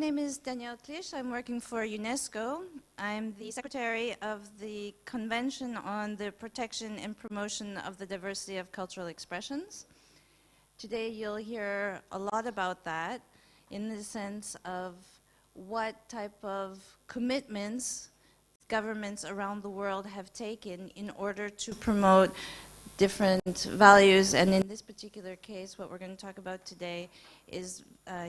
name is Danielle Klisch. I'm working for UNESCO. I'm the secretary of the Convention on the Protection and Promotion of the Diversity of Cultural Expressions. Today you'll hear a lot about that in the sense of what type of commitments governments around the world have taken in order to promote different values, and in this particular case what we're going to talk about today is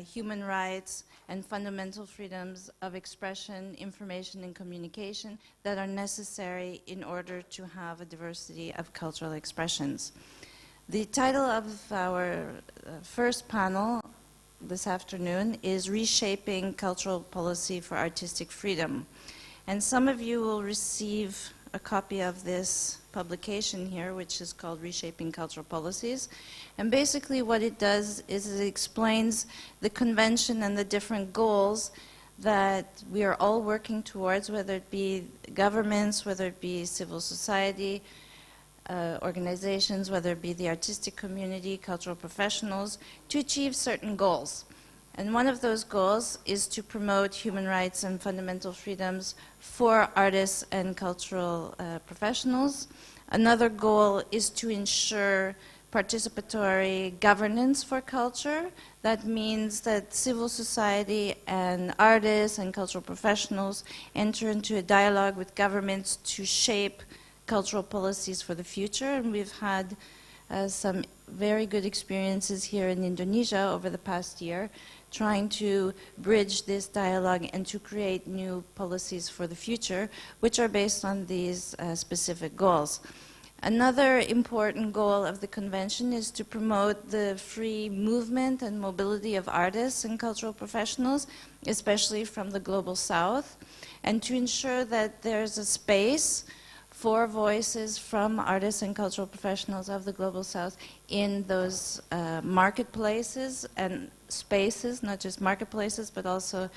human rights and fundamental freedoms of expression, information and communication that are necessary in order to have a diversity of cultural expressions. The title of our first panel this afternoon is Reshaping Cultural Policy for Artistic Freedom. And some of you will receive a copy of this publication here, which is called Reshaping Cultural Policies. And basically what it does is it explains the convention and the different goals that we are all working towards, whether it be governments, whether it be civil society, organizations, whether it be the artistic community, cultural professionals, to achieve certain goals. And one of those goals is to promote human rights and fundamental freedoms for artists and cultural professionals. Another goal is to ensure participatory governance for culture. That means that civil society and artists and cultural professionals enter into a dialogue with governments to shape cultural policies for the future. And we've had some very good experiences here in Indonesia over the past year, trying to bridge this dialogue and to create new policies for the future, which are based on these specific goals. Another important goal of the convention is to promote the free movement and mobility of artists and cultural professionals, especially from the Global South, and to ensure that there's a space for voices from artists and cultural professionals of the Global South in those marketplaces and spaces, not just marketplaces, but also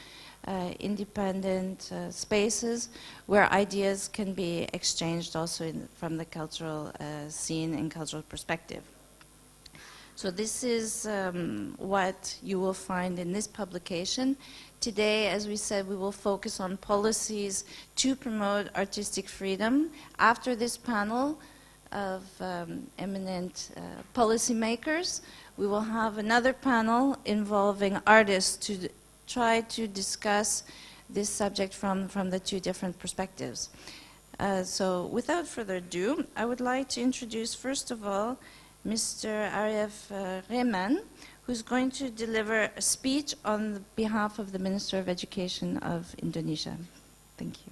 independent spaces where ideas can be exchanged also from the cultural scene and cultural perspective. So this is what you will find in this publication. Today, as we said, we will focus on policies to promote artistic freedom. After this panel of eminent policymakers, we will have another panel involving artists to try to discuss this subject from the two different perspectives. So without further ado, I would like to introduce, first of all, Mr. Arief Rehman, who's going to deliver a speech on behalf of the Minister of Education of Indonesia. Thank you.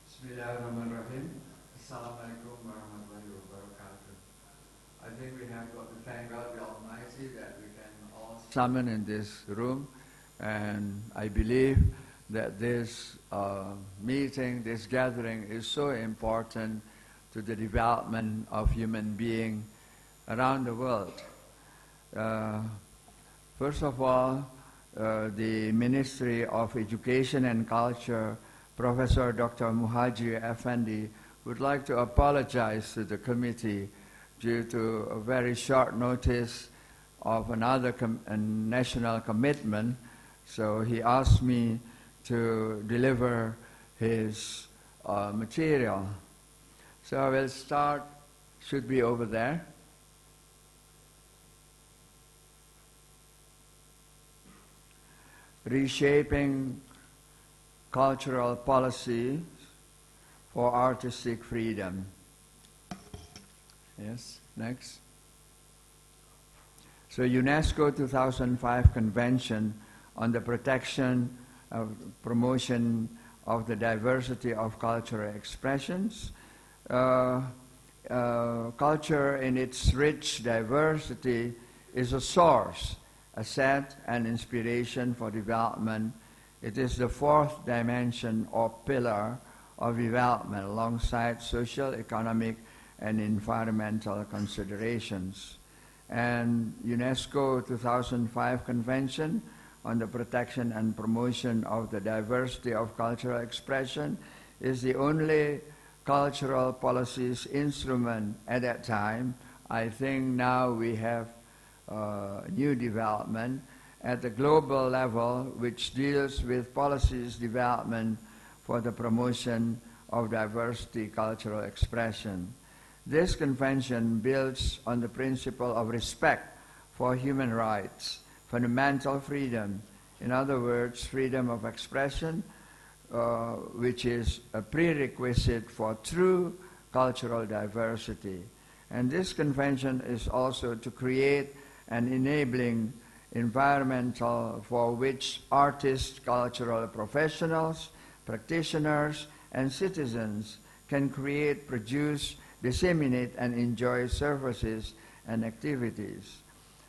Bismillahirrahmanirrahim. Assalamualaikum warahmatullahi wabarakatuh. I think we have got to thank God the Almighty that we can all summon in this room, and I believe that this meeting, this gathering is so important to the development of human beings around the world. First of all, the Ministry of Education and Culture, Professor Dr. Muhajir Effendi, would like to apologize to the committee due to a very short notice of another national commitment. So he asked me to deliver his material. So I will start, should be over there. Reshaping cultural policies for artistic freedom. Yes, next. So UNESCO 2005 Convention on the Protection of Promotion of the Diversity of Cultural Expressions. Culture in its rich diversity is a source, asset, and inspiration for development. It is the fourth dimension or pillar of development alongside social, economic, and environmental considerations. And UNESCO 2005 Convention on the Protection and Promotion of the Diversity of Cultural Expression is the only cultural policies instrument at that time I think now we have new development at the global level which deals with policies development for the promotion of diversity cultural expression. This convention builds on the principle of respect for human rights, fundamental freedom, in other words, freedom of expression, which is a prerequisite for true cultural diversity. And this convention is also to create an enabling environmental for which artists, cultural professionals, practitioners, and citizens can create, produce, disseminate, and enjoy services and activities.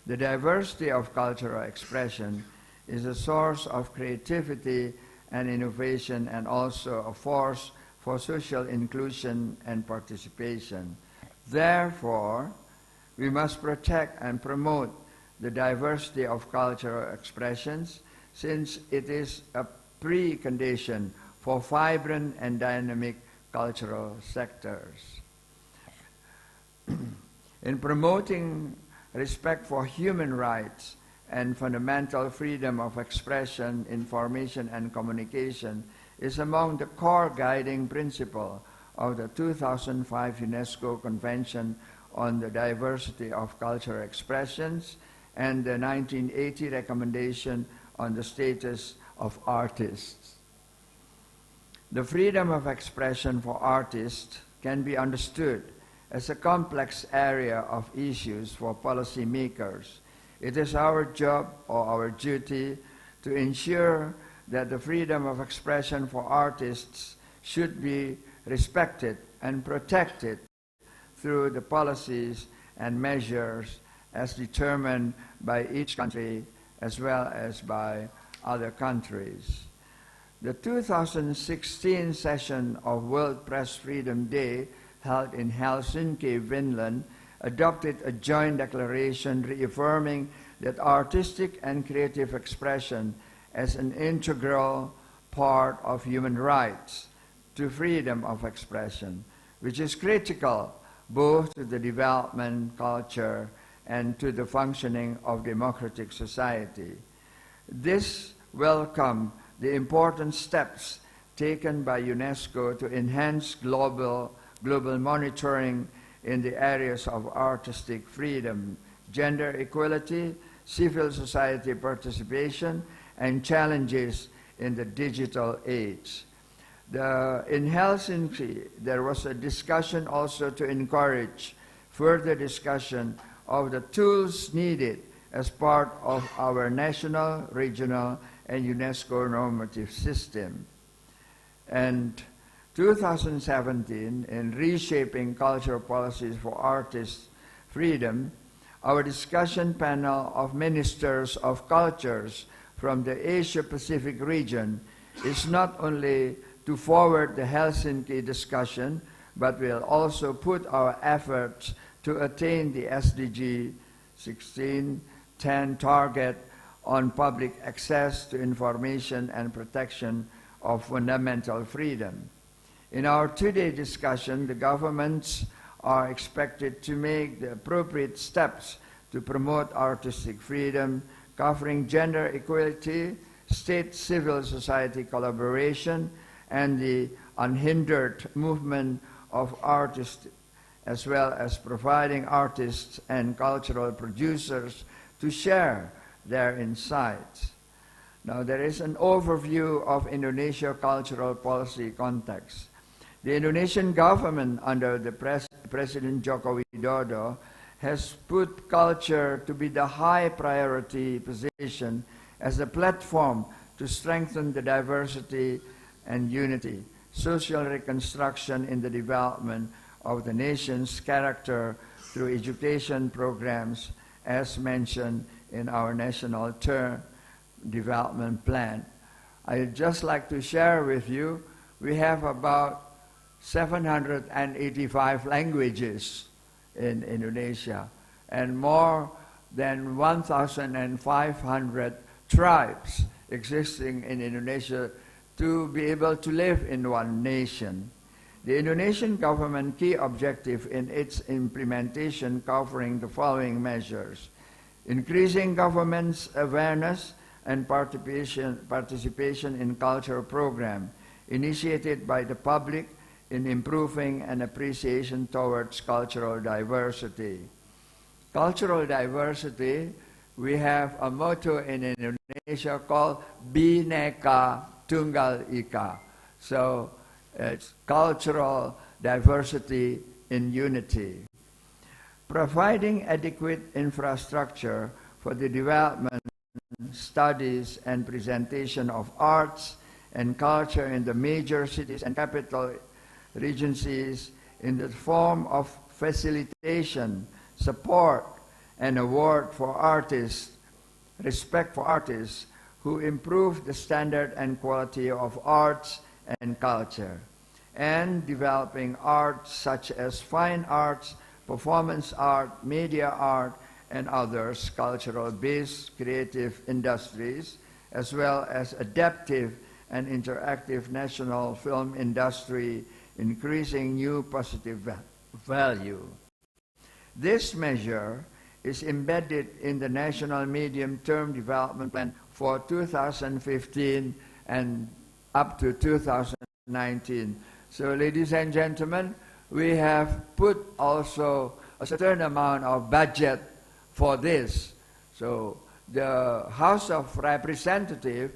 The diversity of cultural expression is a source of creativity and innovation, and also a force for social inclusion and participation. Therefore, we must protect and promote the diversity of cultural expressions, since it is a precondition for vibrant and dynamic cultural sectors. In promoting respect for human rights and fundamental freedom of expression, information, and communication is among the core guiding principle of the 2005 UNESCO Convention on the Diversity of Cultural Expressions and the 1980 Recommendation on the Status of Artists. The freedom of expression for artists can be understood as a complex area of issues for policymakers. It is our job or our duty to ensure that the freedom of expression for artists should be respected and protected through the policies and measures as determined by each country as well as by other countries. The 2016 session of World Press Freedom Day, held in Helsinki, Finland, adopted a joint declaration reaffirming that artistic and creative expression as an integral part of human rights to freedom of expression, which is critical both to the development culture and to the functioning of democratic society. This welcomed the important steps taken by UNESCO to enhance global monitoring in the areas of artistic freedom, gender equality, civil society participation, and challenges in the digital age. In Helsinki, there was a discussion also to encourage further discussion of the tools needed as part of our national, regional, and UNESCO normative system. And 2017, in Reshaping Cultural Policies for Artists' Freedom, our discussion panel of ministers of cultures from the Asia-Pacific region is not only to forward the Helsinki discussion, but will also put our efforts to attain the SDG 1610 target on public access to information and protection of fundamental freedom. In our two-day discussion, the governments are expected to make the appropriate steps to promote artistic freedom, covering gender equality, state civil society collaboration, and the unhindered movement of artists, as well as providing artists and cultural producers to share their insights. Now, there is an overview of Indonesia cultural policy context. The Indonesian government under the President Joko Widodo has put culture to be the high priority position as a platform to strengthen the diversity and unity, social reconstruction in the development of the nation's character through education programs as mentioned in our National Term Development Plan. I'd just like to share with you, we have about 785 languages in Indonesia and more than 1,500 tribes existing in Indonesia to be able to live in one nation. The Indonesian government key objective in its implementation covering the following measures: increasing government's awareness and participation in cultural program initiated by the public in improving an appreciation towards cultural diversity. Cultural diversity, we have a motto in Indonesia called Bhinneka Tunggal Ika. So it's cultural diversity in unity. Providing adequate infrastructure for the development, studies, and presentation of arts and culture in the major cities and capital regencies in the form of facilitation, support, and award for artists, respect for artists who improve the standard and quality of arts and culture, and developing arts such as fine arts, performance art, media art, and others cultural-based creative industries, as well as adaptive and interactive national film industry, increasing new positive value. This measure is embedded in the National Medium-Term Development Plan for 2015 and up to 2019. So, ladies and gentlemen, we have put also a certain amount of budget for this. So, the House of Representatives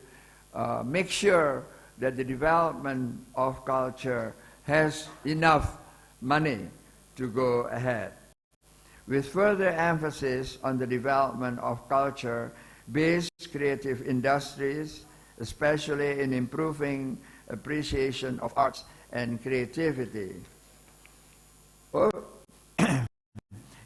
make sure that the development of culture has enough money to go ahead. With further emphasis on the development of culture-based creative industries, especially in improving appreciation of arts and creativity.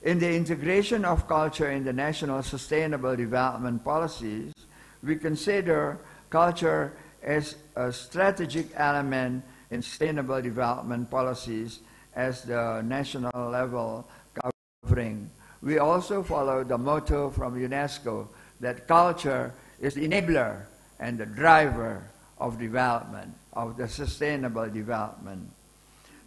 In the integration of culture in the national sustainable development policies, we consider culture as a strategic element in sustainable development policies as the national level covering. We also follow the motto from UNESCO that culture is the enabler and the driver of development, of the sustainable development.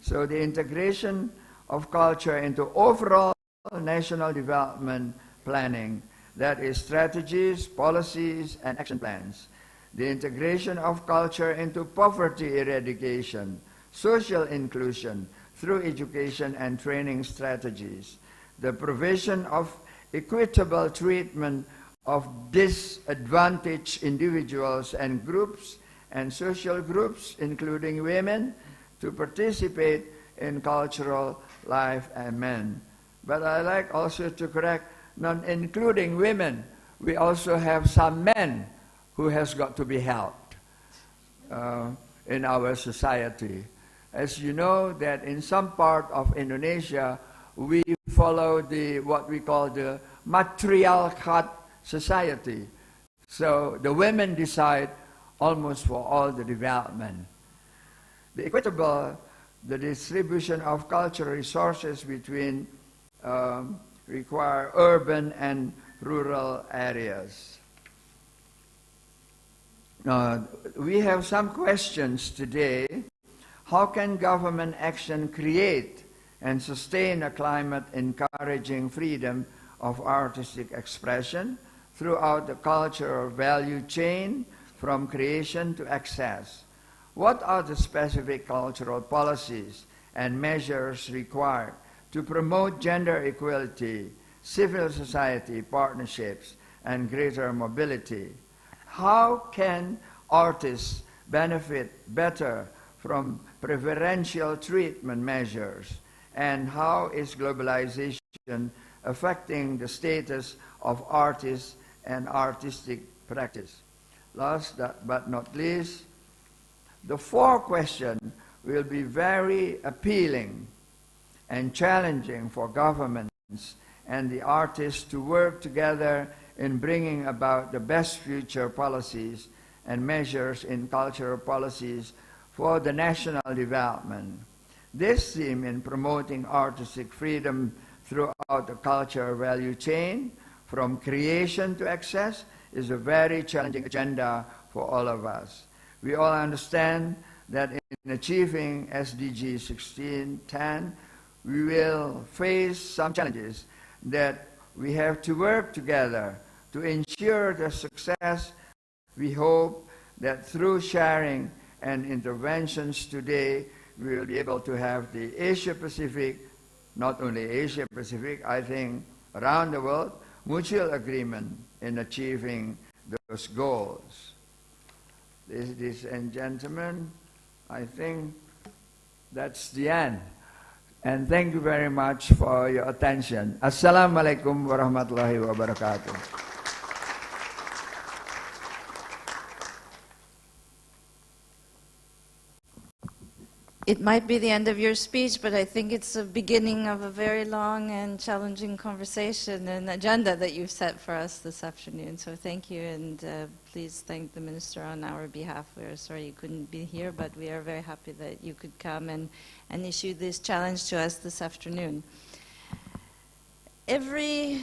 So the integration of culture into overall national development planning, that is strategies, policies, and action plans. The integration of culture into poverty eradication, social inclusion through education and training strategies. The provision of equitable treatment of disadvantaged individuals and groups and social groups, including women, to participate in cultural life and men. But I like also to correct, not including women, we also have some men who has got to be helped in our society. As you know, that in some part of Indonesia, we follow what we call the matriarchat society. So the women decide almost for all the development. The equitable, the distribution of cultural resources between require urban and rural areas. We have some questions today. How can government action create and sustain a climate encouraging freedom of artistic expression throughout the cultural value chain from creation to access? What are the specific cultural policies and measures required to promote gender equality, civil society partnerships, and greater mobility? How can artists benefit better from preferential treatment measures? And how is globalization affecting the status of artists and artistic practice? Last but not least, the fourth question will be very appealing and challenging for governments and the artists to work together in bringing about the best future policies and measures in cultural policies for the national development. This theme in promoting artistic freedom throughout the cultural value chain, from creation to access, is a very challenging agenda for all of us. We all understand that achieving SDG 1610, we will face some challenges that we have to work together to ensure the success. We hope that through sharing and interventions today, we will be able to have the Asia-Pacific, not only Asia-Pacific, I think around the world, mutual agreement in achieving those goals. Ladies and gentlemen, I think that's the end. And thank you very much for your attention. Assalamualaikum warahmatullahi wabarakatuh. It might be the end of your speech, but I think it's the beginning of a very long and challenging conversation and agenda that you've set for us this afternoon. So thank you, and please thank the Minister on our behalf. We're sorry you couldn't be here, but we are very happy that you could come and issue this challenge to us this afternoon. Every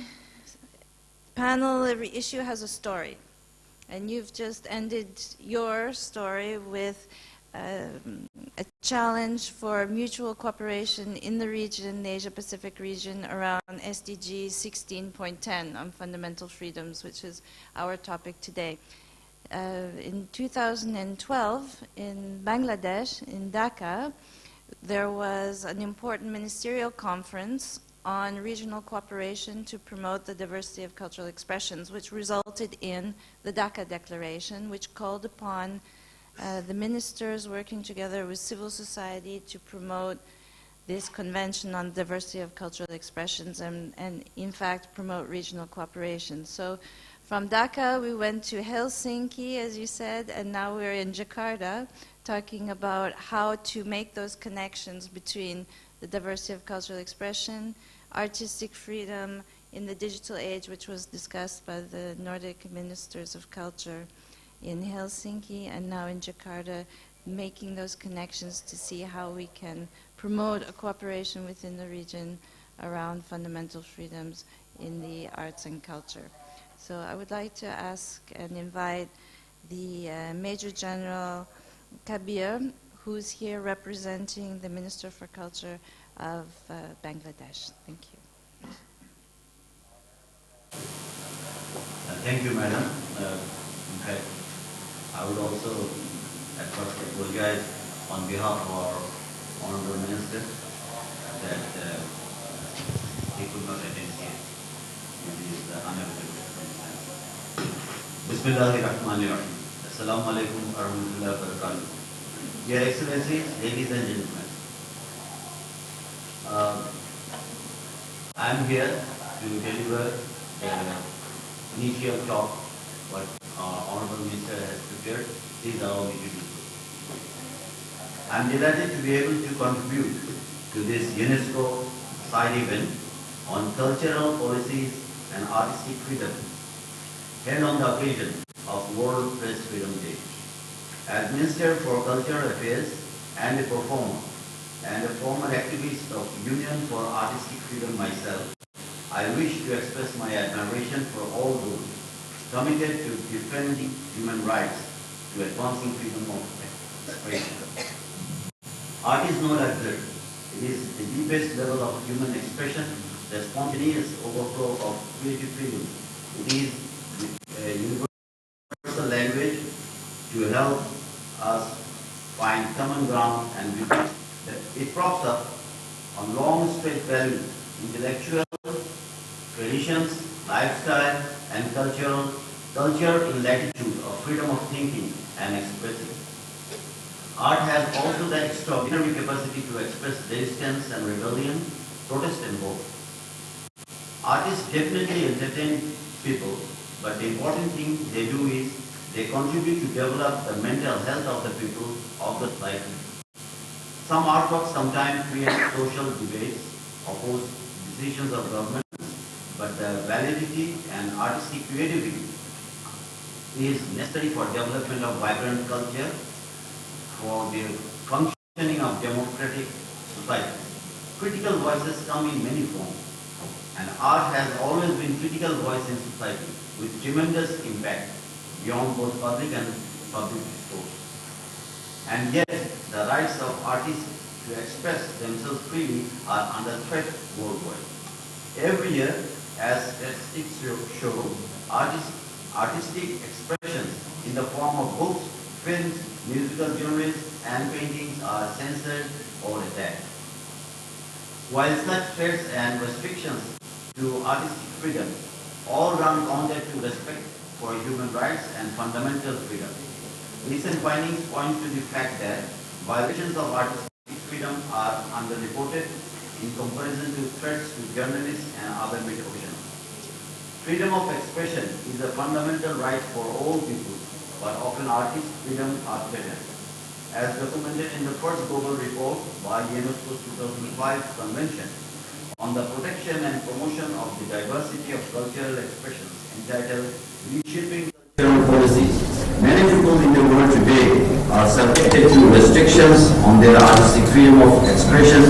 panel, every issue has a story, and you've just ended your story with a challenge for mutual cooperation in the region, the Asia-Pacific region, around SDG 16.10 on fundamental freedoms, which is our topic today. In 2012, in Bangladesh, in Dhaka, there was an important ministerial conference on regional cooperation to promote the diversity of cultural expressions, which resulted in the Dhaka Declaration, which called upon the ministers working together with civil society to promote this convention on diversity of cultural expressions and in fact promote regional cooperation. So from Dhaka we went to Helsinki, as you said, and now we're in Jakarta talking about how to make those connections between the diversity of cultural expression, artistic freedom in the digital age, which was discussed by the Nordic ministers of culture in Helsinki, and now in Jakarta, making those connections to see how we can promote a cooperation within the region around fundamental freedoms in the arts and culture. So I would like to ask and invite the Major General Kabir, who's here representing the Minister for Culture of Bangladesh. Thank you. Thank you, Madam. In fact, I would also at first apologize on behalf of our Honorable Minister that he could not attend here. It is unavoidable circumstance. Bismillahirrahmanirrahim. Assalamu alaikum warahmatullahi wabarakatuh. Your Excellencies, ladies and gentlemen, I am here to deliver the initial talk what Honorable Minister has prepared. Please allow me to do so. I am delighted to be able to contribute to this UNESCO side event on cultural policies and artistic freedom held on the occasion of World Press Freedom Day. As Minister for Cultural Affairs and a performer and a former activist of Union for Artistic Freedom myself, I wish to express my admiration for all those committed to defending human rights, to advancing freedom of expression. Art is no luxury. It is the deepest level of human expression, the spontaneous overflow of creative freedom. It is a universal language to help us find common ground and beauty. It props up on long-stretched values, intellectual traditions, lifestyle, and culture in latitude of freedom of thinking and expressing. Art has also the extraordinary capacity to express resistance and rebellion, protest and hope. Artists definitely entertain people, but the important thing they do is they contribute to develop the mental health of the people of the society. Some artworks sometimes create social debates, oppose decisions of government, but the validity and artistic creativity is necessary for development of vibrant culture, for the functioning of democratic society. Critical voices come in many forms, and art has always been critical voice in society with tremendous impact beyond both public and public discourse. And yet, the rights of artists to express themselves freely are under threat worldwide. Every year, as statistics show, artistic expressions in the form of books, films, musical genres, and paintings are censored or attacked. While such threats and restrictions to artistic freedom all run counter to respect for human rights and fundamental freedom, recent findings point to the fact that violations of artistic freedom are underreported in comparison to threats to journalists and other media professionals. Freedom of expression is a fundamental right for all people, but often artists' freedom are threatened. As documented in the first global report by UNESCO's 2005 Convention on the Protection and Promotion of the Diversity of Cultural Expressions, entitled Reshaping Cultural Policies, many people in the world today are subjected to restrictions on their artistic freedom of expression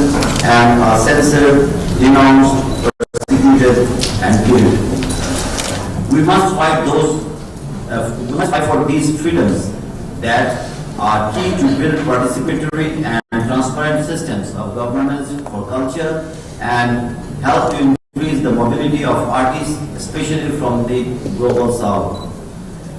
and are censored, denounced, persecuted, and killed. We must fight for these freedoms that are key to build participatory and transparent systems of governance for culture and help to increase the mobility of artists, especially from the global south.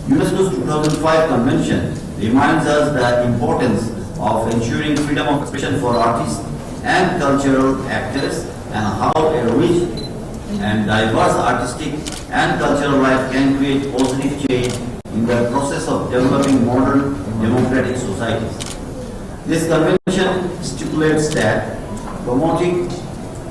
UNESCO's 2005 Convention reminds us the importance of ensuring freedom of expression for artists and cultural actors, and how a rich and diverse artistic and cultural life can create positive change in the process of developing modern democratic societies. This convention stipulates that promoting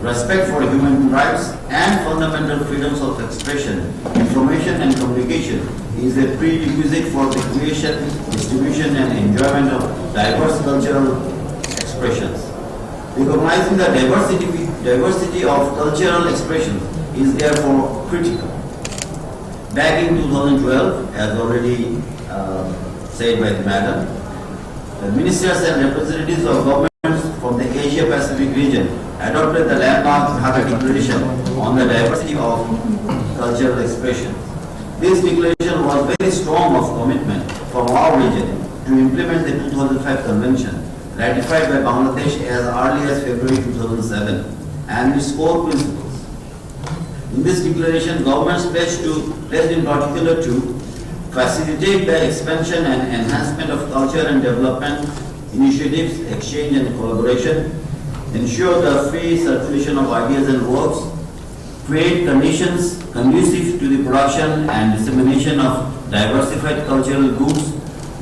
respect for human rights and fundamental freedoms of expression, information and communication is a prerequisite for the creation, distribution and enjoyment of diverse cultural expressions. Recognizing the diversity of cultural expressions is therefore critical. Back in 2012, as already said by the madam, the ministers and representatives of governments from the Asia Pacific region adopted the landmark Dhaka Declaration on the diversity of cultural expression. This declaration was very strong of commitment from our region to implement the 2005 Convention, ratified by Bangladesh as early as February 2007, and its core principles. In this declaration, governments pledged in particular to facilitate the expansion and enhancement of culture and development initiatives, exchange and collaboration, ensure the free circulation of ideas and works, create conditions conducive to the production and dissemination of diversified cultural goods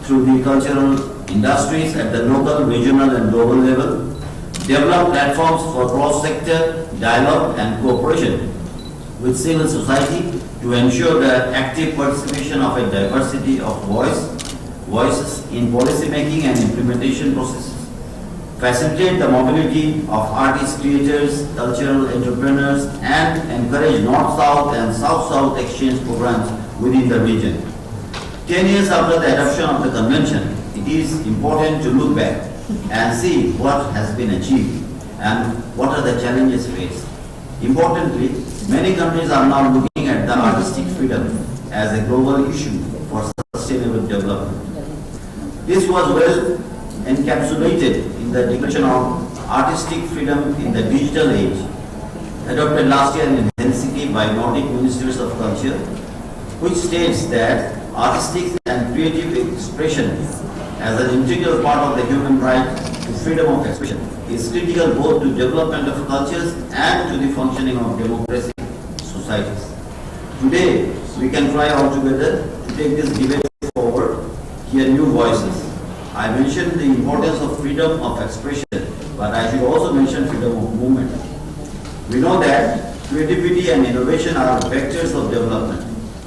through the cultural industries at the local, regional and global level, develop platforms for cross-sector dialogue and cooperation with civil society to ensure the active participation of a diversity of voices in policy making and implementation processes, facilitate the mobility of artists, creators, cultural entrepreneurs, and encourage North-South and South-South exchange programs within the region. 10 years after the adoption of the Convention, it is important to look back and see what has been achieved and what are the challenges faced. Importantly, many countries are now looking at the artistic freedom as a global issue for sustainable development. This was well encapsulated in the Declaration on Artistic Freedom in the Digital Age, adopted last year in Helsinki by Nordic Ministers of Culture, which states that artistic and creative expression as an integral part of the human right to freedom of expression is critical both to development of cultures and to the functioning of democratic societies. Today, we can try all together to take this debate forward, hear new voices. I mentioned the importance of freedom of expression, but I should also mention freedom of movement. We know that creativity and innovation are vectors of development,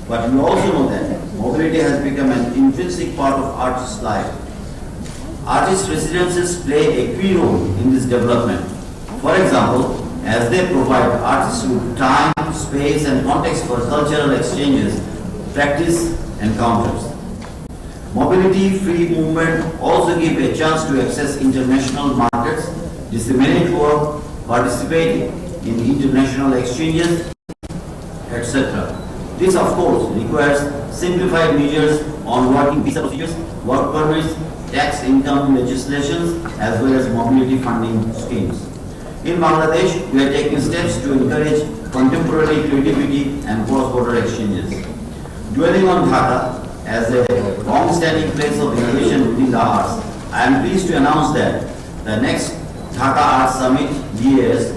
but we also know that mobility has become an intrinsic part of artists' life. Artist residences play a key role in this development. For example, as they provide artists with time, space and context for cultural exchanges, practice, encounters. Mobility, free movement also give a chance to access international markets, disseminate work, participate in international exchanges, etc. This, of course, requires simplified measures on working visa procedures, work permits, tax income legislations, as well as mobility funding schemes. In Bangladesh, we are taking steps to encourage contemporary creativity and cross-border exchanges. Dwelling on Dhaka as a long-standing place of innovation within the arts, I am pleased to announce that the next Dhaka Arts Summit (DAS)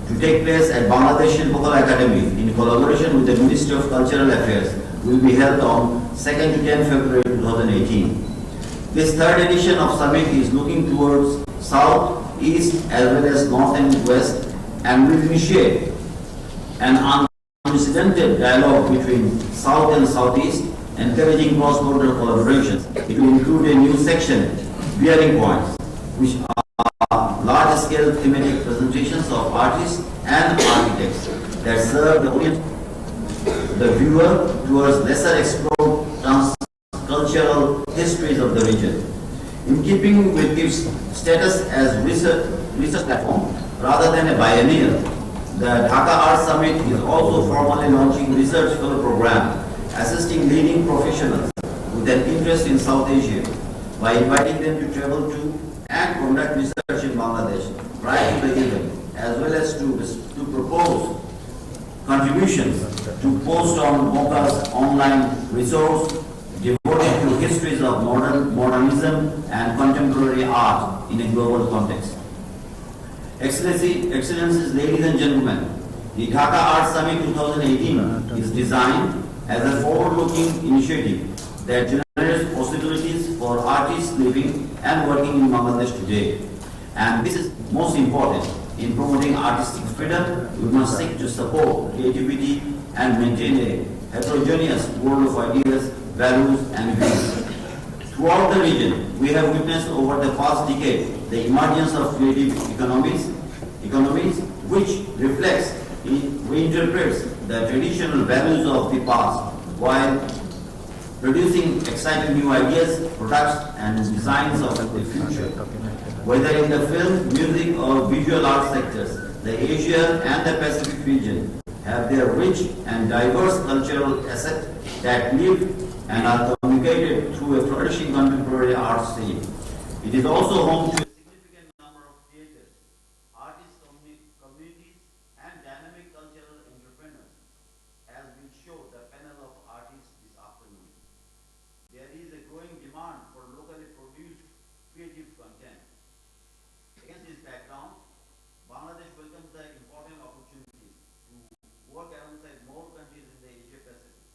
to take place at Bangladesh Shilpakala Academy in collaboration with the Ministry of Cultural Affairs will be held on 2nd to 10th February 2018. This third edition of Summit is looking towards South, East as well as North and West, and will initiate an unprecedented dialogue between South and Southeast, encouraging cross-border collaborations. It will include a new section, Bearing Points, which are large-scale thematic presentations of artists and architects that serve the audience, the viewer, towards lesser explored trans-cultural histories of the region. In keeping with its status as research platform rather than a biennial, the Dhaka Art Summit is also formally launching research fellow program, assisting leading professionals with an interest in South Asia by inviting them to travel to and conduct research in Bangladesh prior to the event, as well as to propose contributions to post on MOCA's online resource devoted to histories of modernism and contemporary art in a global context. Excellencies, ladies and gentlemen, the Dhaka Art Summit 2018 is designed as a forward-looking initiative that generates possibilities for artists living and working in Bangladesh today. And this is most important. In promoting artistic freedom, we must seek to support creativity and maintain a heterogeneous world of ideas, values, and views. Throughout the region, we have witnessed over the past decade the emergence of creative economies which reflects, reinterprets the traditional values of the past while producing exciting new ideas, products, and designs of the future. Whether in the film, music, or visual art sectors, the Asia and the Pacific region have their rich and diverse cultural assets that live and are communicated through a flourishing contemporary art scene. It is also home to a significant number of creators, artists, communities, and dynamic cultural entrepreneurs, as will show the panel of artists this afternoon. There is a growing demand for locally produced creative content. Against this background, Bangladesh welcomes the important opportunities to work alongside more countries in the Asia Pacific.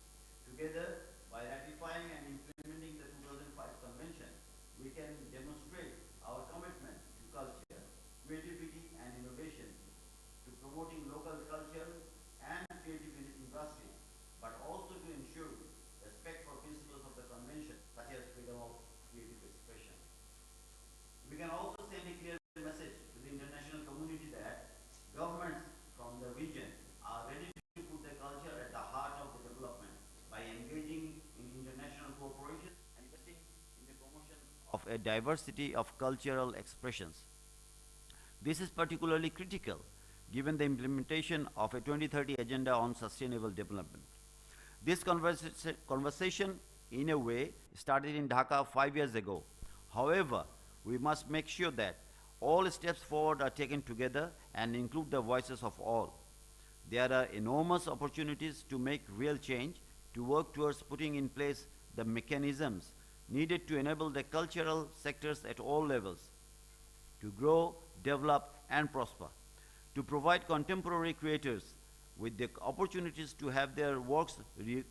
Together, by ratifying and implementing the 2005 Convention, we can demonstrate our commitment to culture, creativity, and innovation, to promoting local culture and creative industry, but also to ensure respect for principles of the Convention, such as freedom of creative expression. We can also send a clear message to the international community that governments from the region are ready to put the culture at the heart of the development by engaging in international cooperation and investing in the promotion of a diversity of cultural expressions. This is particularly critical given the implementation of a 2030 agenda on sustainable development. This conversation, in a way, started in Dhaka 5 years ago. However, we must make sure that all steps forward are taken together and include the voices of all. There are enormous opportunities to make real change, to work towards putting in place the mechanisms needed to enable the cultural sectors at all levels to grow, develop, and prosper, to provide contemporary creators with the opportunities to have their works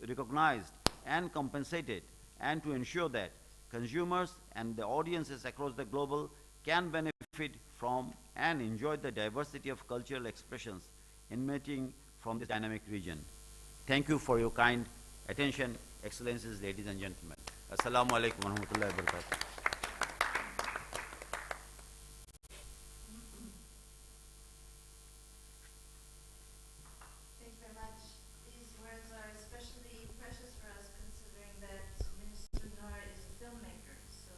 recognized and compensated, and to ensure that consumers and the audiences across the globe can benefit from and enjoy the diversity of cultural expressions emanating from this dynamic region. Thank you for your kind attention, Excellencies, ladies and gentlemen. Assalamu alaikum wa rahmatullahi wa barakatuh. Thank you very much. These words are especially precious for us considering that Minister Noor is a filmmaker. So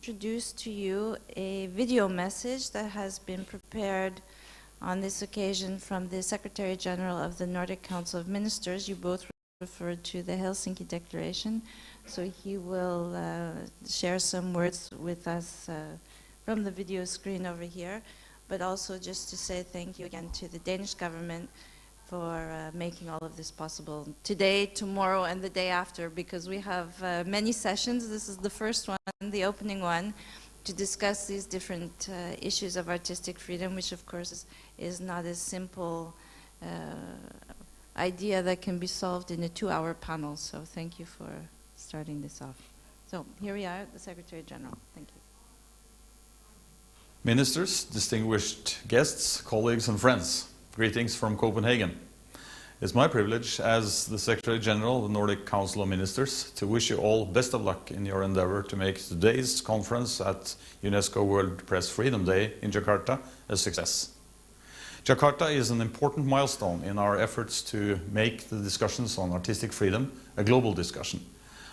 introduce to you a video message that has been prepared on this occasion from the Secretary General of the Nordic Council of Ministers. You both referred to the Helsinki Declaration, so he will share some words with us from the video screen over here, but also just to say thank you again to the Danish government for making all of this possible today, tomorrow, and the day after, because we have many sessions. This is the first one, the opening one, to discuss these different issues of artistic freedom, which of course is not a simple idea that can be solved in a 2-hour panel. So thank you for starting this off. So here we are, the Secretary General. Thank you. Ministers, distinguished guests, colleagues and friends, greetings from Copenhagen. It's my privilege as the Secretary General of the Nordic Council of Ministers to wish you all best of luck in your endeavor to make today's conference at UNESCO World Press Freedom Day in Jakarta a success. Jakarta is an important milestone in our efforts to make the discussions on artistic freedom a global discussion.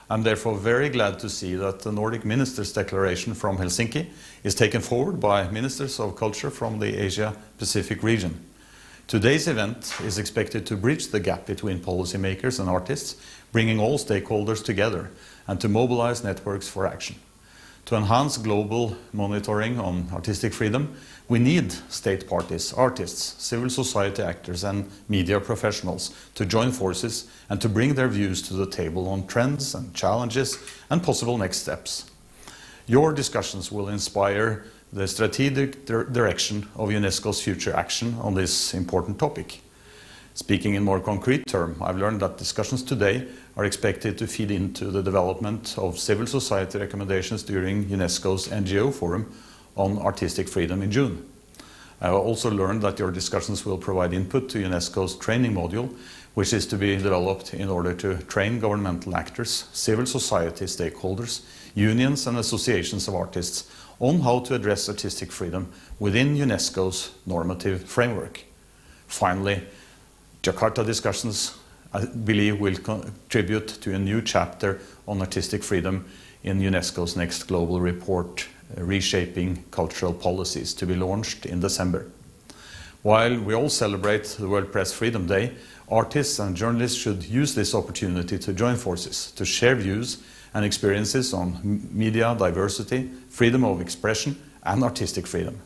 I'm therefore very glad to see that the Nordic Ministers' Declaration from Helsinki is taken forward by Ministers of Culture from the Asia-Pacific region. Today's event is expected to bridge the gap between policymakers and artists, bringing all stakeholders together and to mobilize networks for action. To enhance global monitoring on artistic freedom, we need state parties, artists, civil society actors and media professionals to join forces and to bring their views to the table on trends and challenges and possible next steps. Your discussions will inspire the strategic direction of UNESCO's future action on this important topic. Speaking in more concrete terms, I've learned that discussions today are expected to feed into the development of civil society recommendations during UNESCO's NGO Forum on Artistic Freedom in June. I also learned that your discussions will provide input to UNESCO's training module, which is to be developed in order to train governmental actors, civil society stakeholders, unions and associations of artists on how to address artistic freedom within UNESCO's normative framework. Finally, Jakarta discussions, I believe, will contribute to a new chapter on artistic freedom in UNESCO's next global report, Reshaping Cultural Policies, to be launched in December. While we all celebrate the World Press Freedom Day, artists and journalists should use this opportunity to join forces, to share views and experiences on media diversity, freedom of expression and artistic freedom.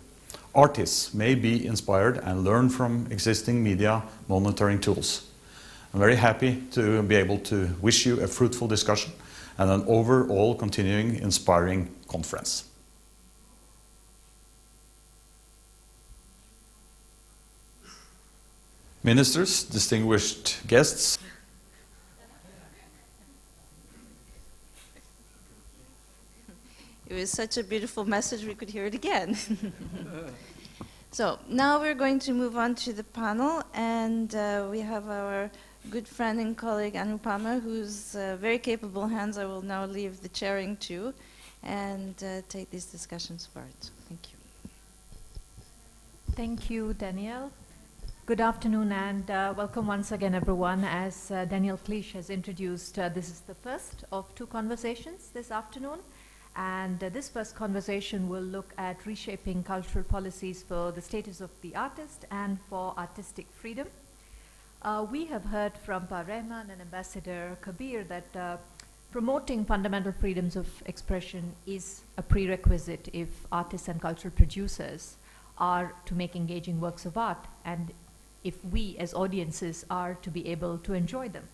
Artists may be inspired and learn from existing media monitoring tools. I'm very happy to be able to wish you a fruitful discussion and an overall continuing inspiring conference. Ministers, distinguished guests. It was such a beautiful message, we could hear it again. So now we're going to move on to the panel, and we have our good friend and colleague Anupama, whose very capable hands I will now leave the chairing to, and take these discussions forward. Thank you. Thank you, Danielle. Good afternoon and welcome once again, everyone. As Danielle Cleach has introduced, this is the first of 2 conversations this afternoon. And this first conversation will look at reshaping cultural policies for the status of the artist and for artistic freedom. We have heard from Pa Rehman and Ambassador Kabir that promoting fundamental freedoms of expression is a prerequisite if artists and cultural producers are to make engaging works of art, and if we as audiences are to be able to enjoy them.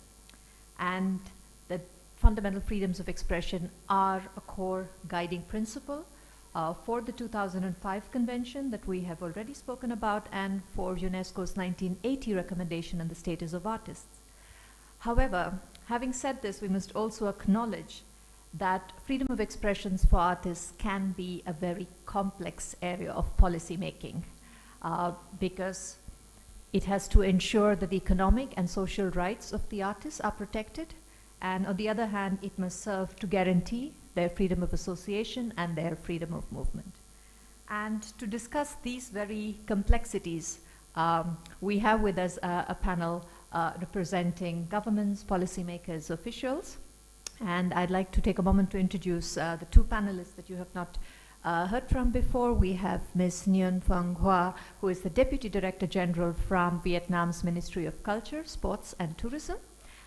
And the fundamental freedoms of expression are a core guiding principle for the 2005 convention that we have already spoken about and for UNESCO's 1980 recommendation on the status of artists. However, having said this, we must also acknowledge that freedom of expressions for artists can be a very complex area of policy making because it has to ensure that the economic and social rights of the artists are protected, and on the other hand, it must serve to guarantee their freedom of association and their freedom of movement. And to discuss these very complexities, we have with us a panel representing governments, policymakers, officials, And I'd like to take a moment to introduce the two panelists that you have not heard from before. We have Ms. Nguyen Phuong Hoa, who is the Deputy Director General from Vietnam's Ministry of Culture, Sports and Tourism.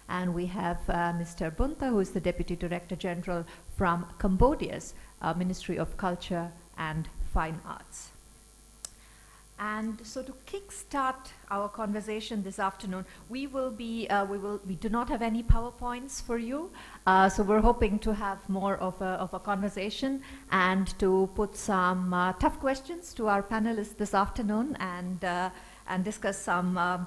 And we have Mr. Bunta, who is the Deputy Director General from Cambodia's Ministry of Culture and Fine Arts. And so to kickstart our conversation this afternoon, we do not have any PowerPoints for you. So we're hoping to have more of a conversation and to put some tough questions to our panelists this afternoon and discuss some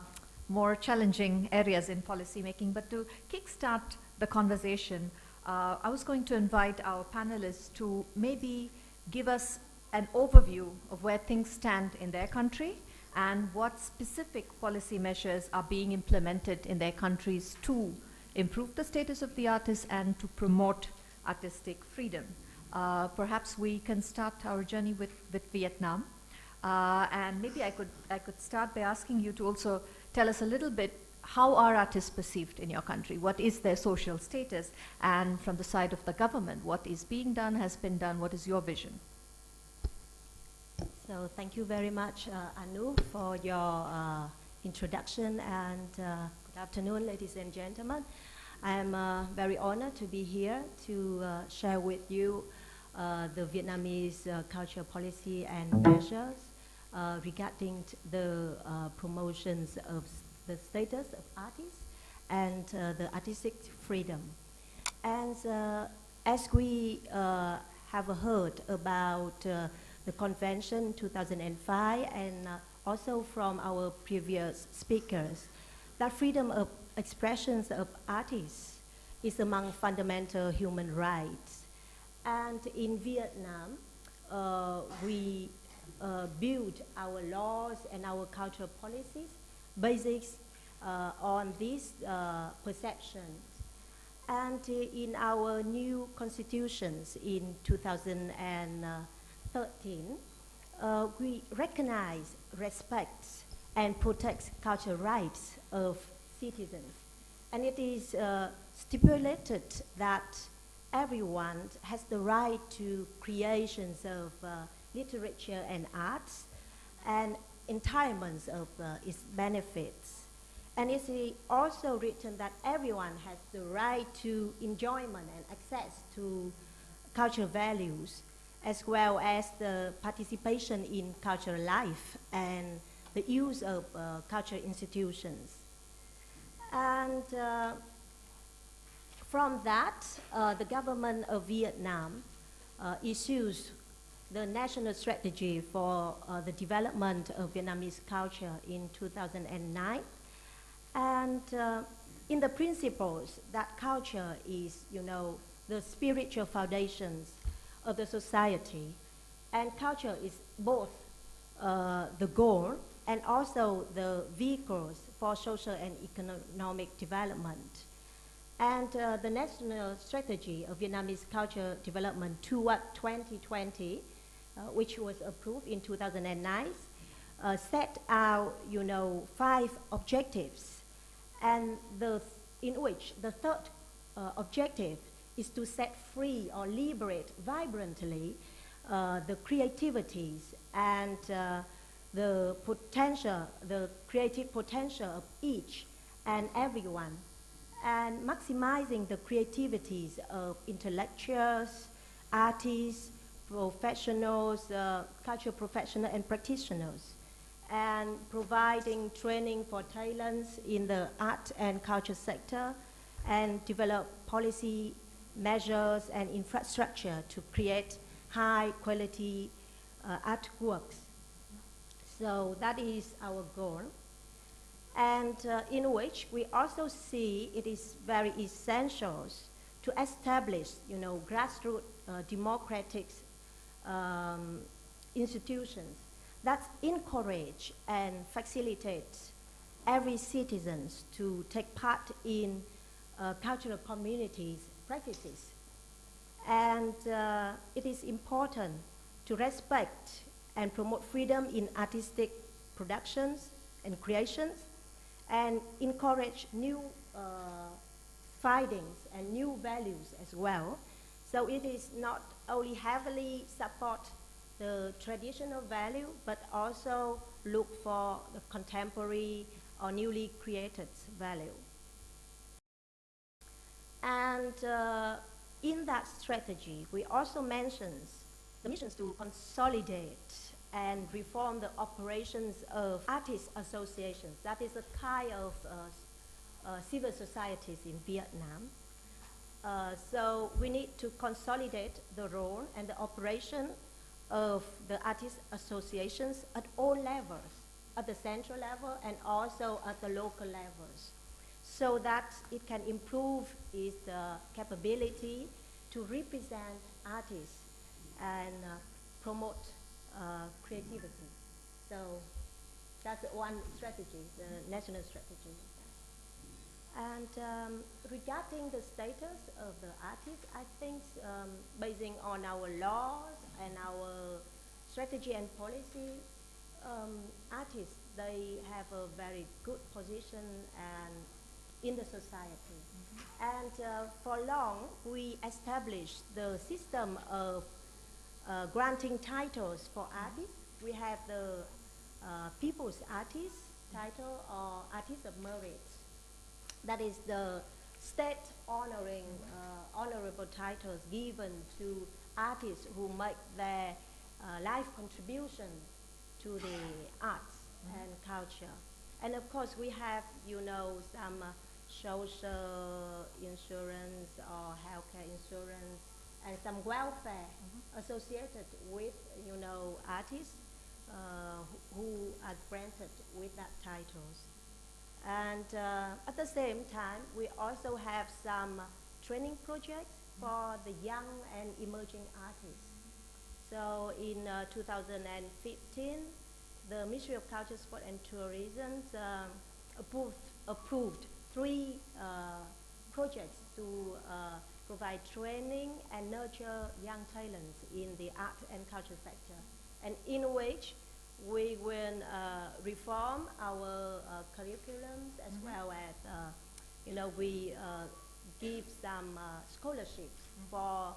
more challenging areas in policy making. But to kickstart the conversation, I was going to invite our panelists to maybe give us an overview of where things stand in their country and what specific policy measures are being implemented in their countries to improve the status of the artists and to promote artistic freedom. Perhaps we can start our journey with Vietnam. And maybe I could start by asking you to also tell us a little bit, how are artists perceived in your country? What is their social status? And from the side of the government, what is being done, has been done? What is your vision? So thank you very much, Anu, for your introduction, and good afternoon, ladies and gentlemen. I am very honored to be here to share with you the Vietnamese culture policy and measures regarding the promotions of the status of artists and the artistic freedom. And as we have heard about the convention 2005 and also from our previous speakers, that freedom of expressions of artists is among fundamental human rights. And in Vietnam, we build our laws and our cultural policies based on these perceptions. And in our new constitutions in 2013, we recognize, respect, and protect cultural rights of citizens. And it is stipulated that everyone has the right to creations of literature and arts and entitlements of its benefits. And it's also written that everyone has the right to enjoyment and access to cultural values, as well as the participation in cultural life and the use of cultural institutions. And from that, the government of Vietnam issues the national strategy for the development of Vietnamese culture in 2009. And in the principles that culture is, the spiritual foundations of the society, and culture is both the goal and also the vehicles for social and economic development. And the national strategy of Vietnamese culture development toward 2020, which was approved in 2009, set out, 5 objectives, and in which the third objective is to set free or liberate vibrantly the creativities and the creative potential of each and everyone, and maximizing the creativities of intellectuals, artists, professionals, cultural professionals and practitioners, and providing training for talents in the art and culture sector, and develop policy measures and infrastructure to create high quality artworks. So that is our goal. And in which we also see it is very essential to establish, grassroots democratic institutions that encourage and facilitate every citizen to take part in cultural communities' practices. And it is important to respect and promote freedom in artistic productions and creations, and encourage new findings and new values as well. So it is not only heavily support the traditional value, but also look for the contemporary or newly created value. And in that strategy, we also mentions the missions to consolidate and reform the operations of artist associations. That is a kind of civil societies in Vietnam. So we need to consolidate the role and the operation of the artist associations at all levels, at the central level and also at the local levels, so that it can improve its capability to represent artists and promote creativity. So that's one strategy, the national strategy. And regarding the status of the artists, I think basing on our laws and our strategy and policy, artists, they have a very good position and in the society. And for long, we established the system of granting titles for artists. We have the People's Artist title or Artist of Merit. That is the state honoring, honorable titles given to artists who make their life contribution to the arts and culture. And of course, we have, you know, some social insurance or healthcare insurance and some welfare associated with, you know, artists who are granted with that titles. And at the same time, we also have some training projects for the young and emerging artists. So in 2015, the Ministry of Culture, Sport and Tourism approved 3 projects to provide training and nurture young talents in the art and culture sector, and in which we will reform our curriculums as well as, you know, we give some scholarships for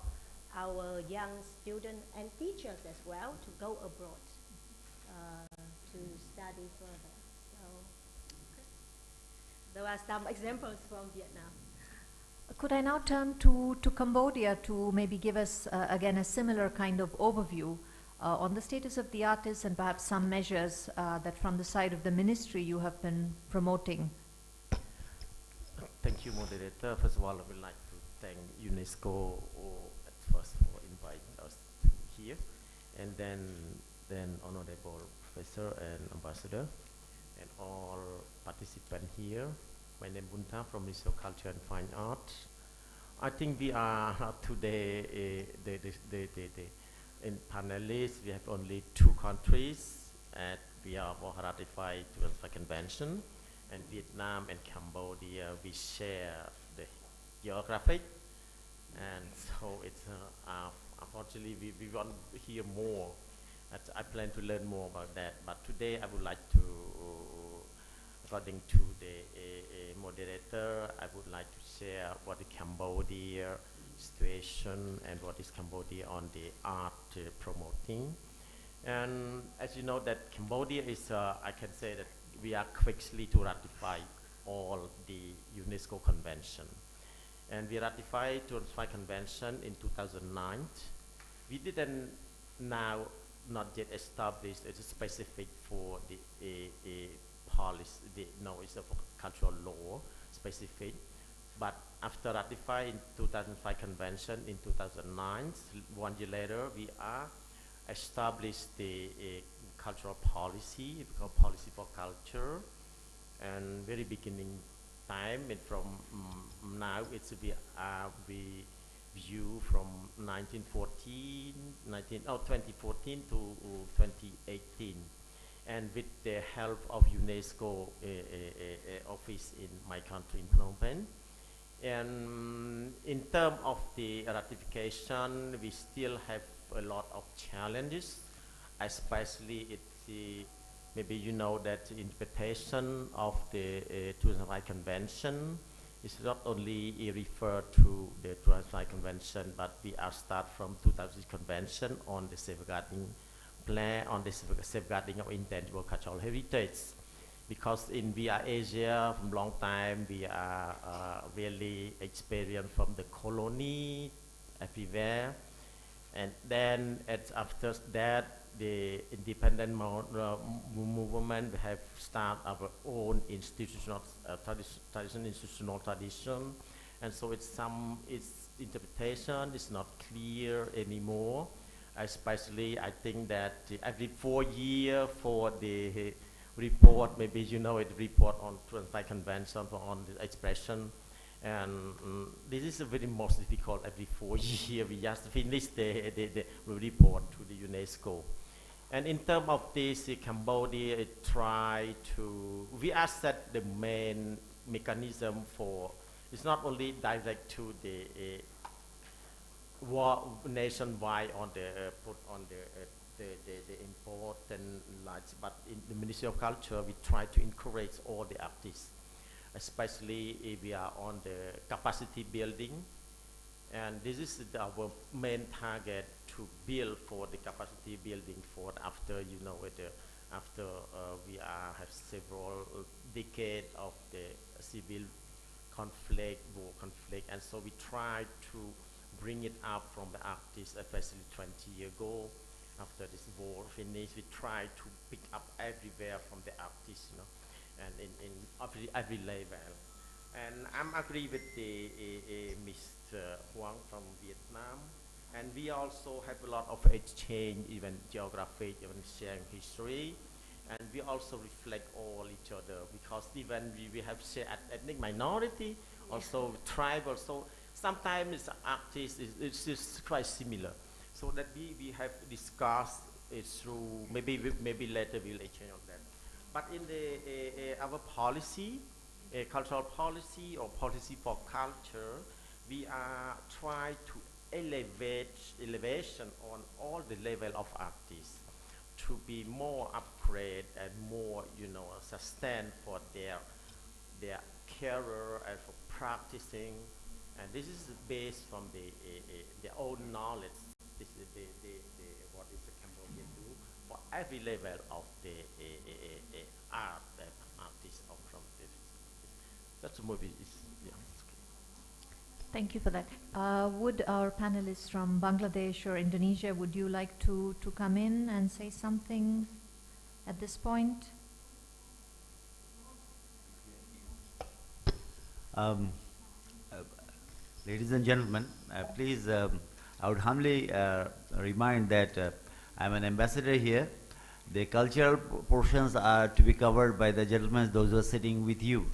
our young students and teachers as well to go abroad to study further. So there are some examples from Vietnam. Could I now turn to Cambodia to maybe give us again a similar kind of overview on the status of the artists and perhaps some measures that from the side of the ministry you have been promoting? Thank you, moderator. First of all, I would like to thank UNESCO at first for inviting us here, and then Honorable Professor and Ambassador, and all participants here. My name is Bunta from Ministry of Culture and Fine Arts. I think we are today in panelists. We have only 2 countries, and we are ratified to the convention. And Vietnam and Cambodia, we share the geographic, and so it's unfortunately we want to hear more. I plan to learn more about that. But today I would like to, according to the moderator, I would like to share what the Cambodia situation and what is Cambodia on the art promoting. And as you know, that Cambodia is, I can say that we are quickly to ratify all the UNESCO convention. And we ratified to ratify convention in 2009. We didn't now not yet established as a specific for the policy, no, it's a cultural law specific. But after ratifying 2005 convention in 2009, 1 year later, we are established the cultural policy, called Policy for Culture, and very beginning time, and from now it's we view from 2014 to 2018, and with the help of UNESCO office in my country, in Phnom Penh. And in terms of the ratification, we still have a lot of challenges, especially maybe you know that the interpretation of the 2005 convention It's not only refer to the 2005 Convention, but we are start from 2000 Convention on the safeguarding plan, on the safeguarding of intangible cultural heritage. Because we are Asia from long time, we are really experienced from the colony everywhere. And then after that, the independent movement have started our own institutional tradition, and so its interpretation is not clear anymore. Especially, I think that every 4 years for the report, maybe you know it, report on 25 Convention on the expression. And this is a very most difficult. Every 4 years, we just finish the report to the UNESCO. And in terms of this, Cambodia try to, we are set the main mechanism for, it's not only direct to the nationwide on the put on the important lights, but in the Ministry of Culture, we try to encourage all the artists, especially if we are on the capacity building. And this is our main target, to build for the capacity building for after, you know, after we have several decades of the civil conflict, war conflict, and so we try to bring it up from the artists, especially 20 years ago. After this war finished, we try to pick up everywhere from the artists, you know, and in every level. And I'm agree with the Mr. Huang from Vietnam, and we also have a lot of exchange, even geography, even sharing history, and we also reflect all each other, because even we have shared ethnic minority, also tribal, so sometimes artists it's just quite similar. So that we have discussed it through, maybe later we'll exchange on that. But in the our policy, cultural policy or policy for culture, we are trying to elevation on all the level of artists to be more upgrade and more, you know, sustain for their career and for practicing. And this is based from their own knowledge. This is what is the Cambodian do for every level of the art that artists are from this. That's a movie. Yeah. Thank you for that. Would our panelists from Bangladesh or Indonesia, would you like to come in and say something at this point? Ladies and gentlemen, please, I would humbly remind that I'm an ambassador here. The cultural portions are to be covered by the gentlemen, those who are sitting with you.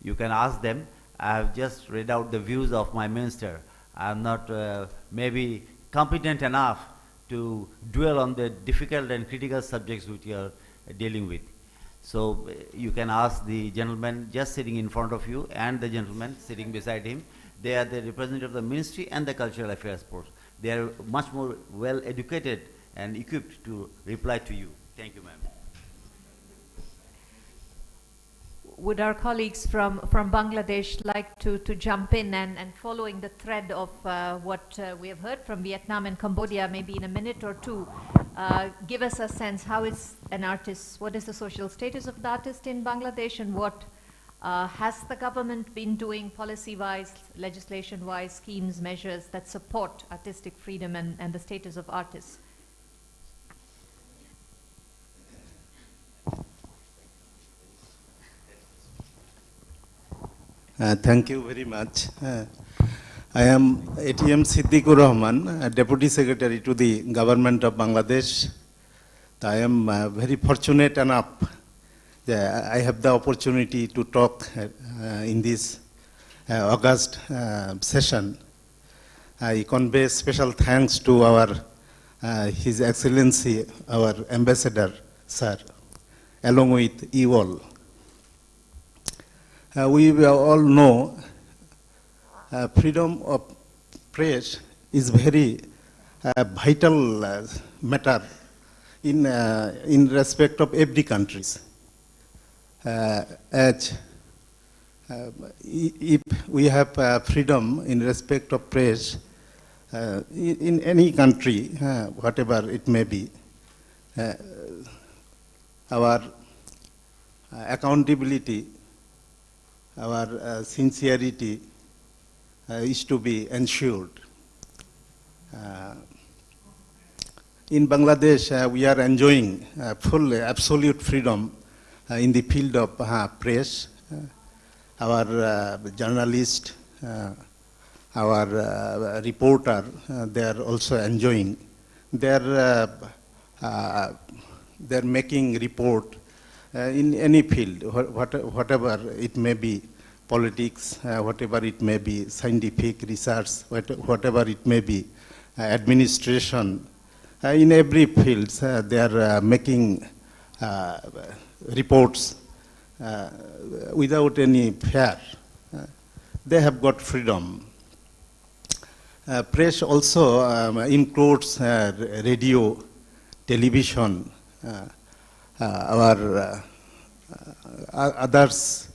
You can ask them. I have just read out the views of my minister. I am not maybe competent enough to dwell on the difficult and critical subjects which you are dealing with. So you can ask the gentleman just sitting in front of you and the gentleman sitting beside him. They are the representative of the ministry and the cultural affairs force. They are much more well educated and equipped to reply to you. Thank you, ma'am. Would our colleagues from Bangladesh like to jump in and following the thread of what we have heard from Vietnam and Cambodia, maybe in a minute or two, give us a sense, how is an artist, what is the social status of the artist in Bangladesh, and what has the government been doing policy-wise, legislation-wise, schemes, measures that support artistic freedom and the status of artists? Thank you very much. I am ATM Siddiqur Rahman, Deputy Secretary to the Government of Bangladesh. I am very fortunate enough that I have the opportunity to talk in this August session. I convey special thanks to our His Excellency, our Ambassador, sir, along with you all. We all know freedom of press is very vital matter in respect of every countries. As if we have freedom in respect of press in any country, whatever it may be, our accountability, our sincerity is to be ensured. In Bangladesh, we are enjoying full, absolute freedom in the field of press. Our journalist, our reporter, they are also enjoying. They're making report in any field, whatever it may be, politics, whatever it may be, scientific research, whatever it may be, administration. In every field, they are making reports without any fear. They have got freedom. Press also includes radio, television, our others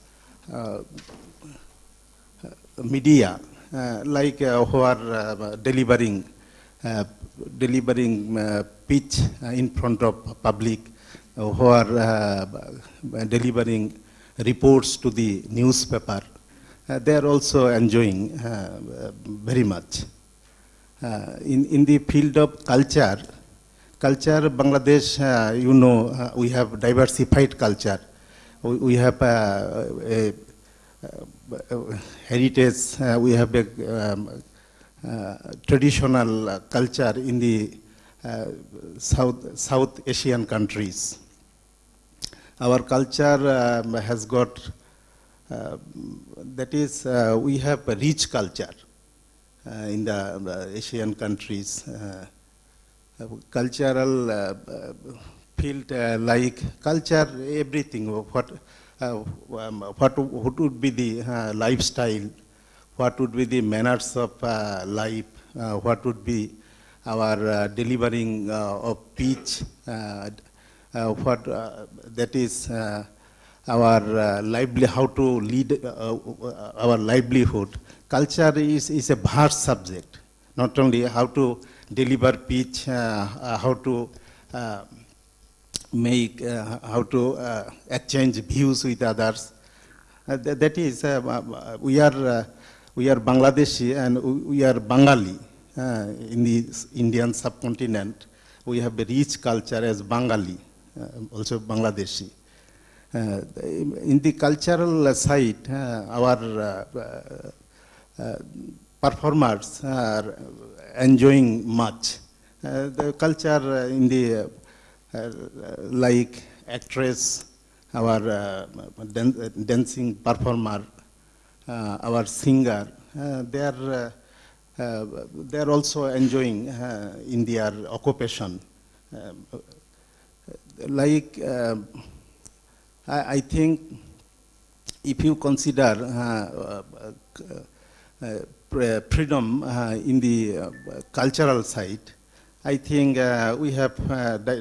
media, like who are delivering pitch in front of public, who are delivering reports to the newspaper. They are also enjoying very much. In the field of culture, Bangladesh, you know, we have diversified culture. We have a heritage, we have a traditional culture in the South Asian countries. Our culture has got, that is, we have a rich culture in the Asian countries. Cultural field, like culture, everything, what would be the lifestyle, what would be the manners of life, what would be our delivering of speech, what that is our how to lead our livelihood. Culture is a vast subject, not only how to deliver speech, how to make, how to exchange views with others. That is, we are Bangladeshi and we are Bengali in the Indian subcontinent. We have a rich culture as Bengali, also Bangladeshi. In the cultural side, our performers are enjoying much. The culture in the like actress, our dancing performer, our singer, they are also enjoying in their occupation. Like I think if you consider freedom in the cultural side, I think we have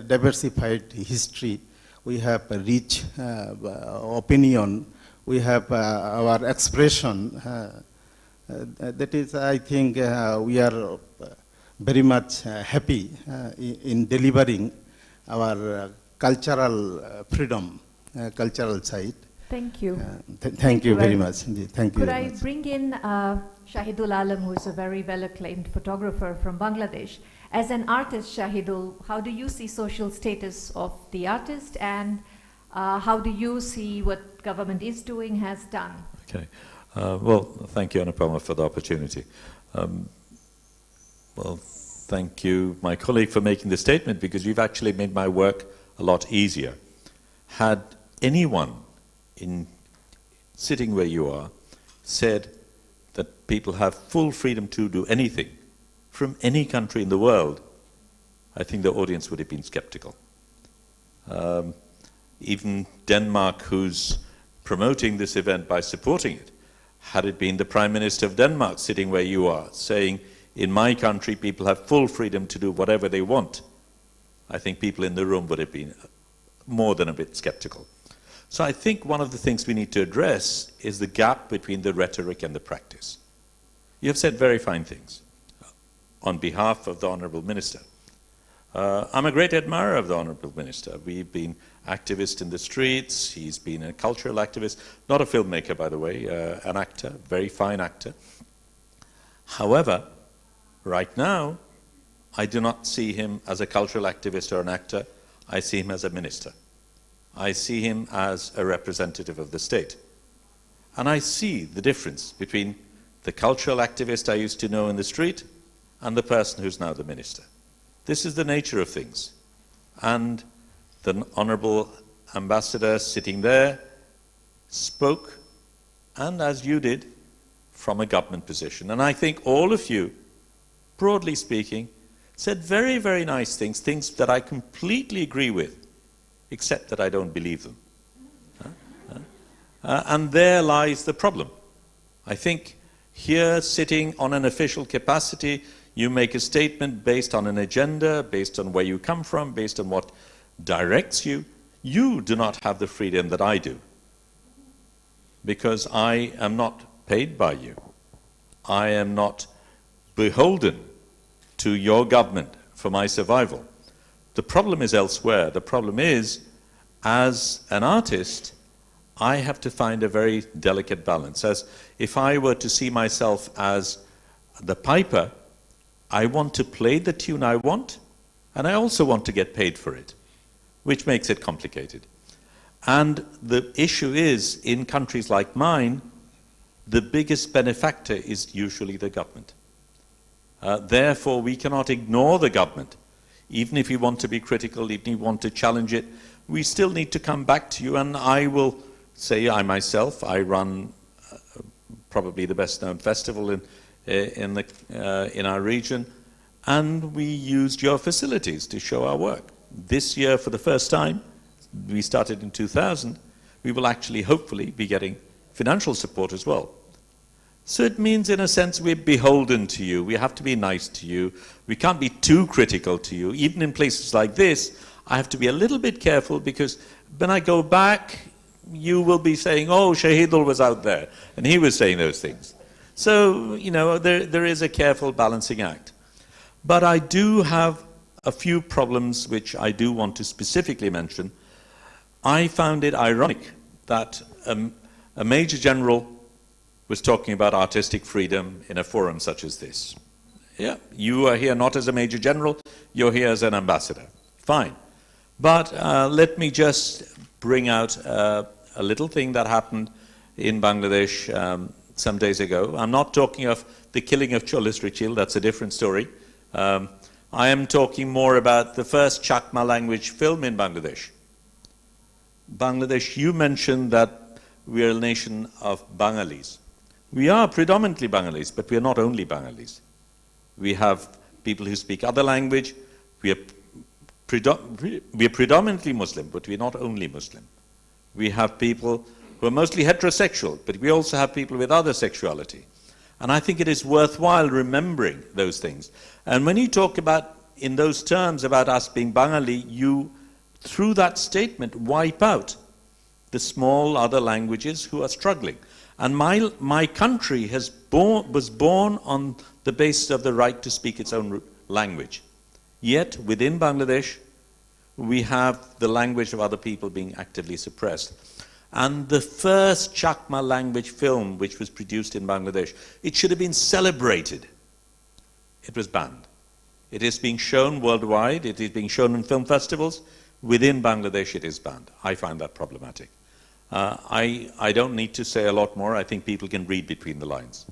diversified history, we have a rich opinion, we have our expression. That is, I think we are very much happy in delivering our cultural freedom, cultural side. Thank you. Thank you very much. Thank you. Could I bring in Shahidul Alam, who is a very well-acclaimed photographer from Bangladesh. As an artist, Shahidul, how do you see social status of the artist, and how do you see what government is doing, has done? Okay. Well, thank you, Anupama, for the opportunity. Well, thank you, my colleague, for making the statement, because you've actually made my work a lot easier. Had anyone sitting where you are said that people have full freedom to do anything from any country in the world, I think the audience would have been skeptical. Even Denmark, who's promoting this event by supporting it, had it been the Prime Minister of Denmark sitting where you are, saying, in my country people have full freedom to do whatever they want, I think people in the room would have been more than a bit skeptical. So I think one of the things we need to address is the gap between the rhetoric and the practice. You have said very fine things on behalf of the Honourable Minister. I'm a great admirer of the Honourable Minister. We've been activists in the streets. He's been a cultural activist, not a filmmaker, by the way, an actor, very fine actor. However, right now, I do not see him as a cultural activist or an actor. I see him as a minister. I see him as a representative of the state. And I see the difference between the cultural activist I used to know in the street and the person who's now the minister. This is the nature of things. And the Honourable Ambassador sitting there spoke, and as you did, from a government position. And I think all of you, broadly speaking, said very, very nice things, things that I completely agree with, except that I don't believe them. And there lies the problem. I think here, sitting on an official capacity, you make a statement based on an agenda, based on where you come from, based on what directs you. You do not have the freedom that I do, because I am not paid by you. I am not beholden to your government for my survival. The problem is elsewhere. The problem is, as an artist, I have to find a very delicate balance. As if I were to see myself as the piper, I want to play the tune I want, and I also want to get paid for it, which makes it complicated. And the issue is, in countries like mine, the biggest benefactor is usually the government. Therefore, we cannot ignore the government. Even if you want to be critical, even if you want to challenge it, we still need to come back to you. And I will say, I myself, I run probably the best known festival in our region, and we used your facilities to show our work. This year, for the first time, we started in 2000, we will actually hopefully be getting financial support as well. So it means, in a sense, we're beholden to you. We have to be nice to you. We can't be too critical to you. Even in places like this, I have to be a little bit careful, because when I go back, you will be saying, oh, Shahidul was out there, and he was saying those things. So, you know, there is a careful balancing act. But I do have a few problems which I do want to specifically mention. I found it ironic that a Major General was talking about artistic freedom in a forum such as this. Yeah, you are here not as a Major General, you're here as an ambassador. Fine. But let me just bring out a little thing that happened in Bangladesh some days ago. I'm not talking of the killing of Cholis Richil, that's a different story. I am talking more about the first Chakma language film in Bangladesh. Bangladesh, you mentioned that we are a nation of Bangalis. We are predominantly Bangalis, but we are not only Bangalis. We have people who speak other language. We are predominantly Muslim, but we are not only Muslim. We have people who are mostly heterosexual, but we also have people with other sexuality. And I think it is worthwhile remembering those things. And when you talk about, in those terms, about us being Bangali, you, through that statement, wipe out the small other languages who are struggling. And my country was born on the basis of the right to speak its own language. Yet, within Bangladesh, we have the language of other people being actively suppressed. And the first Chakma language film which was produced in Bangladesh, it should have been celebrated. It was banned. It is being shown worldwide. It is being shown in film festivals. Within Bangladesh, it is banned. I find that problematic. I don't need to say a lot more. I think people can read between the lines.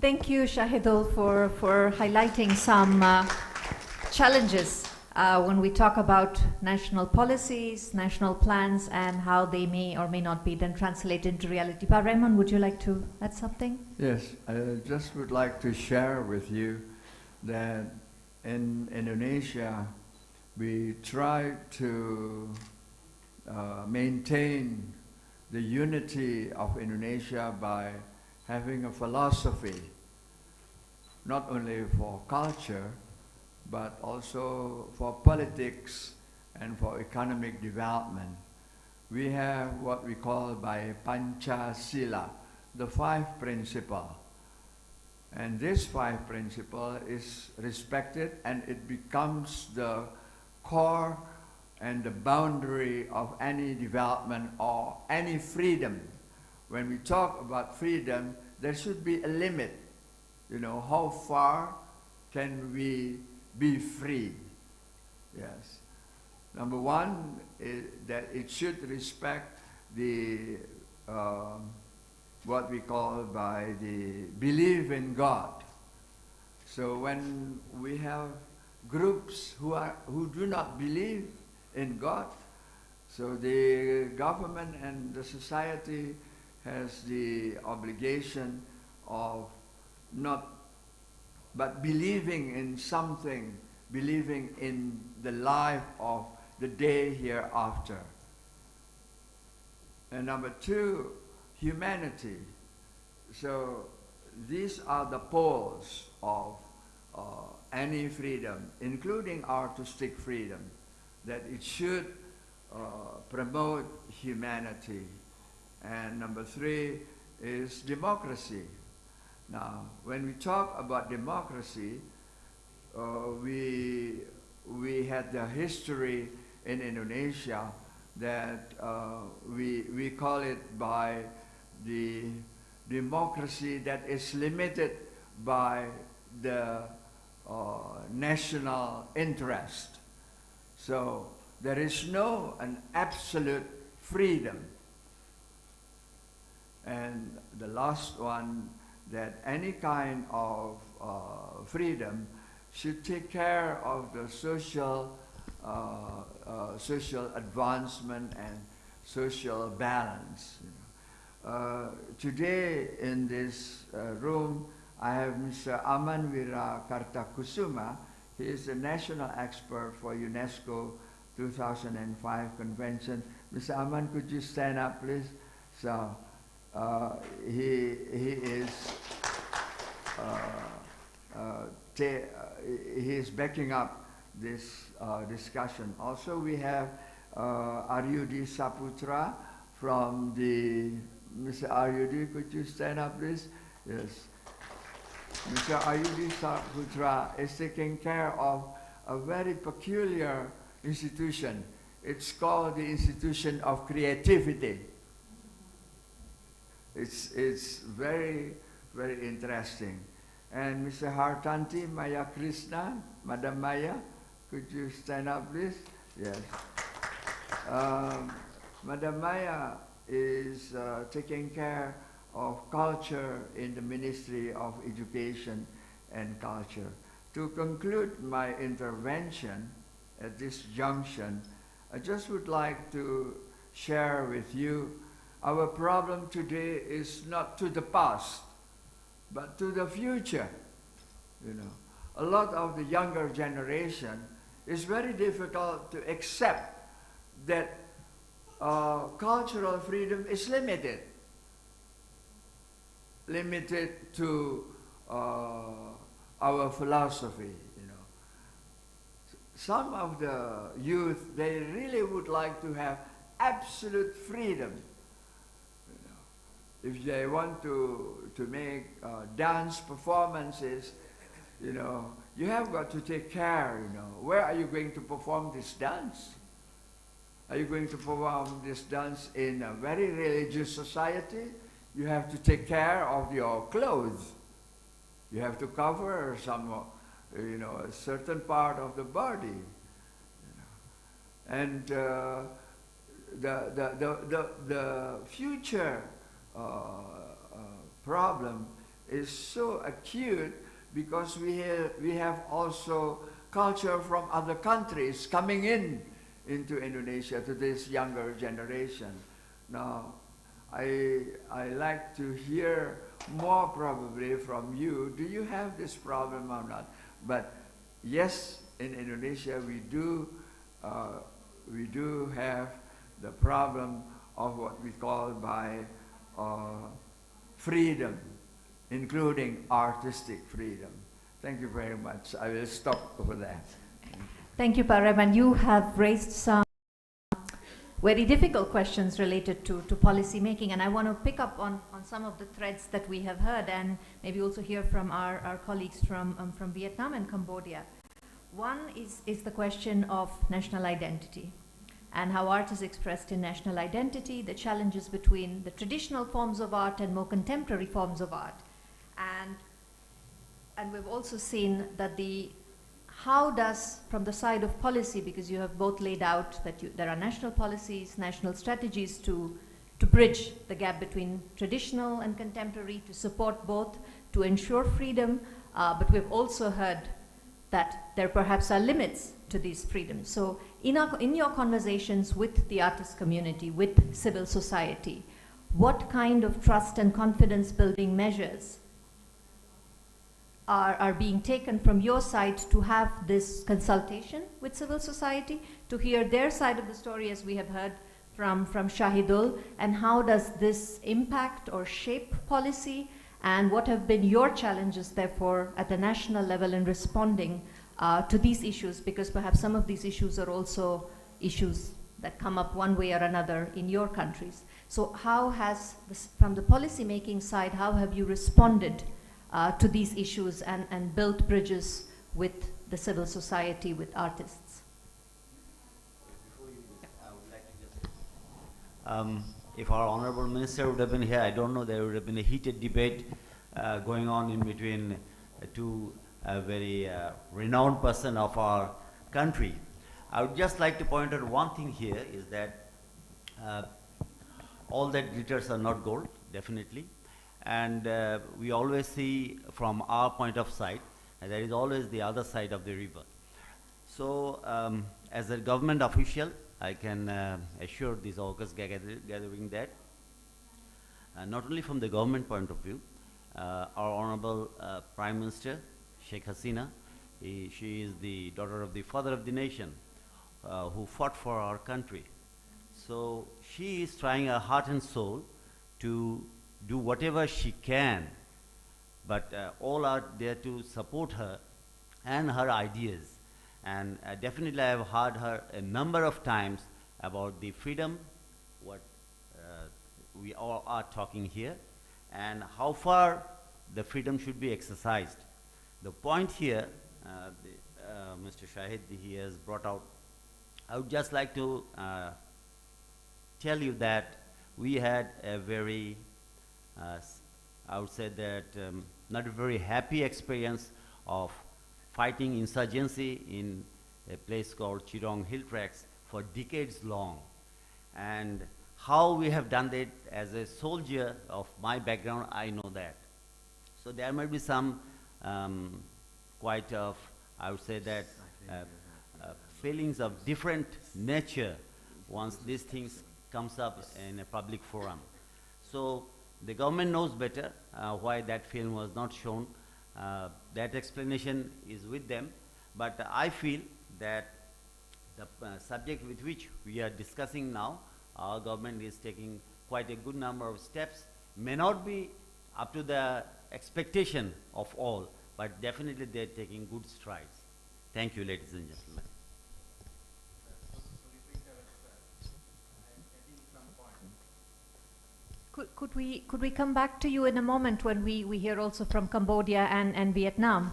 Thank you, Shahidul, for highlighting some challenges when we talk about national policies, national plans, and how they may or may not be then translated into reality. But Raymond, would you like to add something? Yes, I just would like to share with you that in Indonesia, we try to maintain the unity of Indonesia by having a philosophy, not only for culture, but also for politics and for economic development. we have what we call by Panchasila, the 5 principles. And this 5 principle is respected, and it becomes the core and the boundary of any development or any freedom. When we talk about freedom, there should be a limit. You know, how far can we be free? Yes. Number 1 is that it should respect the what we call by the belief in God. So when we have groups who do not believe in God, so the government and the society has the obligation of not but believing in something, believing in the life of the day hereafter. And number 2, humanity. So these are the poles of any freedom, including artistic freedom, that it should promote humanity. And number 3 is democracy. Now, when we talk about democracy, we had the history in Indonesia that we call it by the democracy that is limited by the national interest. So there is an absolute freedom. And the last one, that any kind of freedom should take care of the social advancement and social balance. Today in this room, I have Mr. Amanwira Kartakusuma. He is the national expert for UNESCO 2005 convention. Mr. Aman, could you stand up, please? So he is backing up this discussion. Also, we have Aryudi Saputra from the Mr. Aryudi. Could you stand up, please? Yes. Mr. Aryudi Saputra is taking care of a very peculiar institution. It's called the Institution of Creativity. It's very, very interesting. And Mr. Hartanti Maya Krishna, Madam Maya, could you stand up, please? Yes. Madam Maya is taking care of culture in the Ministry of Education and Culture. To conclude my intervention at this junction, I just would like to share with you our problem today is not to the past, but to the future. You know, a lot of the younger generation is very difficult to accept that cultural freedom is limited to our philosophy. You know, some of the youth, they really would like to have absolute freedom. If they want to make dance performances, you know, you have got to take care, you know. Where are you going to perform this dance? Are you going to perform this dance in a very religious society? You have to take care of your clothes. You have to cover some, you know, a certain part of the body. You know. And the future problem is so acute because we have also culture from other countries coming into Indonesia to this younger generation. Now, I like to hear more probably from you. Do you have this problem or not? But yes, in Indonesia we do have the problem of what we call by freedom, including artistic freedom. Thank you very much. I will stop over there. Thank you, Param. And you have raised some very difficult questions related to policy making. And I want to pick up on some of the threads that we have heard and maybe also hear from our colleagues from Vietnam and Cambodia. One is the question of national identity and how art is expressed in national identity, the challenges between the traditional forms of art and more contemporary forms of art. And we've also seen that how does, from the side of policy, because you have both laid out that there are national policies, national strategies to bridge the gap between traditional and contemporary, to support both, to ensure freedom, but we've also heard that there perhaps are limits to these freedoms. So in your conversations with the artist community, with civil society, what kind of trust and confidence building measures are being taken from your side to have this consultation with civil society, to hear their side of the story, as we have heard from Shahidul, and how does this impact or shape policy, and what have been your challenges, therefore, at the national level in responding to these issues, because perhaps some of these issues are also issues that come up one way or another in your countries. So how has, from the policy making side, how have you responded to these issues and built bridges with the civil society, with artists? Before you do, I would like to just, if our Honorable Minister would have been here, I don't know, there would have been a heated debate going on in between two very renowned person of our country. I would just like to point out one thing here is that all that glitters are not gold, definitely. And we always see from our point of sight, and there is always the other side of the river. So as a government official, I can assure this August gathering that not only from the government point of view, our Honorable Prime Minister, Sheikh Hasina, she is the daughter of the father of the nation who fought for our country. So she is trying her heart and soul to do whatever she can, but all are there to support her and her ideas. And definitely I have heard her a number of times about the freedom, what we all are talking here, and how far the freedom should be exercised. The point here, Mr. Shahid, he has brought out, I would just like to tell you that we had a very I would say that not a very happy experience of fighting insurgency in a place called Chirong Hill Tracks for decades long. And how we have done that as a soldier of my background, I know that. So there might be some quite of, I would say that, feelings of different nature once these things comes up in a public forum. So the government knows better why that film was not shown. That explanation is with them. But I feel that the subject with which we are discussing now, our government is taking quite a good number of steps. May not be up to the expectation of all, but definitely they're taking good strides. Thank you, ladies and gentlemen. Could we come back to you in a moment when we hear also from Cambodia and Vietnam?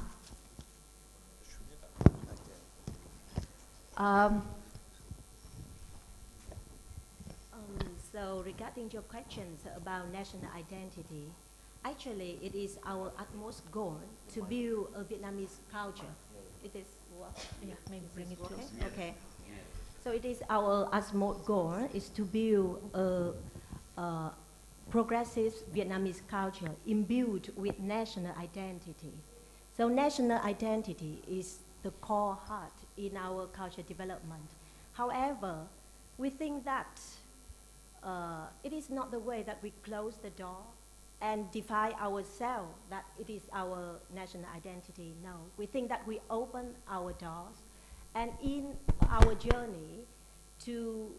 So regarding your questions about national identity, actually it is our utmost goal to build a Vietnamese culture. It is what? Yeah, maybe bring it okay. closer. Okay. So it is our utmost goal is to build a progressive Vietnamese culture imbued with national identity. So national identity is the core heart in our culture development. However, we think that it is not the way that we close the door and define ourselves that it is our national identity. No, we think that we open our doors, and in our journey to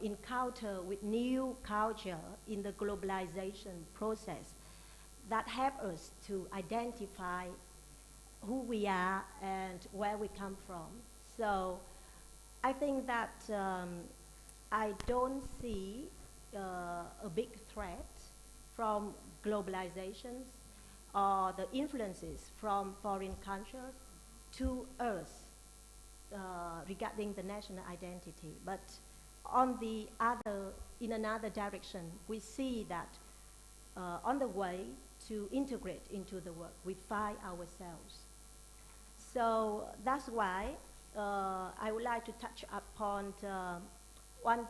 encounter with new culture in the globalization process that help us to identify who we are and where we come from. So I think that I don't see a big threat from globalizations or the influences from foreign cultures to us regarding the national identity. But on the other, in another direction, we see that on the way to integrate into the world, we find ourselves. So that's why I would like to touch upon one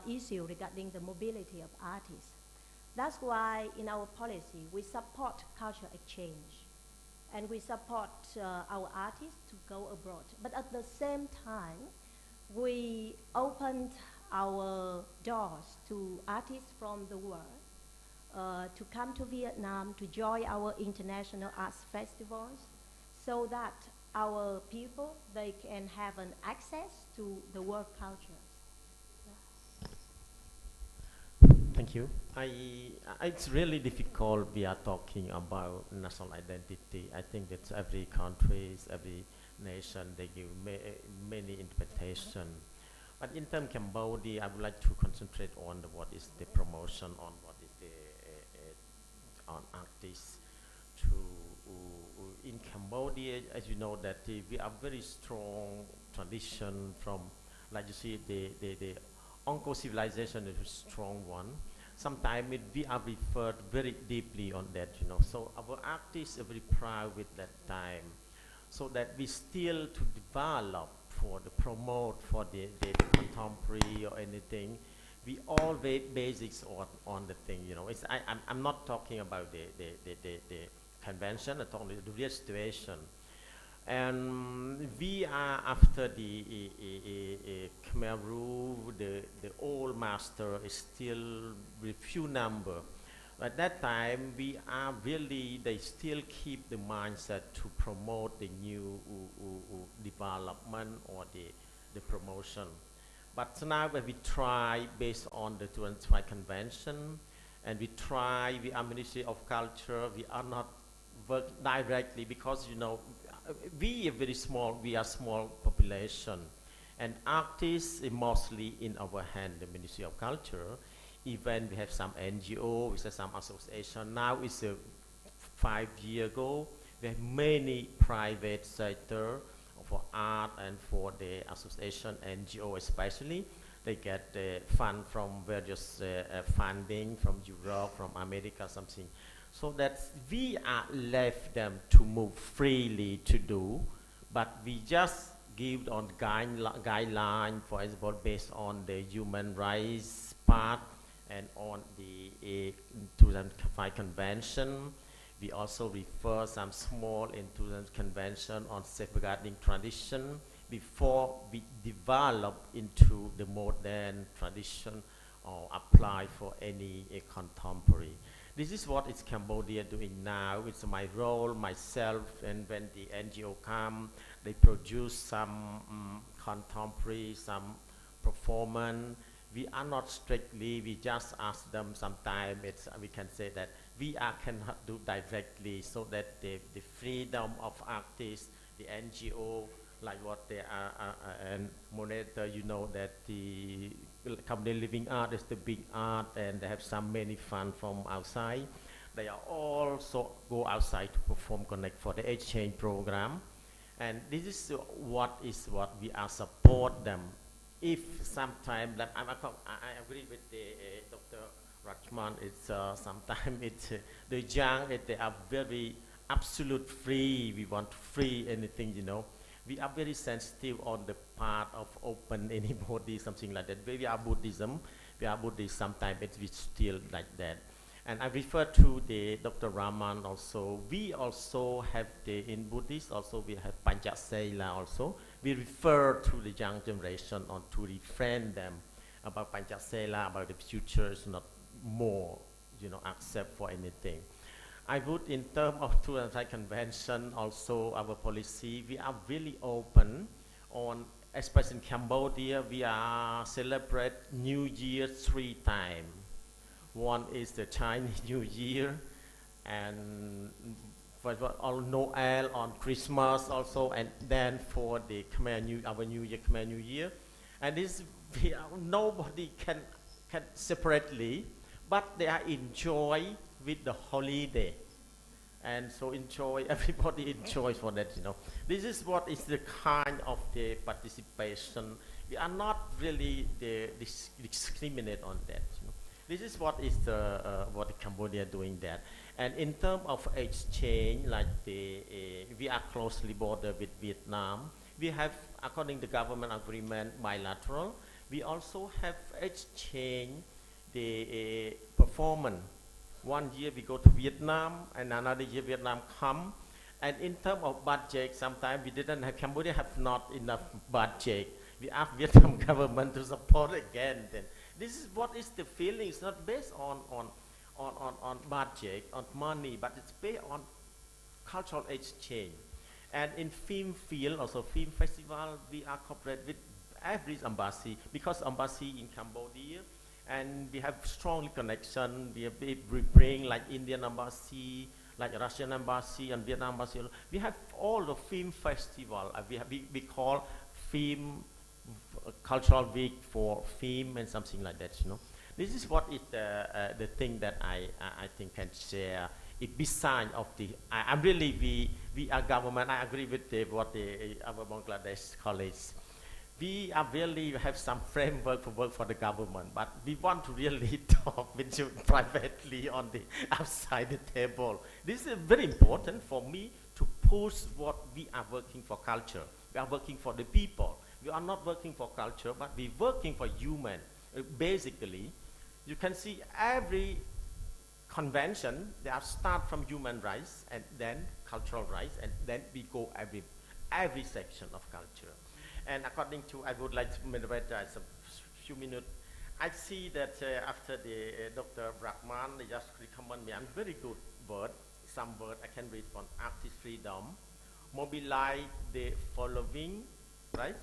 issue regarding the mobility of artists. That's why in our policy, we support cultural exchange and we support our artists to go abroad. But at the same time, we opened our doors to artists from the world to come to Vietnam to join our international arts festivals so that our people, they can have an access to the world culture. Thank you. It's really difficult. We are talking about national identity. I think that every country, every nation, they give many interpretation. But in terms of Cambodia, I would like to concentrate on what is the promotion, on what is the on artists. In Cambodia, as you know, that we have very strong tradition from, like you see, the Onco civilization is a strong one. Sometimes we are referred very deeply on that, you know. So our artists are very proud with that time. So that we still to develop for the promote for the contemporary or anything. We always basics on the thing, you know. I'm not talking about the convention, I'm talking the real situation. And we are after the Khmer rule, the old master is still with few number. At that time, we are really, they still keep the mindset to promote the new development or the promotion. But now when we try based on the 25 convention, and we are Ministry of Culture, we are not work directly because, you know, we are very small, we are small population. And artists is mostly in our hand, the Ministry of Culture. Even we have some NGO, we have some association. Now it's 5 years ago, we have many private sector for art and for the association, NGO especially. They get the fund from various funding from Europe, from America, something. So that we are left them to move freely to do, but we just give on guideline, for example, based on the human rights part and on the 2005 convention. We also refer some small in 2000 convention on safeguarding tradition before we develop into the modern tradition or apply for any contemporary. This is what is Cambodia doing now. It's my role, myself, and when the NGO come, they produce some contemporary, some performance. We are not strictly, we just ask them sometimes, we can say that we cannot do directly so that the freedom of artists, the NGO, like what they are, and monitor, you know, that the Company Living Art is the big art and they have some many fund from outside. They are also go outside to perform connect for the exchange program. And this is what we are support them. If sometime, like I agree with the Dr. Rachman, it's sometimes it's the young, they are very absolute free. We want free anything, you know. We are very sensitive on the part of open anybody, something like that. We are Buddhism. Sometimes it's still like that. And I refer to the Dr. Raman also. We also have in Buddhist also we have Panchasila also. We refer to the young generation on to refrain them about Panchasila, about the future is not more, you know, accept for anything. I would, in terms of 2005 convention, also our policy, we are really open on, especially in Cambodia, we are celebrate New Year 3 times. One is the Chinese New Year, and for Noel on Christmas also, and then for the our New Year, Khmer New Year. And this, nobody can separately, but they are enjoy with the holiday. And so enjoy, everybody enjoys for that, This is what is the kind of the participation. We are not really discriminate on that, This is what is what Cambodia doing that. And in terms of exchange, like we are closely bordered with Vietnam. We have, according to government agreement, bilateral. We also have exchange the performance. 1 year we go to Vietnam, and another year Vietnam come. And in terms of budget, sometimes we didn't have, Cambodia have not enough budget. We ask Vietnam government to support again. Then this is what is the feeling. It's not based on budget, on money, but it's based on cultural exchange. And in film field, also film festival, we are cooperate with every embassy, because embassy in Cambodia, and we have strong connection. We bring like Indian embassy, like Russian embassy and Vietnam embassy. We have all the film festival. We call film cultural week for film and something like that. This is what is the thing that I think can share. Besides of the, I'm really we are government. I agree with what our Bangladesh colleagues. We are really have some framework for work for the government, but we want to really talk with you privately on the outside the table. This is very important for me to push what we are working for culture. We are working for the people. We are not working for culture, but we're working for human. Basically, you can see every convention, they are start from human rights and then cultural rights, and then we go every section of culture. And according to, I would like to moderate a few minutes. I see that after the Dr. Brahman, they just recommend me, I'm very good word, some word I can read from artist freedom, mobilize the following, right?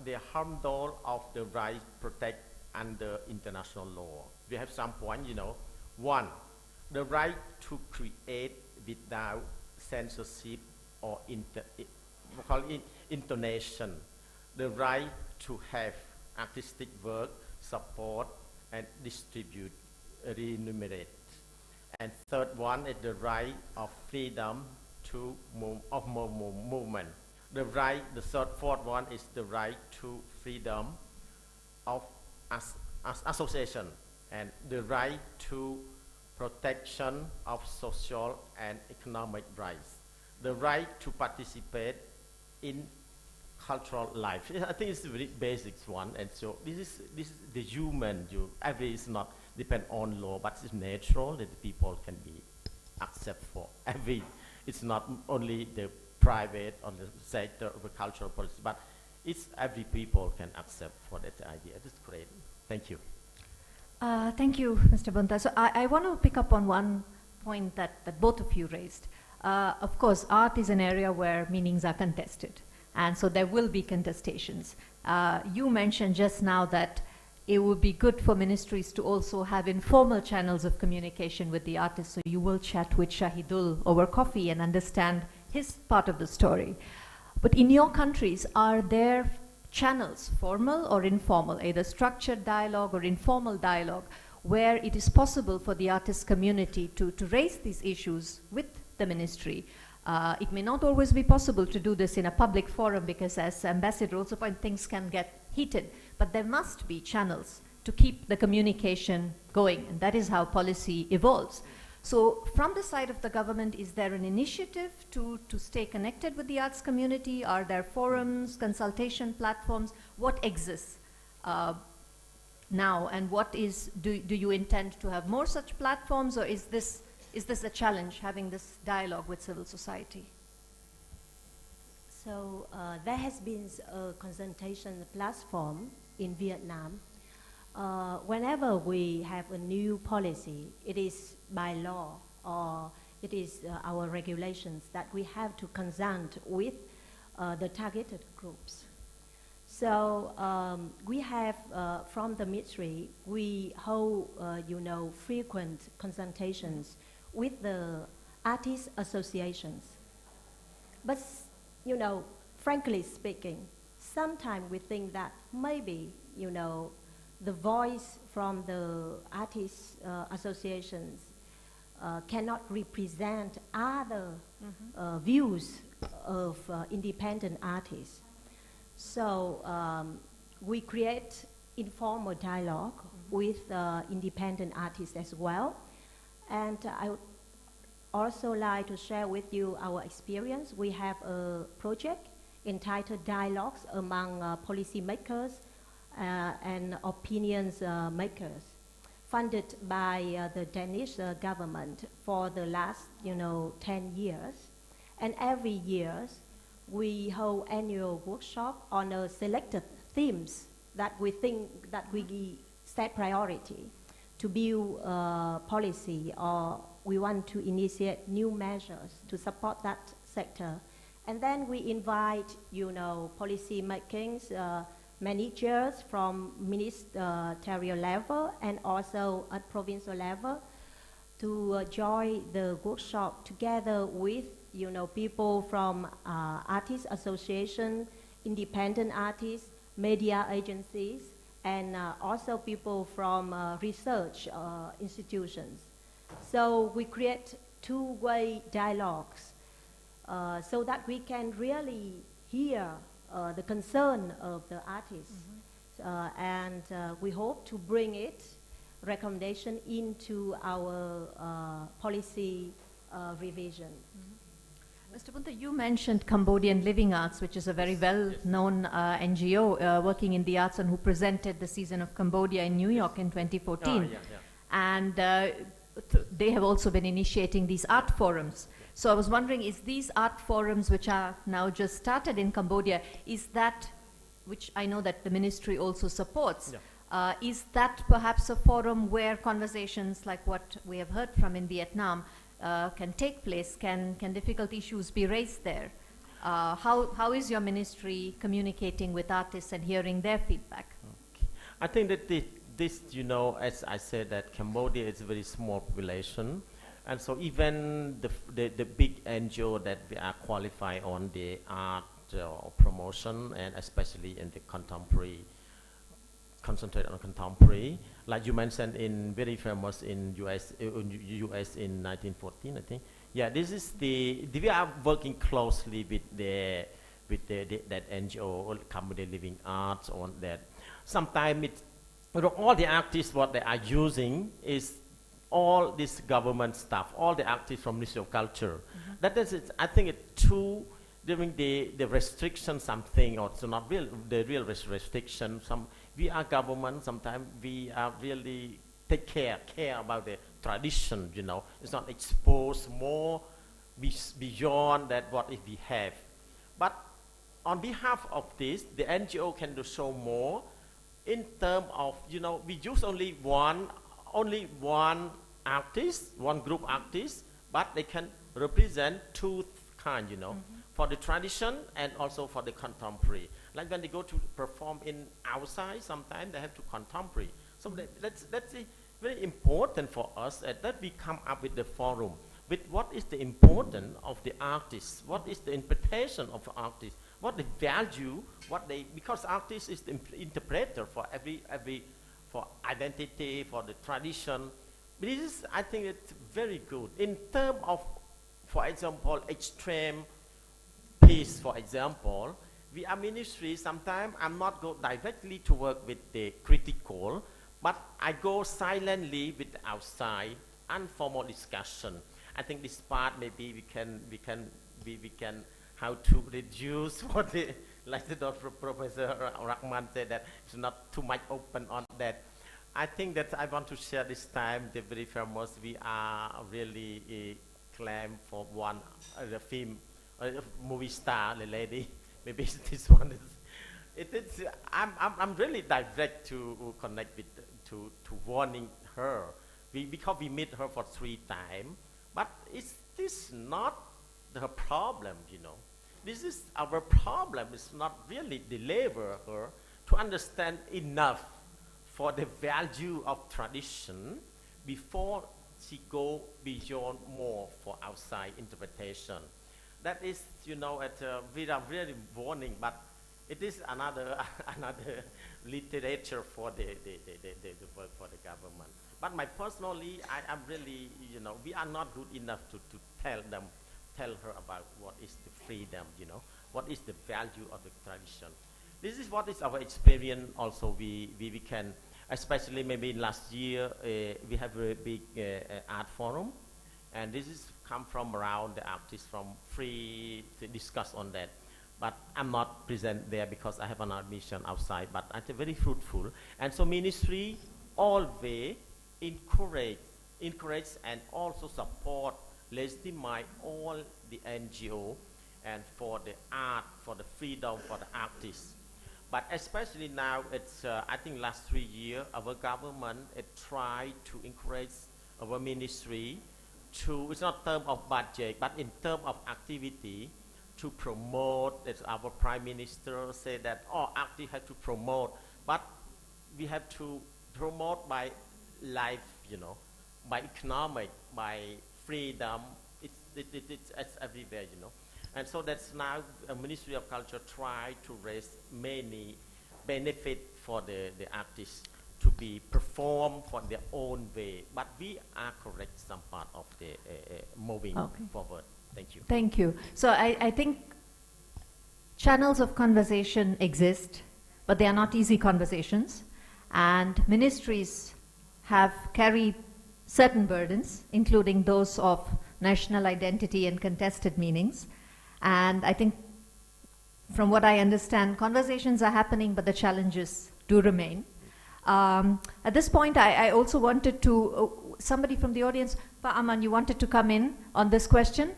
The handle of the right protect under international law. We have some point, 1, the right to create without censorship or intonation, the right to have artistic work support and distribute, remunerate. And third one is the right of freedom to movement. The fourth one is the right to freedom of association, and the right to protection of social and economic rights, the right to participate in cultural life. I think it's a very basic one, and so this is the human. Every is not depend on law, but it's natural that the people can be accept for every. It's not only the private or the sector of the cultural policy, but it's every people can accept for that idea. That's great. Thank you. Thank you, Mr. Bunta. So I want to pick up on one point that both of you raised. Of course, art is an area where meanings are contested, and so there will be contestations. You mentioned just now that it would be good for ministries to also have informal channels of communication with the artists, so you will chat with Shahidul over coffee and understand his part of the story. But in your countries, are there channels, formal or informal, either structured dialogue or informal dialogue, where it is possible for the artist community to raise these issues with the ministry? It may not always be possible to do this in a public forum, because as Ambassador also pointed, things can get heated, but there must be channels to keep the communication going, and that is how policy evolves. So from the side of the government, is there an initiative to stay connected with the arts community? Are there forums, consultation platforms? What exists now, and what is, do you intend to have more such platforms, or is this a challenge, having this dialogue with civil society? So there has been a consultation platform in Vietnam. Whenever we have a new policy, it is by law or it is our regulations that we have to consult with the targeted groups. So we have, from the ministry, we hold, frequent consultations with the artist associations. But, frankly speaking, sometimes we think that maybe, you know, the voice from the artists associations cannot represent other views of independent artists. So we create informal dialogue with independent artists as well. And I would also like to share with you our experience. We have a project entitled Dialogues Among Policymakers and Opinions Makers, funded by the Danish government for the last, 10 years. And every year, we hold annual workshop on selected themes that we think that we set priority to build policy, or we want to initiate new measures to support that sector. And then we invite, policy makings, managers from ministerial level and also at provincial level to join the workshop together with, people from artists association, independent artists, media agencies, and also people from research institutions. So we create two-way dialogues so that we can really hear the concern of the artists. And we hope to bring recommendation into our policy revision. Mr. Bunta, you mentioned Cambodian Living Arts, which is a very well-known NGO working in the arts and who presented the Season of Cambodia in New York in 2014. And they have also been initiating these art forums. So I was wondering, is these art forums, which are now just started in Cambodia, is that, which I know that the ministry also supports, is that perhaps a forum where conversations like what we have heard from in Vietnam can take place? Can difficult issues be raised there? How is your ministry communicating with artists and hearing their feedback? Okay. I think that this, as I said, that Cambodia is a very small population. And so even the big NGO that we are qualified on the art promotion, and especially in the contemporary, concentrate on contemporary, like you mentioned, in very famous in US in 1914, I think. Yeah, this is we are working closely with that NGO, Cambodian Living Arts, on that. Sometimes all the artists, what they are using is all this government stuff, all the artists from Ministry of Culture. That is, I think it's true during the restriction something, or so not real, the real restriction. We are government, sometimes we are really take care about the tradition, It's not exposed more beyond that what if we have. But on behalf of this, the NGO can do so more in terms of, we use only one artist, one group artist, but they can represent two kinds, for the tradition and also for the contemporary. Like when they go to perform in outside, sometimes they have to contemporary. So that's very important for us that we come up with the forum with what is the importance of the artist, what is the interpretation of the artist, what the value, because artist is the interpreter for for identity, for the tradition. This is, I think it's very good. In terms of, for example, extreme peace, for example, we are ministry, sometimes I'm not go directly to work with the critical, but I go silently with the outside, informal discussion. I think this part maybe we can how to reduce what like the Professor Rahman said, that it's not too much open on that. I think that I want to share this time the very famous, we are really claim for one the film movie star, the lady. Maybe this one is. I'm really direct to connect with to warning her, because we meet her for 3 times. But is this not her problem? This is our problem. It's not really deliver her to understand enough for the value of tradition before she go beyond more for outside interpretation. That is, we are really warning, but it is another another literature for the work for the government. But my personally, I'm really, you know, we are not good enough to tell her about what is the freedom, you know, what is the value of the tradition. This is what is our experience. Also, we can, especially maybe last year, we have a big art forum, and this is come from around the artists from free to discuss on that. But I'm not present there because I have an art mission outside, but it's very fruitful. And so ministry always encourage and also support, legitimize all the NGO and for the art, for the freedom, for the artists. But especially now, it's, I think last 3 years, our government tried to encourage our ministry to, it's not term of budget, but in terms of activity, to promote, as our Prime Minister said that, oh, artists have to promote, but we have to promote by life, you know, by economic, by freedom, it's everywhere, you know. And so that's now a Ministry of Culture try to raise many benefit for the artists to be performed for their own way. But we are correct some part of the moving forward. Thank you. Thank you. So I think channels of conversation exist, but they are not easy conversations. And ministries have carried certain burdens, including those of national identity and contested meanings. And I think, from what I understand, conversations are happening, but the challenges do remain. At this point, I also wanted to, somebody from the audience, Pa Aman, you wanted to come in on this question?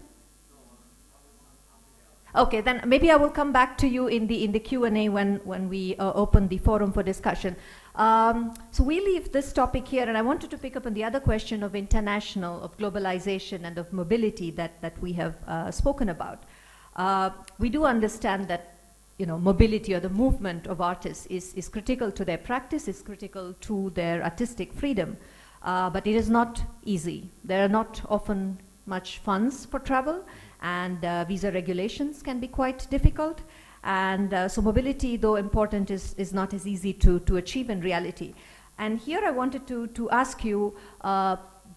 Okay, then maybe I will come back to you in the Q&A when we open the forum for discussion. So we leave this topic here, and I wanted to pick up on the other question of international, of globalization, and of mobility that we have spoken about. We do understand that, you know, mobility or the movement of artists is critical to their practice, is critical to their artistic freedom, but it is not easy. There are not often much funds for travel, and visa regulations can be quite difficult. And so mobility, though important, is not as easy to achieve in reality. And here I wanted to ask you,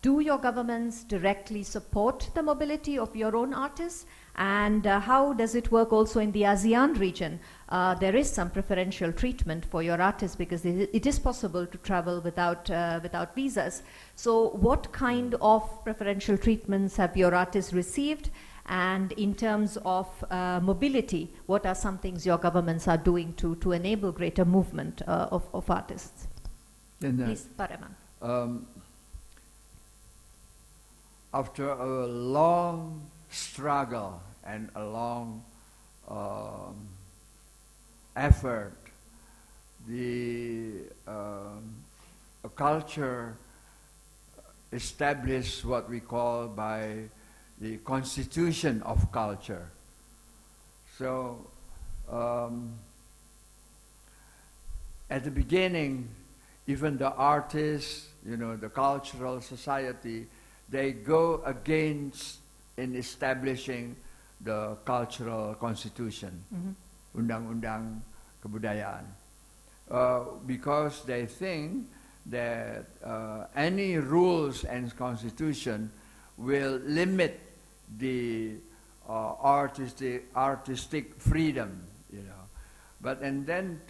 do your governments directly support the mobility of your own artists? And how does it work also in the ASEAN region? There is some preferential treatment for your artists because it is possible to travel without visas. So what kind of preferential treatments have your artists received? And in terms of mobility, what are some things your governments are doing to enable greater movement of artists? Please, Pareman. After a long struggle and a long effort, the culture established what we call by the constitution of culture. So at the beginning, even the artists, you know, the cultural society, they go against in establishing the cultural constitution, Undang-Undang Kebudayaan, because they think that any rules and constitution will limit the artistic freedom, you know. But and then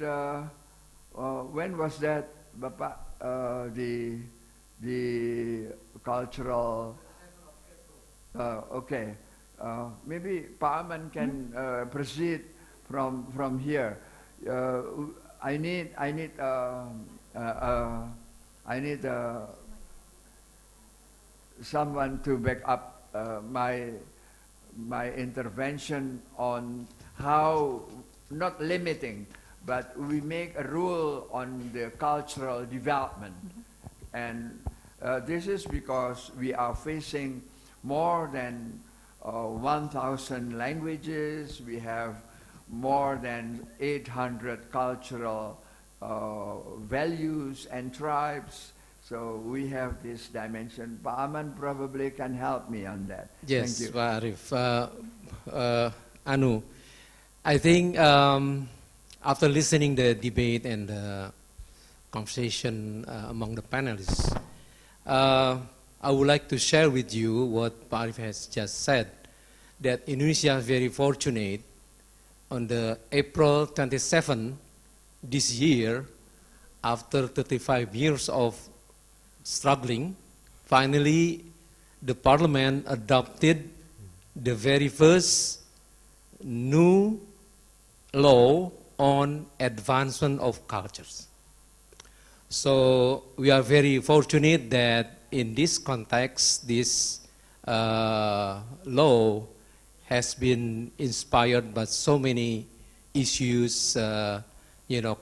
when was that, Bapak? The cultural. Okay, maybe Pa Aman can proceed from here. I need someone to back up my intervention on how, not limiting, but we make a rule on the cultural development. And this is because we are facing more than 1,000 languages. We have more than 800 cultural values and tribes. So we have this dimension. Pa Aman probably can help me on that. Yes, Thank you. Pak Arif. Anu, I think after listening the debate and the conversation among the panelists, I would like to share with you what Pak Arif has just said, that Indonesia is very fortunate. On the April 27 this year, after 35 years of struggling, finally the parliament adopted the very first new law on advancement of cultures. So we are very fortunate that in this context, this law has been inspired by so many issues,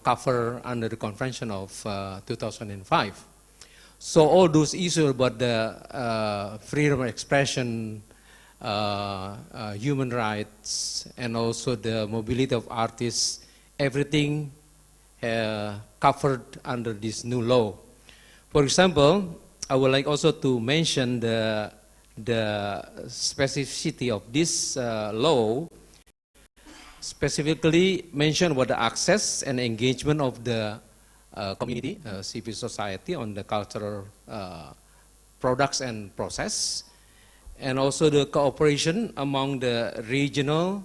covered under the Convention of 2005. So all those issues about the freedom of expression, human rights, and also the mobility of artists, everything covered under this new law. For example, I would like also to mention the specificity of this law, specifically mention about the access and engagement of the community, civil society on the cultural products and process, and also the cooperation among the regional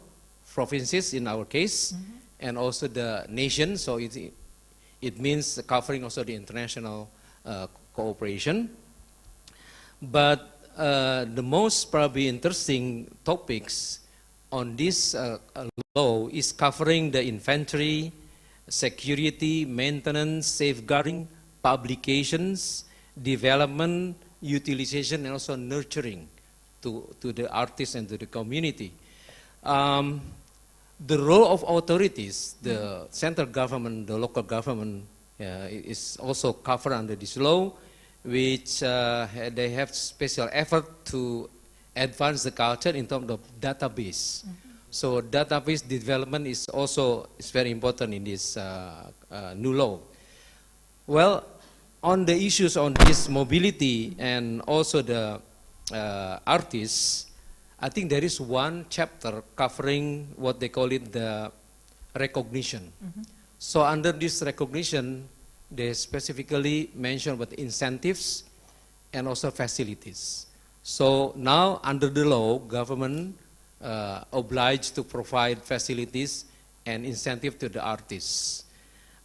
provinces in our case, and also the nation. So it means covering also the international cooperation. But the most probably interesting topics on this law is covering the inventory, security, maintenance, safeguarding, publications, development, utilization, and also nurturing to the artists and to the community. The role of authorities, the central government, the local government, is also covered under this law, which they have special effort to advance the culture in terms of database. So database development is also very important in this new law. Well, on the issues on this mobility and also the artists, I think there is one chapter covering what they call it the recognition. So under this recognition, they specifically mention about incentives and also facilities. So now under the law, government obliged to provide facilities and incentive to the artists.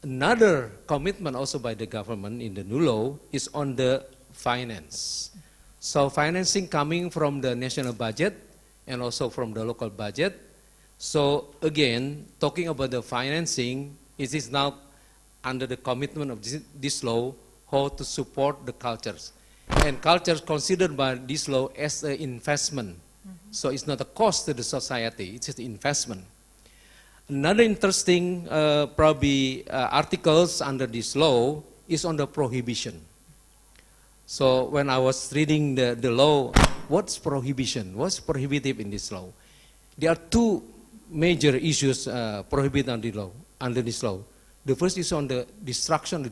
Another commitment also by the government in the new law is on the finance. So financing coming from the national budget and also from the local budget. So again, talking about the financing, it is now under the commitment of this law, how to support the cultures. And cultures considered by this law as an investment. So it's not a cost to the society, it's an investment. Another interesting articles under this law is on the prohibition. So when I was reading the law, what's prohibition? What's prohibitive in this law? There are two major issues prohibited under this law. The first is on the destruction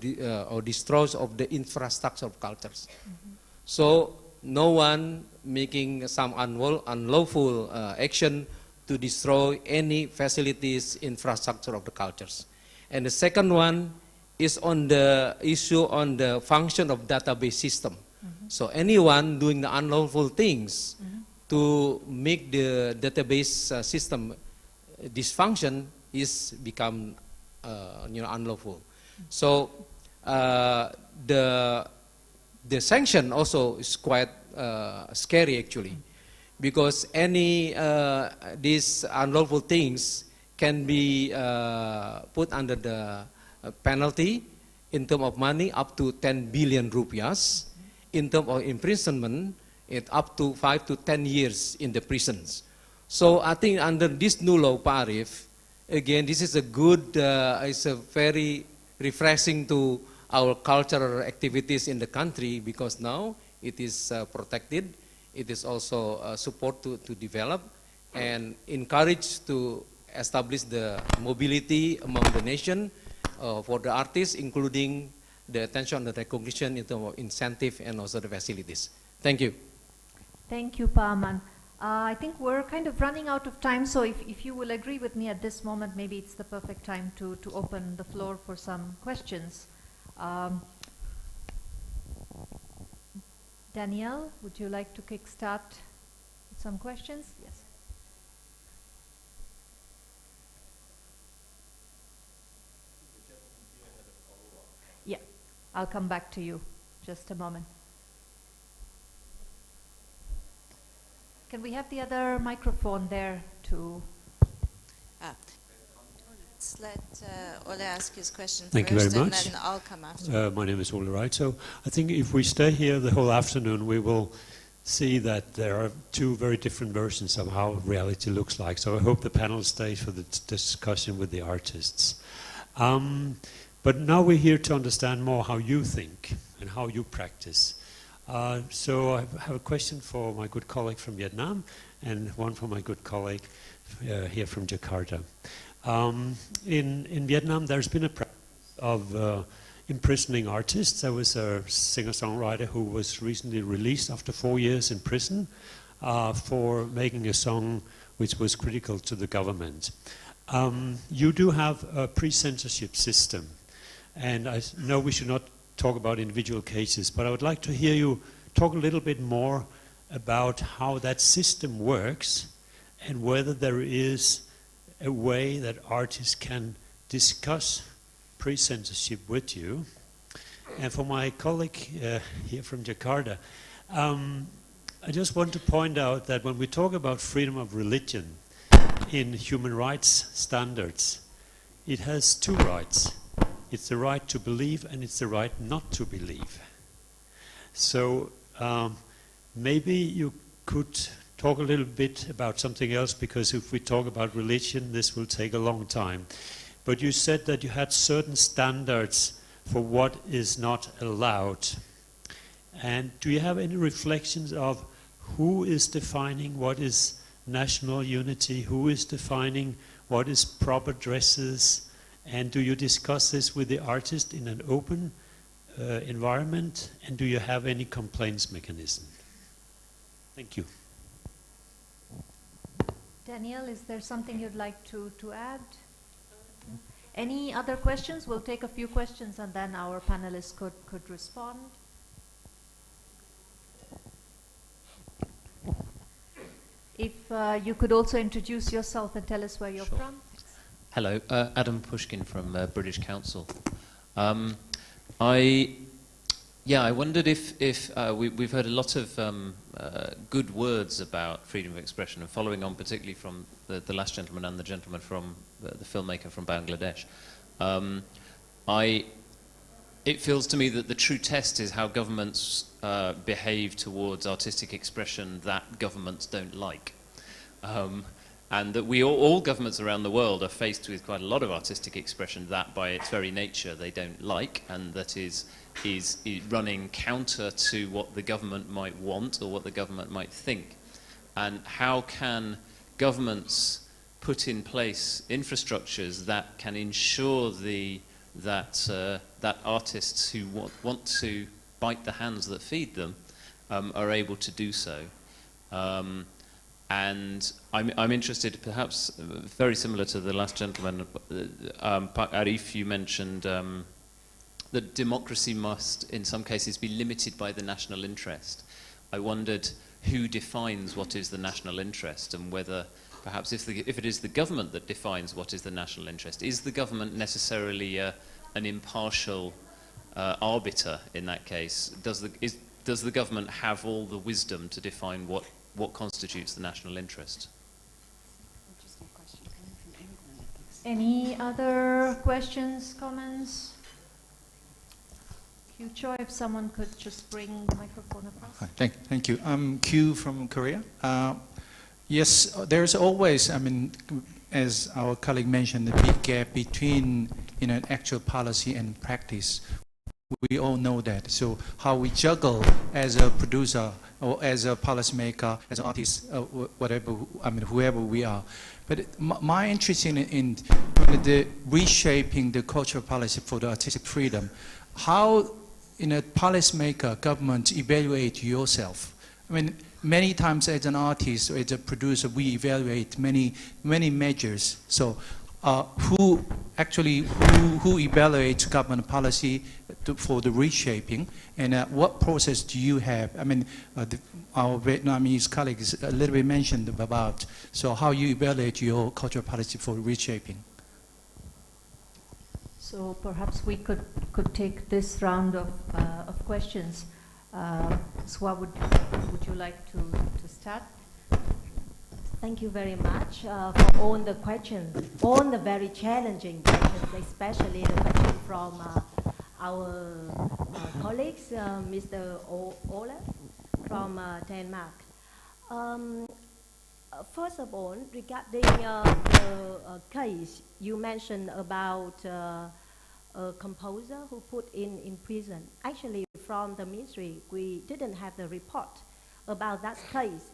or destroy of the infrastructure of cultures. So no one making some unlawful action to destroy any facilities, infrastructure of the cultures. And the second one is on the issue on the function of database system. So anyone doing the unlawful things to make the database system dysfunction is become unlawful. So the sanction also is quite scary actually, because any these unlawful things can be put under the penalty in terms of money up to 10 billion rupiahs, in terms of imprisonment it up to 5 to 10 years in the prisons. So I think under this new law, Pak Arif, again, this is a good, it's a very refreshing to our cultural activities in the country, because now it is protected, it is also support to develop and encourage to establish the mobility among the nation for the artists, including the attention and the recognition in terms of incentive and also the facilities. Thank you. Thank you, Pak Aman. I think we're kind of running out of time, so if you will agree with me at this moment, maybe it's the perfect time to open the floor for some questions. Danielle, would you like to kickstart with some questions? Yes. Yeah, I'll come back to you. Just a moment. Can we have the other microphone there to... Let's let Ole ask his question Thank first, you very and much. then I'll come after. My name is Ole Wright. So I think if we stay here the whole afternoon, we will see that there are two very different versions of how reality looks like. So I hope the panel stays for the discussion with the artists. But now we're here to understand more how you think and how you practice. So I have a question for my good colleague from Vietnam and one for my good colleague here from Jakarta. In Vietnam, there's been a practice of imprisoning artists. There was a singer-songwriter who was recently released after 4 years in prison for making a song which was critical to the government. You do have a pre-censorship system, and I know we should not talk about individual cases, but I would like to hear you talk a little bit more about how that system works and whether there is a way that artists can discuss pre-censorship with you. And for my colleague here from Jakarta, I just want to point out that when we talk about freedom of religion in human rights standards, it has two rights. It's the right to believe and it's the right not to believe. So maybe you could talk a little bit about something else, because if we talk about religion, this will take a long time. But you said that you had certain standards for what is not allowed. And do you have any reflections of who is defining what is national unity, who is defining what is proper dresses, and do you discuss this with the artist in an open environment, and do you have any complaints mechanism? Thank you. Danielle, is there something you'd like to add? Any other questions? We'll take a few questions and then our panelists could respond. If you could also introduce yourself and tell us where you're Sure. from. Hello, Adam Pushkin from British Council. I wondered if we've heard a lot of good words about freedom of expression, and following on particularly from the last gentleman and the gentleman from the filmmaker from Bangladesh. It feels to me that the true test is how governments behave towards artistic expression that governments don't like. And that all governments around the world are faced with quite a lot of artistic expression that by its very nature they don't like, and that is running counter to what the government might want or what the government might think. And how can governments put in place infrastructures that can ensure that artists who want to bite the hands that feed them are able to do so? And I'm interested, perhaps very similar to the last gentleman, Arif, you mentioned that democracy must, in some cases, be limited by the national interest. I wondered who defines what is the national interest, and whether, perhaps, if it is the government that defines what is the national interest, is the government necessarily an impartial arbiter in that case? Does the government have all the wisdom to define what constitutes the national interest? Interesting question coming from England, I think. Any other questions, comments? Q Choi, if someone could just bring the microphone across. Hi, thank you. I'm Q from Korea. Yes, there's always, I mean, as our colleague mentioned, the big gap between actual policy and practice. We all know that. So how we juggle as a producer or as a policymaker, as an artist, whatever, I mean, whoever we are. But my interest in the reshaping the cultural policy for the artistic freedom, how, in a policymaker, government, evaluate yourself? I mean, many times as an artist or as a producer, we evaluate many measures. So who evaluates government policy for the reshaping, and what process do you have? I mean, our Vietnamese colleagues a little bit mentioned about, so how you evaluate your cultural policy for reshaping. So perhaps we could take this round of questions. Swa, would you like to start? Thank you very much for all the questions, all the very challenging questions, especially the question from our colleagues, Mr. Ola from Denmark. First of all, regarding the case you mentioned about a composer who put in prison. Actually, from the ministry, we didn't have the report about that case.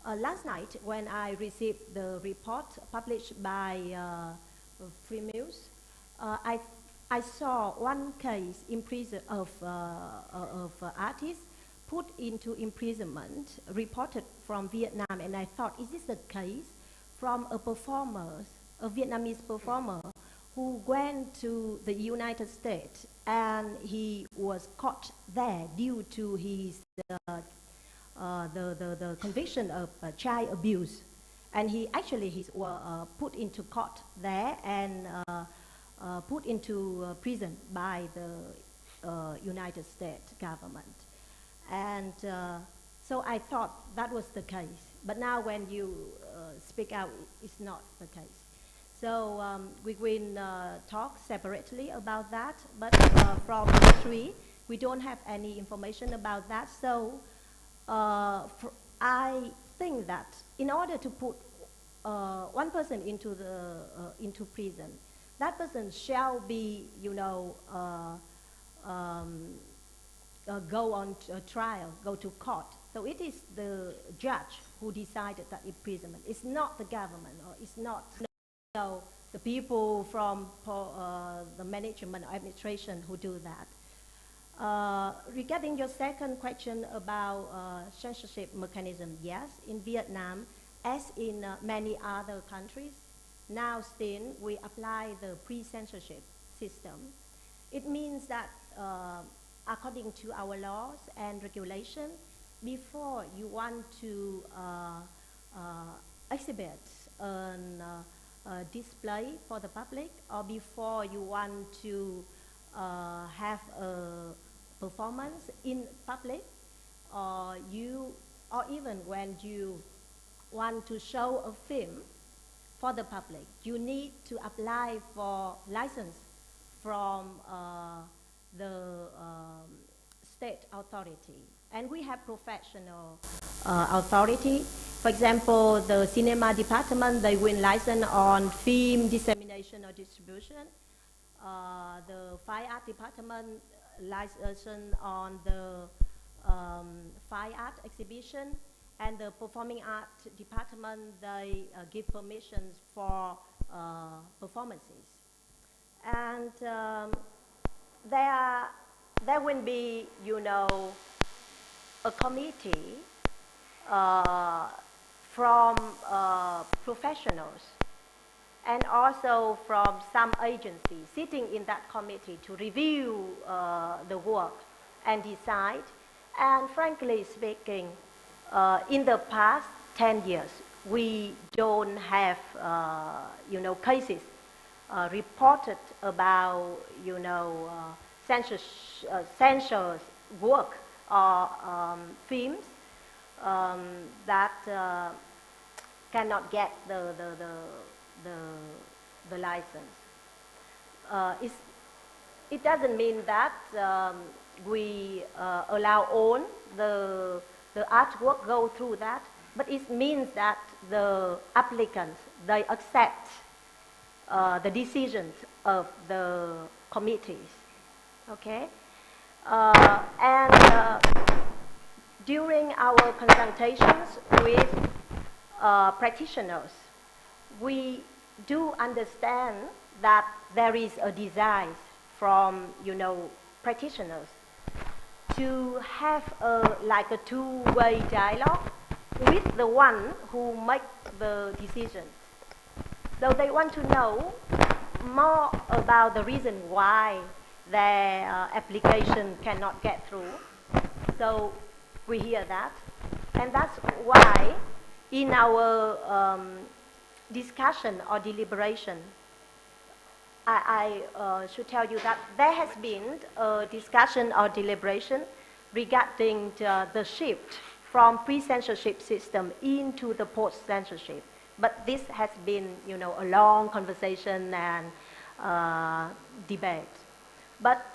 Last night, when I received the report published by Free News, I saw one case in prison of artists put into imprisonment, reported from Vietnam, and I thought, is this the case from a performer, a Vietnamese performer, who went to the United States and he was caught there due to his the conviction of child abuse, and he was put into court there and put into prison by the United States government. And so I thought that was the case, but now when you speak out, it's not the case. So we will talk separately about that, but from history, we don't have any information about that. So I think that in order to put one person into prison, that person shall be, go on trial, go to court. So it is the judge who decided that imprisonment. It's not the government, or it's not the people from the management or administration who do that. Regarding your second question about censorship mechanism, yes, in Vietnam, as in many other countries, now still we apply the pre-censorship system. It means that according to our laws and regulations, before you want to exhibit a display for the public, or before you want to have a performance in public, or even when you want to show a film for the public, you need to apply for license from the state authority. And we have professional authority. For example, the cinema department, they win license on film dissemination or distribution. The fine art department license on the fine art exhibition, and the performing art department, they give permissions for performances. And there will be, a committee from professionals and also from some agencies sitting in that committee to review the work and decide. And frankly speaking, in the past 10 years, we don't have, cases reported about, censored work or films that cannot get the license. It doesn't mean that we allow all the artwork go through that, but it means that the applicants, they accept the decisions of the committees, okay? And during our consultations with practitioners, we do understand that there is a desire from, practitioners to have like a two-way dialogue with the one who make the decision. So they want to know more about the reason why their application cannot get through. So we hear that. And that's why in our discussion or deliberation, I should tell you that there has been a discussion or deliberation regarding the shift from pre-censorship system into the post-censorship. But this has been, you know, a long conversation and debate. But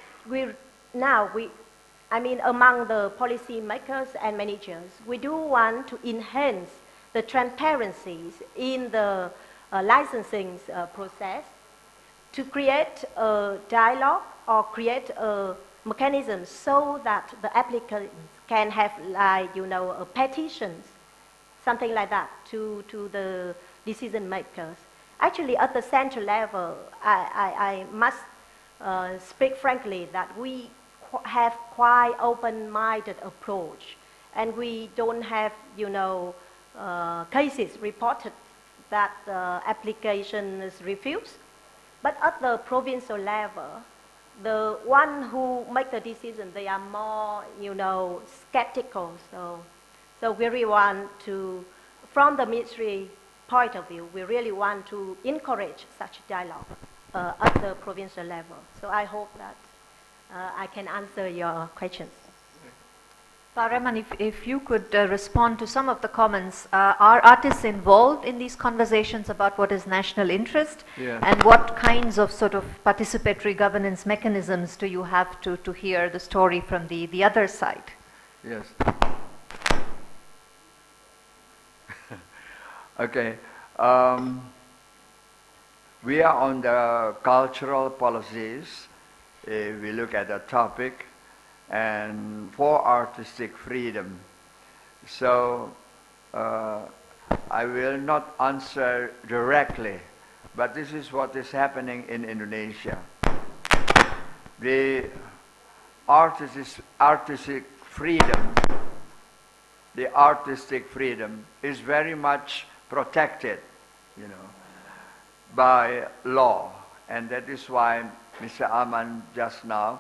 among the policy makers and managers, we do want to enhance the transparencies in the licensing process to create a dialogue or create a mechanism so that the applicants can have, like, you know, petitions, something like that, to the decision makers. Actually, at the central level, I must speak frankly that we have quite open-minded approach, and we don't have, you know, cases reported that the application is refused. But at the provincial level, the one who make the decision, they are more, you know, skeptical. So we really want to, from the ministry point of view, we really want to encourage such dialogue at the provincial level. So I hope that I can answer your questions. Rahman, if you could respond to some of the comments. Are artists involved in these conversations about what is national interest? Yes. And what kinds of sort of participatory governance mechanisms do you have to hear the story from the other side? Yes. Okay. We are on the cultural policies. We look at the topic and for artistic freedom. So I will not answer directly, but this is what is happening in Indonesia. The artistic freedom is very much protected, you know, by law, and that is why Mr. Aman just now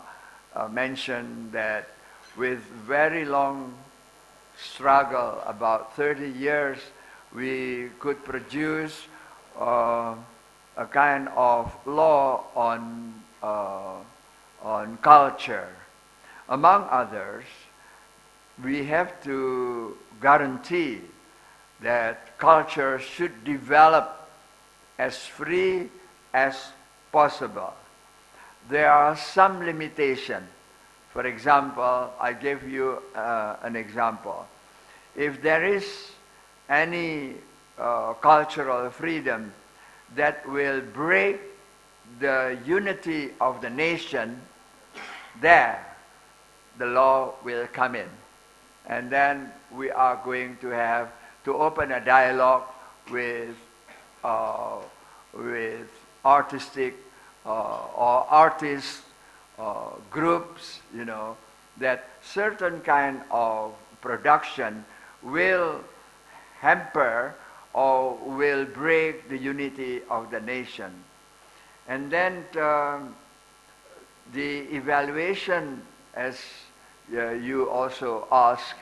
mentioned that with very long struggle, about 30 years, we could produce a kind of law on culture. Among others, we have to guarantee that culture should develop as free as possible. There are some limitations. For example, I gave you an example. If there is any cultural freedom that will break the unity of the nation, there the law will come in. And then we are going to have to open a dialogue with artistic or artist groups, you know, that certain kind of production will hamper or will break the unity of the nation. And then the evaluation, as you also asked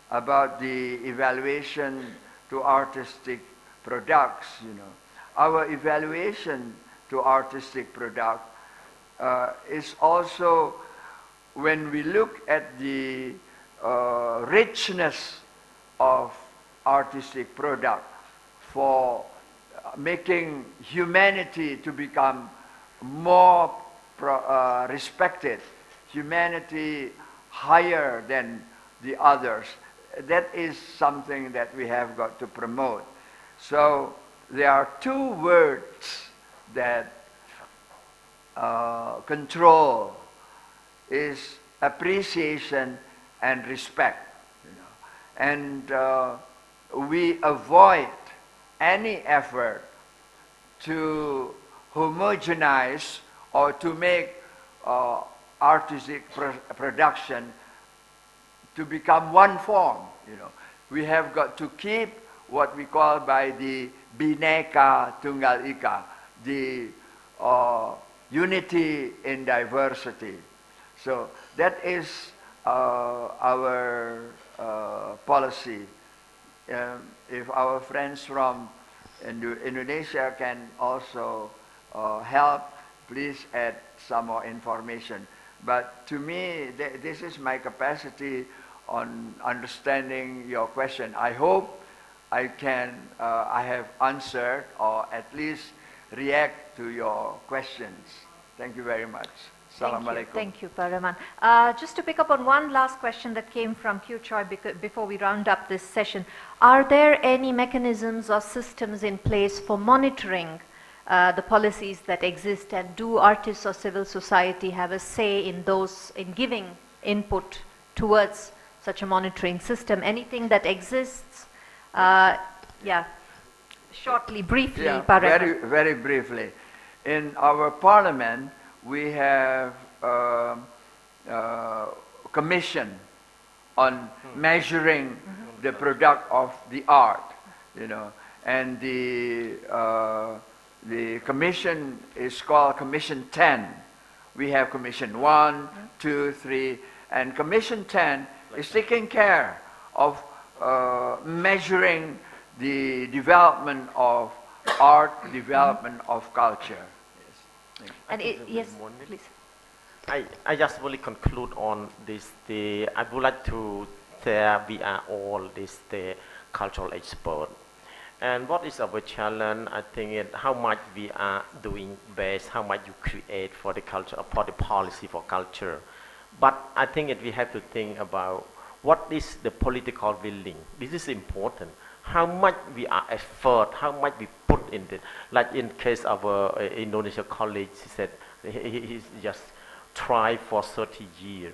about the evaluation to artistic products, you know. Our evaluation to artistic product is also when we look at the richness of artistic product for making humanity to become more respected, humanity higher than the others. That is something that we have got to promote. So there are two words that control is appreciation and respect. You know. And we avoid any effort to homogenize or to make artistic production to become one form, We have got to keep what we call by the Bhinneka Tunggal Ika, the unity in diversity. So that is our policy. If our friends from Indonesia can also help, please add some more information. But to me, this is my capacity on understanding your question. I hope I have answered or at least react to your questions. Thank you very much. Assalamualaikum. Thank you, Paraman. Just to pick up on one last question that came from Kyu Choi before we round up this session. Are there any mechanisms or systems in place for monitoring the policies that exist, and do artists or civil society have a say in giving input towards such a monitoring system? Anything that exists? Yeah, shortly, briefly, yeah, Paraman. very briefly. In our parliament, we have commission on measuring the product of the art, and the commission is called Commission 10. We have Commission 1, 2, 3, and Commission 10 is taking care of measuring the development of art, development of culture. And yes, please. I just want to conclude on this. I would like to say we are all the cultural experts. And what is our challenge? I think how much we are doing best, how much you create for the culture, for the policy for culture. But I think we have to think about what is the political willing. This is important. How much we are effort, how much we put in it. Like in case of our Indonesia colleague, he said he just tried for 30 years.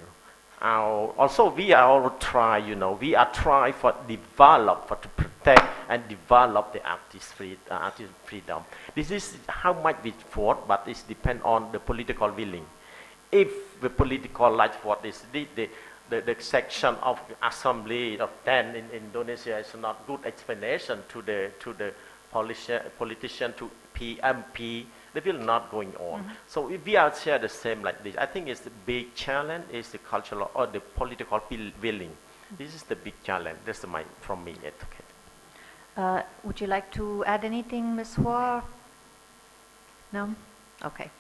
Also, we are all try, we are trying for develop, to protect and develop the artist freedom. This is how much we fought, but it depends on the political willing. If the political life for this, the section of assembly of 10 in Indonesia is not good explanation to the politician, to PMP, they will not going on. So if we are share the same like this, I think it's the big challenge is the cultural or the political willing. This is the big challenge. That's from me. Okay. Would you like to add anything, Ms. Hua? No? Okay.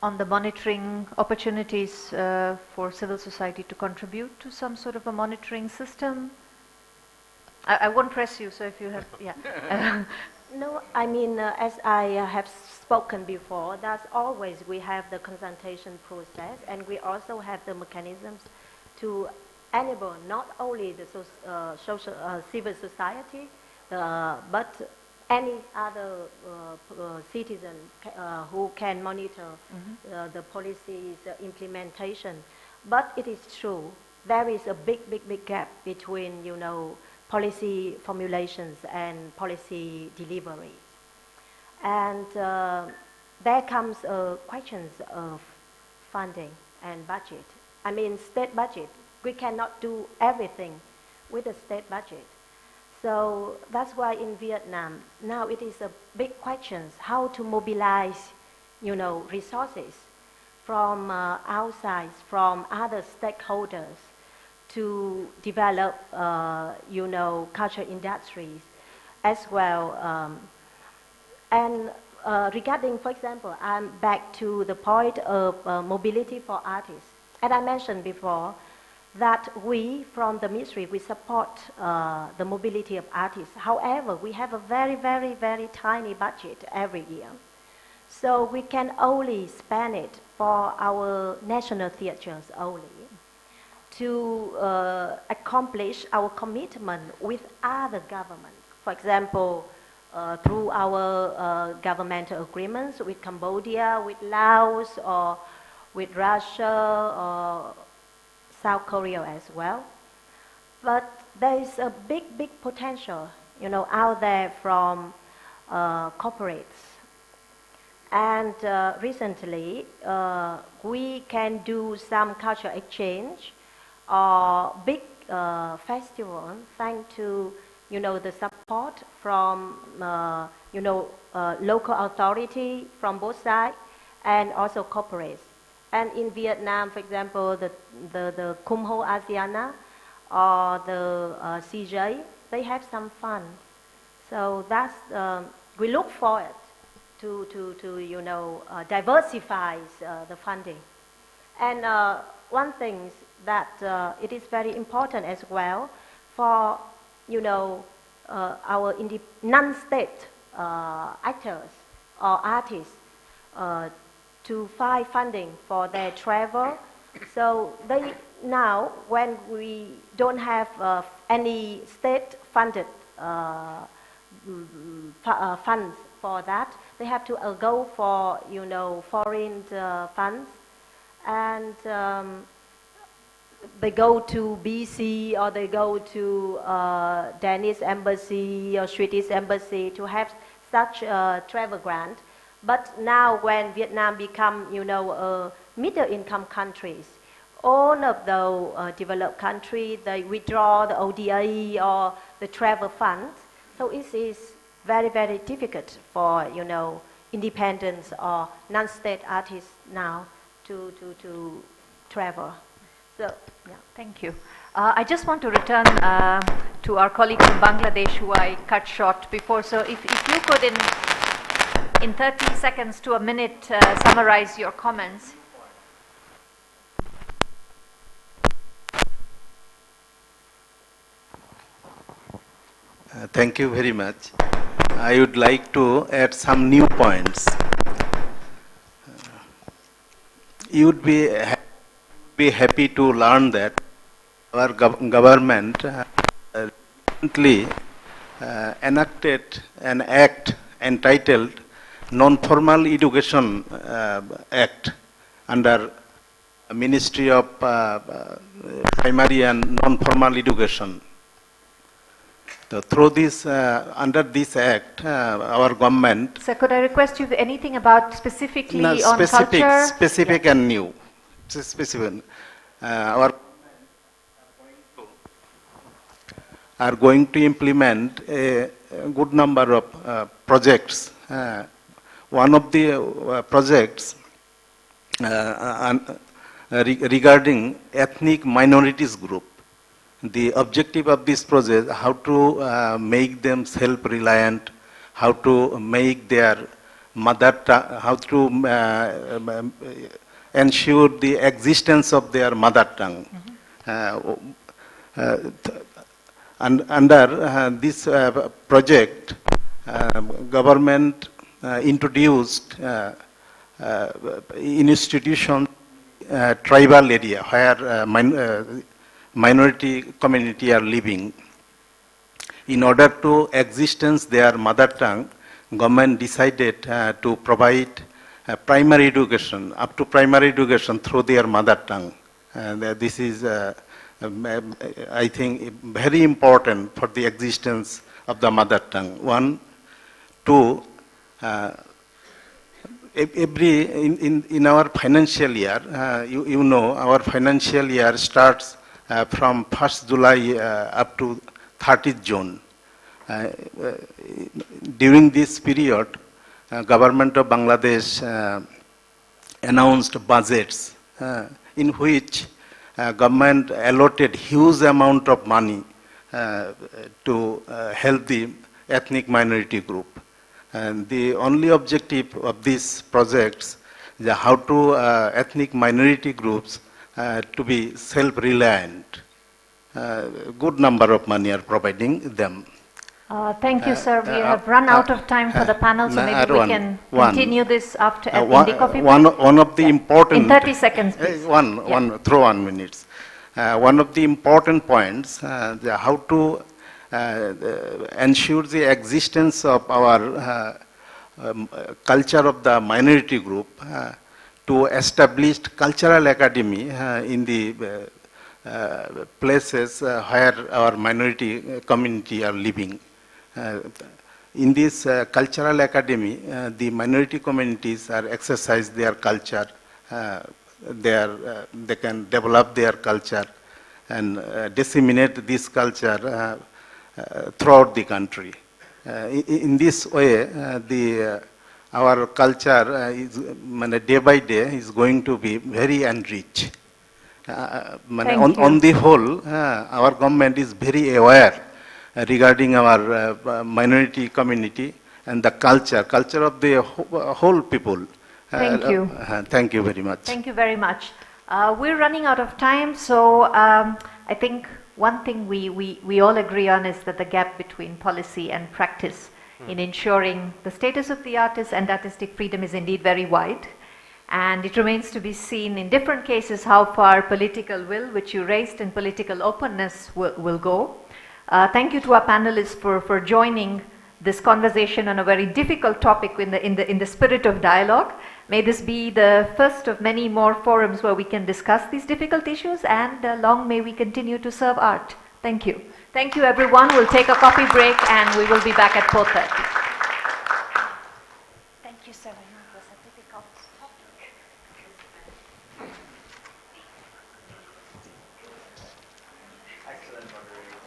On the monitoring opportunities for civil society to contribute to some sort of a monitoring system? I won't press you, so if you have, yeah. No, I mean, as I have spoken before, that's always we have the consultation process, and we also have the mechanisms to enable not only the civil society, but any other citizen who can monitor the policies implementation. But it is true, there is a big gap between, policy formulations and policy delivery. And there comes questions of funding and budget. I mean, state budget. We cannot do everything with the state budget. So that's why in Vietnam, now it is a big question how to mobilize, resources from outside, from other stakeholders to develop, culture industries as well. And regarding, for example, I'm back to the point of mobility for artists. And I mentioned before that we, from the ministry, we support the mobility of artists. However, we have a very tiny budget every year. So we can only spend it for our national theaters only to accomplish our commitment with other governments. For example, through our governmental agreements with Cambodia, with Laos, or with Russia, or South Korea as well. But there is a big potential, out there from corporates. And recently, we can do some cultural exchange or big festival, thanks to the support from local authority from both sides and also corporates. And in Vietnam, for example, the Kum Ho Asiana or the CJ, they have some fund. So that's we look forward to diversify the funding. And one thing that it is very important as well for our non-state actors or artists to find funding for their travel. So they now, when we don't have any state-funded funds for that, they have to go for foreign funds, and they go to BC or they go to Danish embassy or Swedish embassy to have such a travel grant. But now when Vietnam become a middle income countries, all of the developed countries, they withdraw the ODA or the travel funds. So it is very, very difficult for independent or non-state artists now to travel. So, yeah. Thank you. I just want to return to our colleague from Bangladesh who I cut short before. So if you could in 30 seconds to a minute summarize your comments. Thank you very much. I would like to add some new points. You would be happy to learn that our government recently enacted an act entitled Non-Formal Education Act under Ministry of Primary and Non-Formal Education. So through this, under this act, our government... So could I request you anything about specifically on culture? Specific yeah. And new. Specific. Our are going to implement a good number of projects. One of the projects regarding ethnic minorities group. The objective of this project, how to make them self-reliant, how to make their mother tongue, how to ensure the existence of their mother tongue. And under this project, government introduced institution tribal area where minority community are living. In order to existence their mother tongue, government decided to provide primary education, up to primary education through their mother tongue. And this is, I think, very important for the existence of the mother tongue. One, two, in our financial year, you know, our financial year starts from 1st July up to 30th June. During this period, government of Bangladesh announced budgets in which government allotted huge amount of money to help the ethnic minority group. And the only objective of these projects is how to ethnic minority groups to be self-reliant. Good number of money are providing them. Thank you, sir. We have run out of time for the panel, so maybe we can continue this after in the coffee break. One of the important... In 30 seconds, please. Through 1 minute. One of the important points, how to ensure the existence of our culture of the minority group, to establish cultural academy in the places where our minority community are living. In this cultural academy, the minority communities are exercise their culture, they can develop their culture, and disseminate this culture throughout the country. In this way, our culture is, day by day is going to be very enriched. On the whole, our government is very aware regarding our minority community and the culture of the whole people. Thank you. Thank you very much. Thank you very much. We're running out of time, so I think one thing we all agree on is that the gap between policy and practice in ensuring the status of the artist and artistic freedom is indeed very wide. And it remains to be seen in different cases how far political will, which you raised, and political openness will go. Thank you to our panelists for joining this conversation on a very difficult topic in the spirit of dialogue. May this be the first of many more forums where we can discuss these difficult issues, and long may we continue to serve art. Thank you. Thank you, everyone. We'll take a coffee break and we will be back at 4:30. Thank you, Selena. It was a difficult topic. Excellent moderator.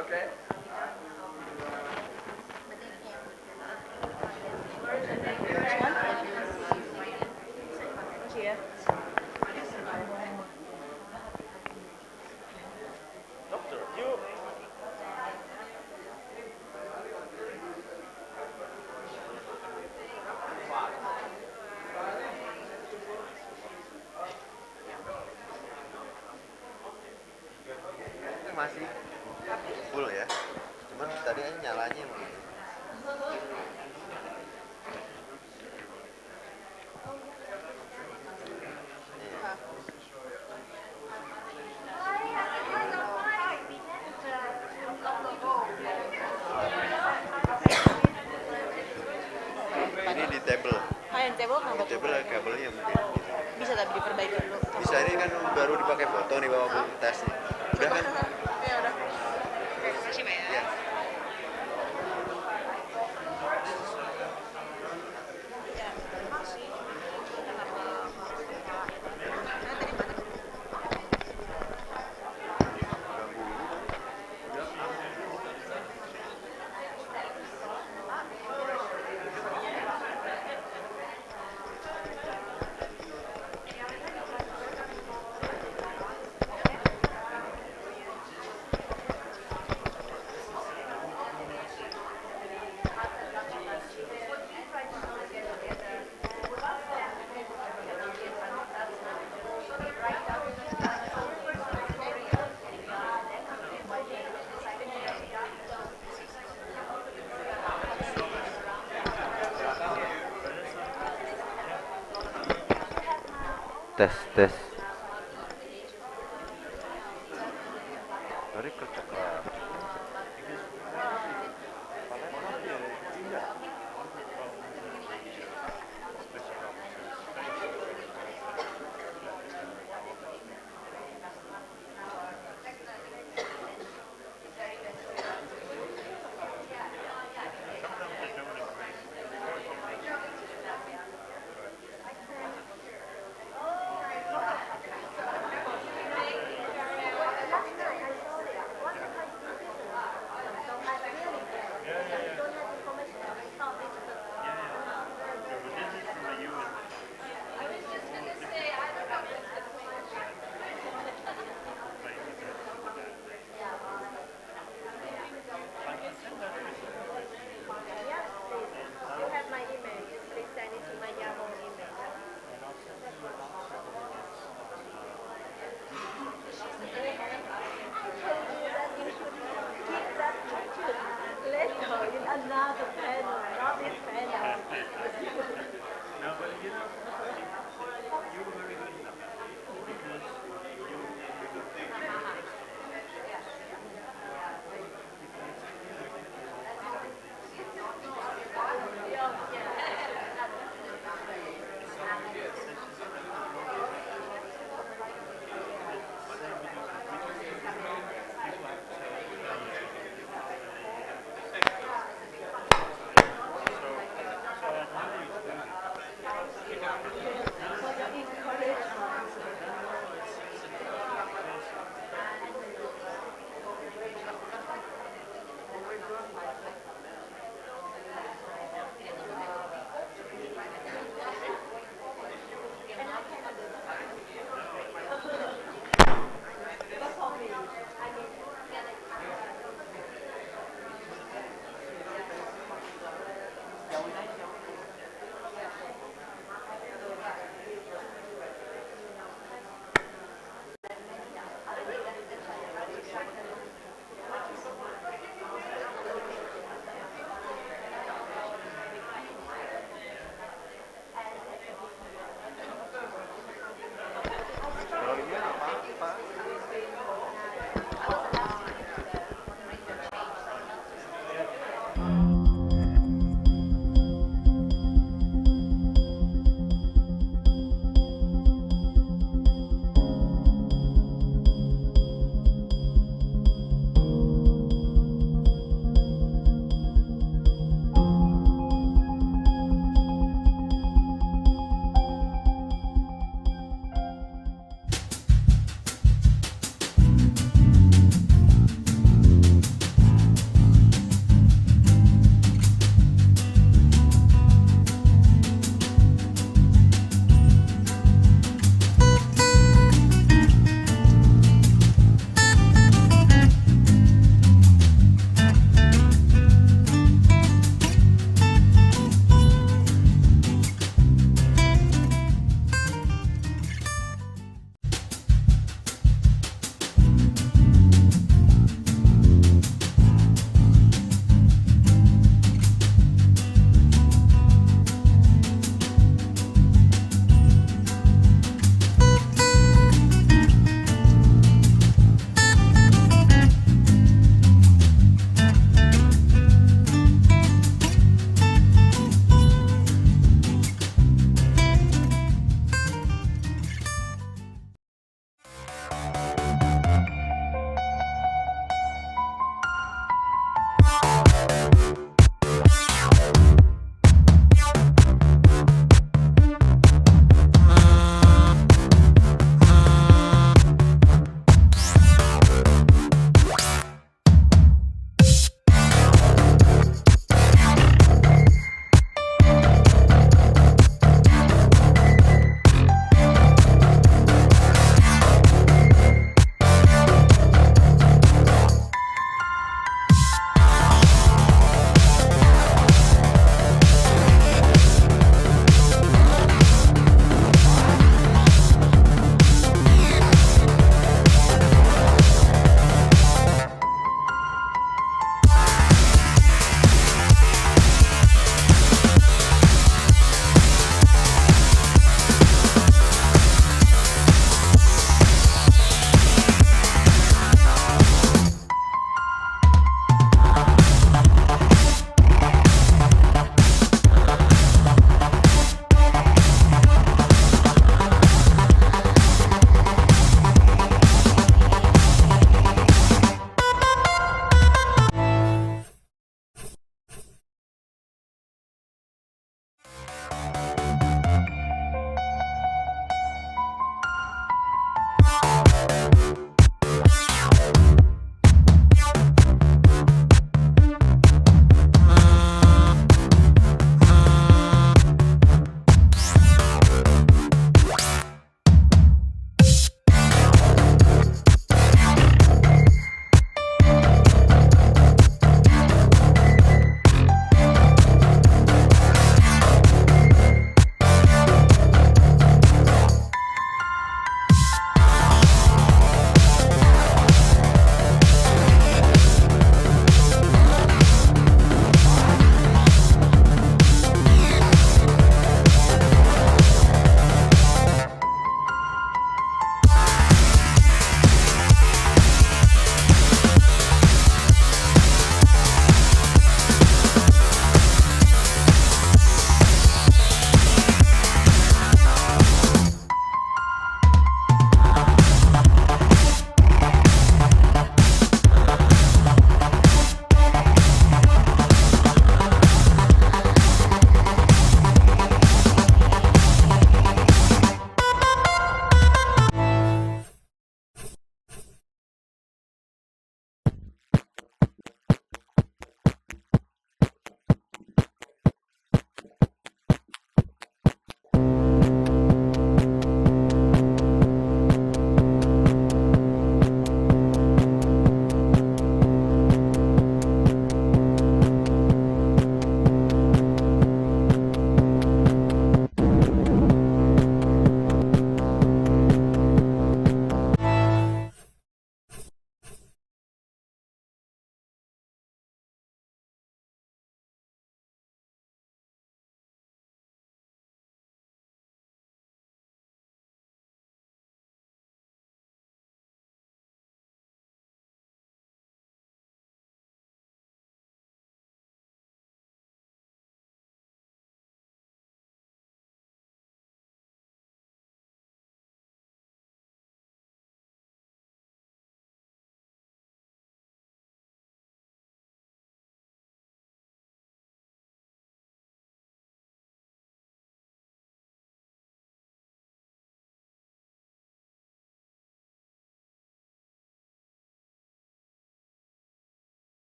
Okay. Masih full ya, cuman tadi nyalanya emang. Ini di table. Yang table kenapa? Table kabelnya mungkin. Bisa tapi diperbaiki dulu. Bisa, ini kan baru dipakai foto nih bawa tesnya. Udah kan? Ya udah. Makasih Mbak ya. Tes. Mari kerja keras.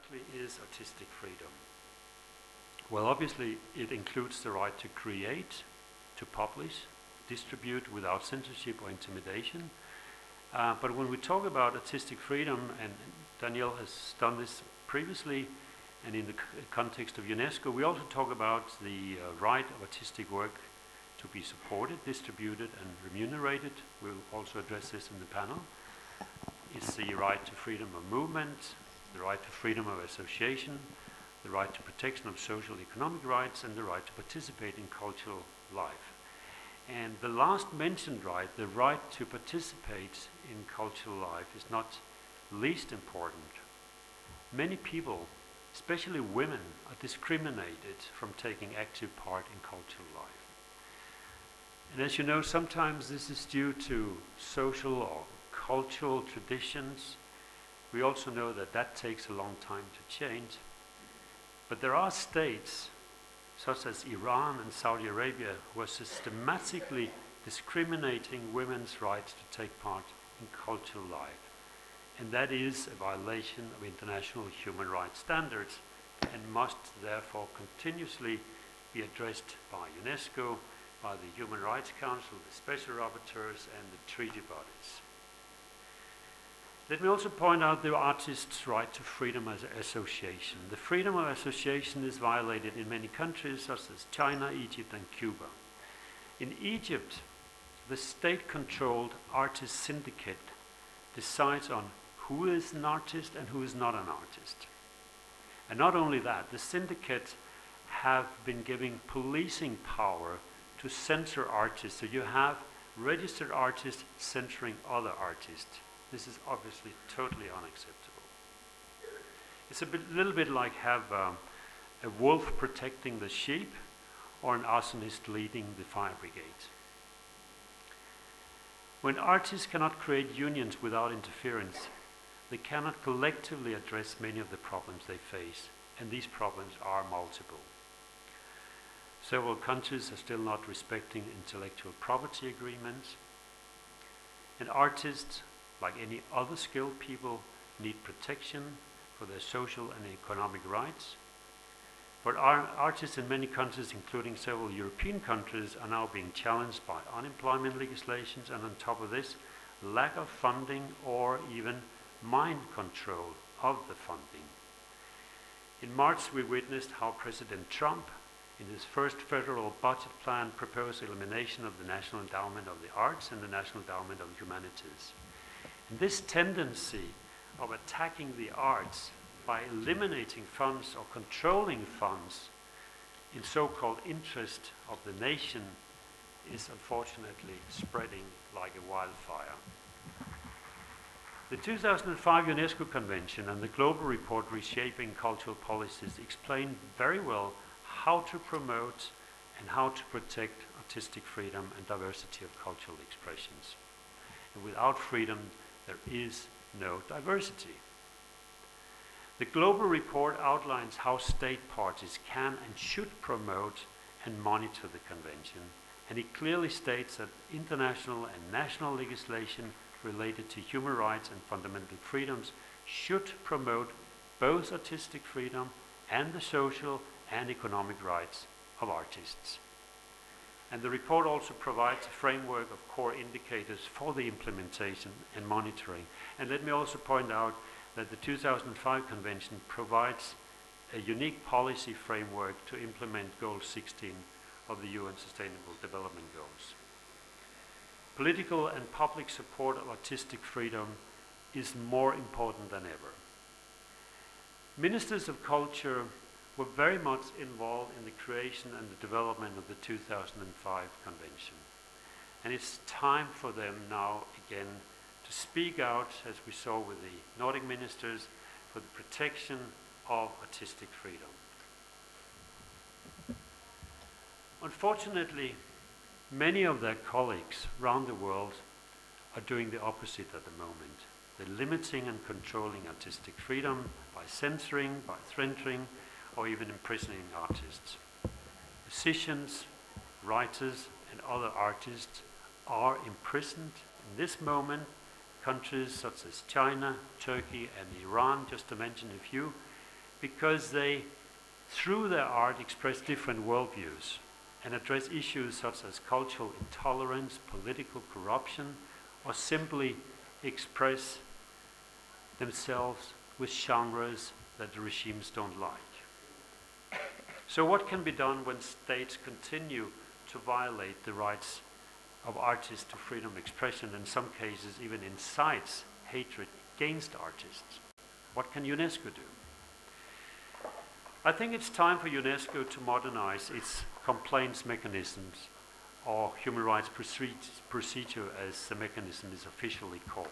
exactly is artistic freedom? Well, obviously, it includes the right to create, to publish, distribute without censorship or intimidation. But when we talk about artistic freedom, and Danielle has done this previously, and in the context of UNESCO, we also talk about the right of artistic work to be supported, distributed, and remunerated. We'll also address this in the panel. It's the right to freedom of movement, the right to freedom of association, the right to protection of social economic rights, and the right to participate in cultural life. And the last mentioned right, the right to participate in cultural life, is not least important. Many people, especially women, are discriminated from taking active part in cultural life. And as you know, sometimes this is due to social or cultural traditions. We also know that that takes a long time to change. But there are states, such as Iran and Saudi Arabia, who are systematically discriminating women's rights to take part in cultural life. And that is a violation of international human rights standards and must therefore continuously be addressed by UNESCO, by the Human Rights Council, the Special Rapporteurs, and the treaty bodies. Let me also point out the artist's right to freedom of association. The freedom of association is violated in many countries, such as China, Egypt, and Cuba. In Egypt, the state-controlled artist syndicate decides on who is an artist and who is not an artist. And not only that, the syndicate have been giving policing power to censor artists. So you have registered artists censoring other artists. This is obviously totally unacceptable. It's a little bit like have a wolf protecting the sheep or an arsonist leading the fire brigade. When artists cannot create unions without interference, they cannot collectively address many of the problems they face, and these problems are multiple. Several countries are still not respecting intellectual property agreements, and artists, like any other skilled people, need protection for their social and economic rights. But artists in many countries, including several European countries, are now being challenged by unemployment legislations, and on top of this, lack of funding or even mind control of the funding. In March, we witnessed how President Trump, in his first federal budget plan, proposed elimination of the National Endowment of the Arts and the National Endowment of Humanities. And this tendency of attacking the arts by eliminating funds or controlling funds in so-called interest of the nation is unfortunately spreading like a wildfire. The 2005 UNESCO Convention and the Global Report Reshaping Cultural Policies explain very well how to promote and how to protect artistic freedom and diversity of cultural expressions. And without freedom, there is no diversity. The Global Report outlines how state parties can and should promote and monitor the convention, and it clearly states that international and national legislation related to human rights and fundamental freedoms should promote both artistic freedom and the social and economic rights of artists. And the report also provides a framework of core indicators for the implementation and monitoring. And let me also point out that the 2005 Convention provides a unique policy framework to implement Goal 16 of the UN Sustainable Development Goals. Political and public support of artistic freedom is more important than ever. Ministers of culture were very much involved in the creation and the development of the 2005 Convention. And it's time for them now again to speak out, as we saw with the Nordic ministers, for the protection of artistic freedom. Unfortunately, many of their colleagues around the world are doing the opposite at the moment. They're limiting and controlling artistic freedom by censoring, by threatening, or even imprisoning artists. Musicians, writers, and other artists are imprisoned in this moment. Countries such as China, Turkey, and Iran, just to mention a few, because they, through their art, express different worldviews and address issues such as cultural intolerance, political corruption, or simply express themselves with genres that the regimes don't like. So what can be done when states continue to violate the rights of artists to freedom of expression, in some cases even incites hatred against artists? What can UNESCO do? I think it's time for UNESCO to modernize its complaints mechanisms, or human rights procedure as the mechanism is officially called.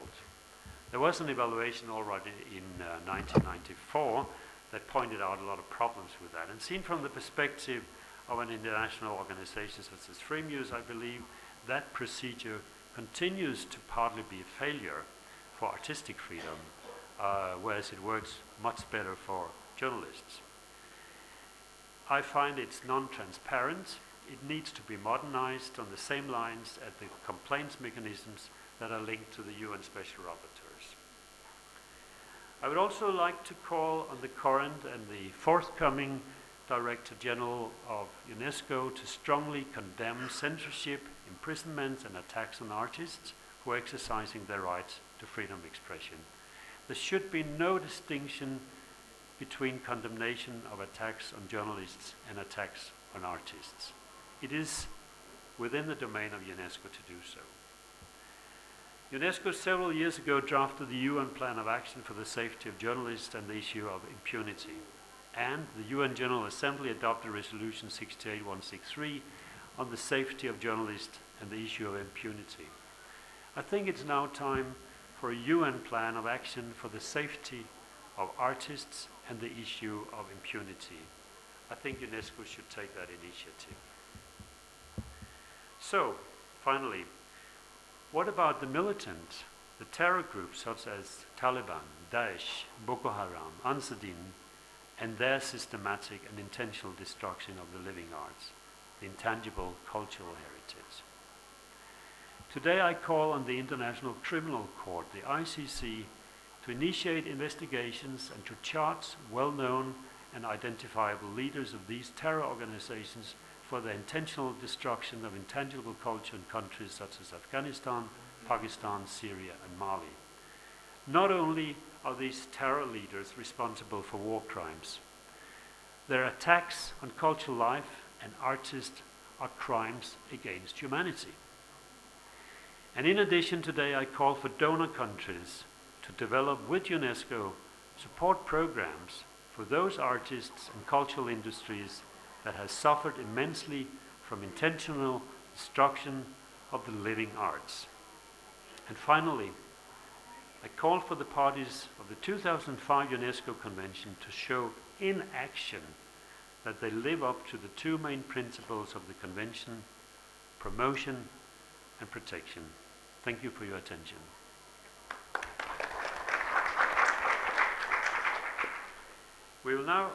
There was an evaluation already in 1994 that pointed out a lot of problems with that. And seen from the perspective of an international organization such as FreeMuse, I believe that procedure continues to partly be a failure for artistic freedom, whereas it works much better for journalists. I find it's non-transparent. It needs to be modernized on the same lines as the complaints mechanisms that are linked to the UN Special Rapporteurs. I would also like to call on the current and the forthcoming Director General of UNESCO to strongly condemn censorship, imprisonments, and attacks on artists who are exercising their rights to freedom of expression. There should be no distinction between condemnation of attacks on journalists and attacks on artists. It is within the domain of UNESCO to do so. UNESCO several years ago drafted the UN Plan of Action for the Safety of Journalists and the issue of impunity. And the UN General Assembly adopted Resolution 68163 on the safety of journalists and the issue of impunity. I think it's now time for a UN Plan of Action for the safety of artists and the issue of impunity. I think UNESCO should take that initiative. So, finally, what about the militant, the terror groups such as Taliban, Daesh, Boko Haram, Ansar-Din, and their systematic and intentional destruction of the living arts, the intangible cultural heritage? Today I call on the International Criminal Court, the ICC, to initiate investigations and to charge well-known and identifiable leaders of these terror organizations for the intentional destruction of intangible culture in countries such as Afghanistan, Pakistan, Syria, and Mali. Not only are these terror leaders responsible for war crimes, their attacks on cultural life and artists are crimes against humanity. And in addition, today I call for donor countries to develop with UNESCO support programs for those artists and cultural industries that has suffered immensely from intentional destruction of the living arts. And finally, I call for the parties of the 2005 UNESCO Convention to show in action that they live up to the two main principles of the Convention: promotion and protection. Thank you for your attention. We will now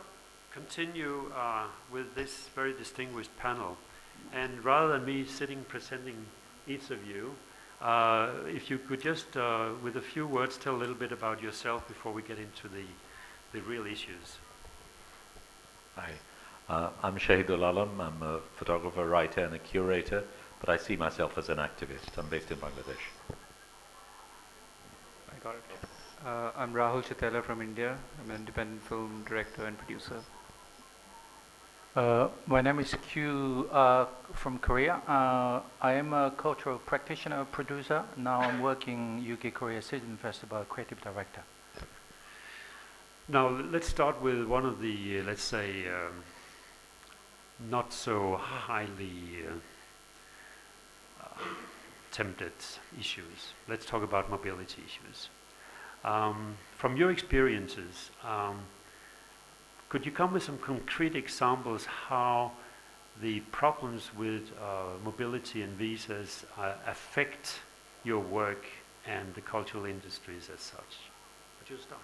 continue with this very distinguished panel. And rather than me sitting presenting each of you, if you could just, with a few words, tell a little bit about yourself before we get into the real issues. Hi, I'm Shahidul Alam. I'm a photographer, writer, and a curator, but I see myself as an activist. I'm based in Bangladesh. I got it. I'm Rahul Chitela from India. I'm an independent film director and producer. My name is Q from Korea. I am a cultural practitioner, producer. Now I'm working UK Korea Citizen Festival, creative director. Now let's start with one of the, let's say, not so highly tempted issues. Let's talk about mobility issues. From your experiences, could you come with some concrete examples how the problems with mobility and visas affect your work and the cultural industries as such? Would you start?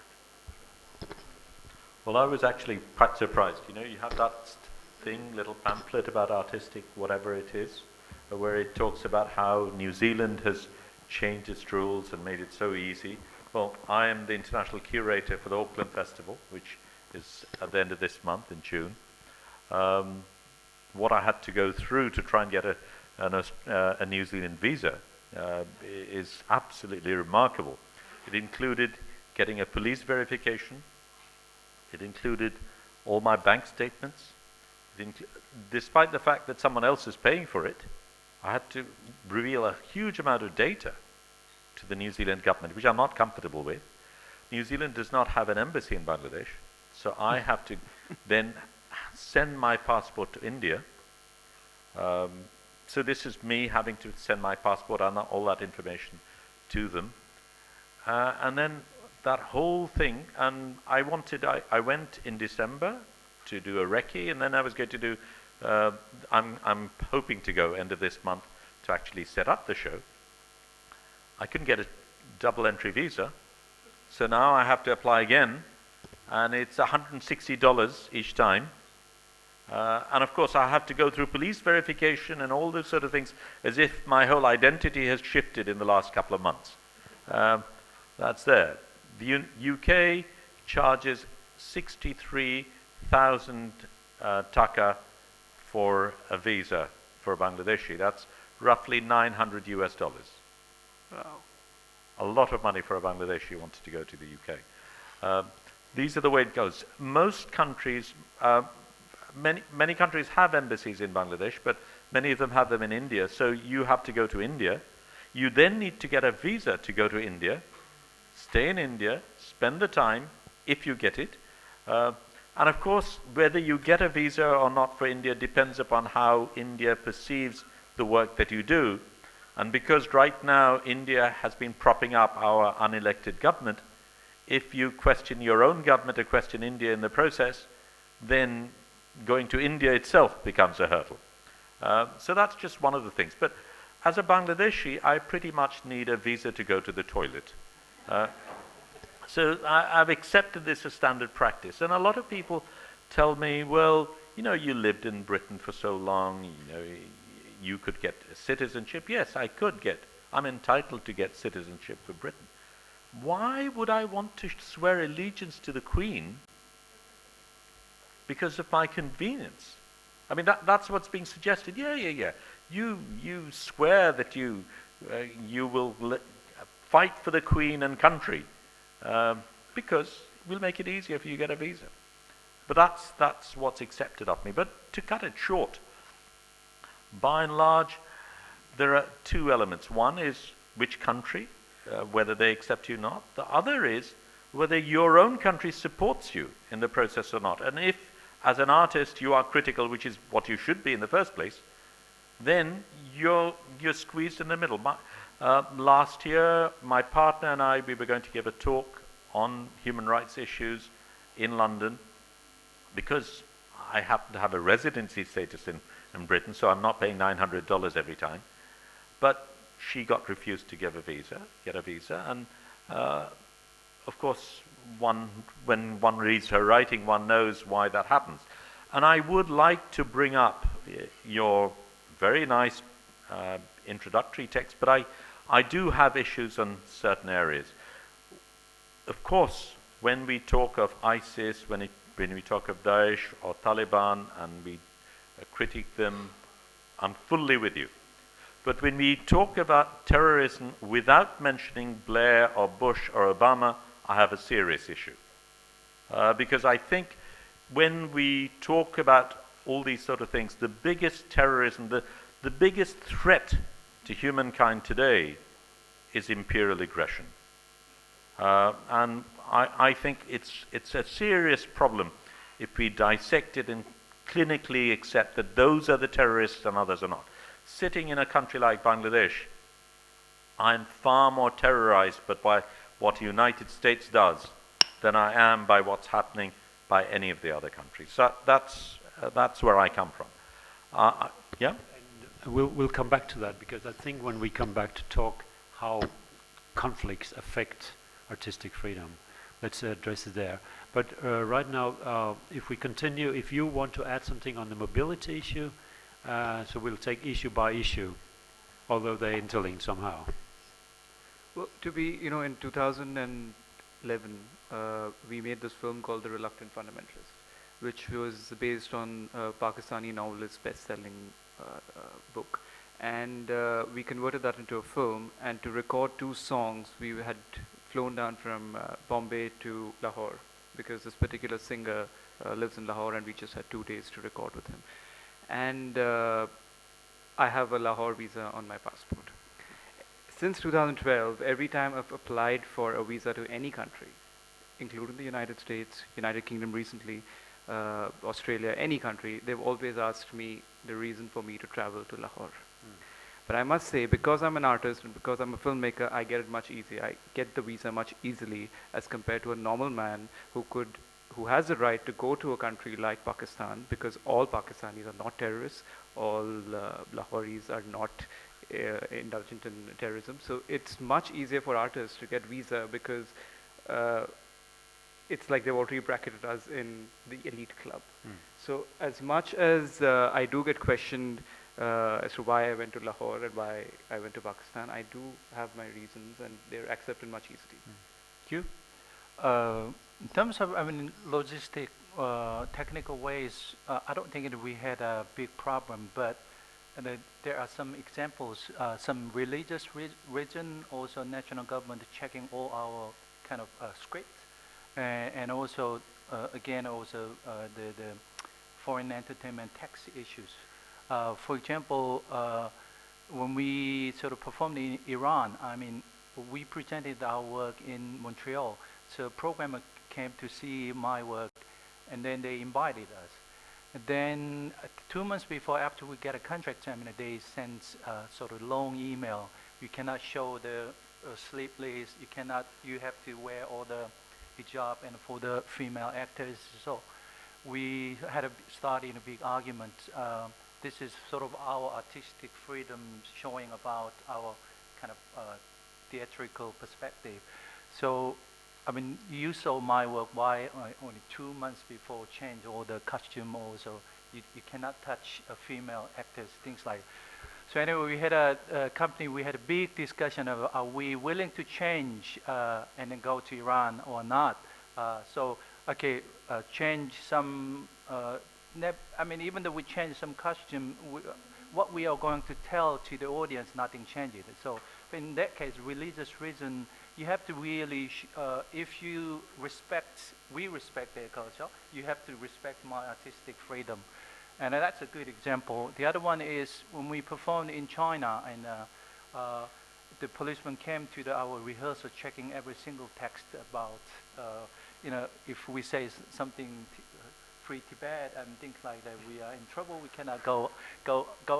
Well, I was actually quite surprised. You know, you have that thing, little pamphlet about artistic whatever it is, where it talks about how New Zealand has changed its rules and made it so easy. Well, I am the international curator for the Auckland Festival, which is at the end of this month in June. What I had to go through to try and get a New Zealand visa is absolutely remarkable. It included getting a police verification. It included all my bank statements. Despite the fact that someone else is paying for it, I had to reveal a huge amount of data to the New Zealand government, which I'm not comfortable with. New Zealand does not have an embassy in Bangladesh, so I have to then send my passport to India. So this is me having to send my passport and all that information to them. And then that whole thing, and I went in December to do a recce, and then I was going to do, I'm hoping to go end of this month to actually set up the show. I couldn't get a double entry visa, so now I have to apply again, and it's $160 each time. And of course I have to go through police verification and all those sort of things, as if my whole identity has shifted in the last couple of months. That's there. The UK charges 63,000 taka for a visa for a Bangladeshi. That's roughly $900 US. Wow. A lot of money for a Bangladeshi who wanted to go to the UK. These are the way it goes. Most countries, many countries have embassies in Bangladesh, but many of them have them in India. So you have to go to India. You then need to get a visa to go to India, stay in India, spend the time, if you get it. And of course, whether you get a visa or not for India depends upon how India perceives the work that you do. And because right now India has been propping up our unelected government, if you question your own government or question India in the process, then going to India itself becomes a hurdle. So that's just one of the things. But as a Bangladeshi, I pretty much need a visa to go to the toilet. So I've accepted this as standard practice. And a lot of people tell me, well, you know, you lived in Britain for so long, you know, you could get citizenship. Yes, I could get. I'm entitled to get citizenship for Britain. Why would I want to swear allegiance to the Queen because of my convenience? I mean, that's what's being suggested. Yeah. You swear that you will fight for the Queen and country because we'll make it easier for you to get a visa. But that's what's accepted of me. But to cut it short, by and large, there are two elements. One is which country, whether they accept you or not. The other is whether your own country supports you in the process or not. And if, as an artist, you are critical, which is what you should be in the first place, then you're squeezed in the middle. Last year, my partner and I, we were going to give a talk on human rights issues in London because I happen to have a residency status in Britain, so I'm not paying $900 every time. But she got refused to get a visa, and of course, when one reads her writing, one knows why that happens. And I would like to bring up your very nice introductory text, but I do have issues on certain areas. Of course, when we talk of ISIS, when we talk of Daesh or Taliban, and we critique them, I'm fully with you. But when we talk about terrorism without mentioning Blair or Bush or Obama, I have a serious issue. Because I think when we talk about all these sort of things, the biggest terrorism, the biggest threat to humankind today is imperial aggression. And I think it's a serious problem if we dissect it and clinically accept that those are the terrorists and others are not. Sitting in a country like Bangladesh, I'm far more terrorized by what the United States does than I am by what's happening by any of the other countries. So that's where I come from. Yeah? And we'll come back to that, because I think when we come back to talk how conflicts affect artistic freedom, let's address it there. But right now, if we continue, if you want to add something on the mobility issue, so we'll take issue by issue, although they're interlinked somehow. Well, to be, in 2000 and 2011, we made this film called The Reluctant Fundamentalist, which was based on a Pakistani novelist's best-selling book. And we converted that into a film, and to record 2 songs, we had flown down from Bombay to Lahore, because this particular singer lives in Lahore, and we just had 2 days to record with him. And I have a Lahore visa on my passport. Since 2012, every time I've applied for a visa to any country, including the United States, United Kingdom recently, Australia, any country, they've always asked me the reason for me to travel to Lahore. But I must say, because I'm an artist and because I'm a filmmaker, I get it much easier. I get the visa much easily as compared to a normal man who has the right to go to a country like Pakistan, because all Pakistanis are not terrorists, all Lahoris are not indulgent in terrorism. So it's much easier for artists to get visa, because it's like they've already bracketed us in the elite club. So as much as I do get questioned as to why I went to Lahore and why I went to Pakistan, I do have my reasons, and they're accepted much easily. You? In terms of, logistic, technical ways, I don't think we had a big problem, but there are some examples, some religious region, also national government checking all our kind of scripts, and also, again, also the foreign entertainment tax issues. For example, when we sort of performed in Iran, we presented our work in Montreal. So a programmer came to see my work, and then they invited us. And then 2 months before, after we get a contract, they sent sort of long email. You cannot show the sleeveless. You have to wear all the hijab, and for the female actors. So we had started a big argument. This is sort of our artistic freedom, showing about our kind of theatrical perspective. So, you saw my work. Why only 2 months before change all the costume also? You cannot touch a female actors, things like. So anyway, we had a company. We had a big discussion of are we willing to change and then go to Iran or not? Change some. Even though we change some costume, what we are going to tell to the audience, nothing changes. So in that case, religious reason, you have to really, if we respect their culture, you have to respect my artistic freedom. And that's a good example. The other one is when we performed in China, and the policeman came to our rehearsal checking every single text about, if we say something free Tibet and things like that, we are in trouble. We cannot go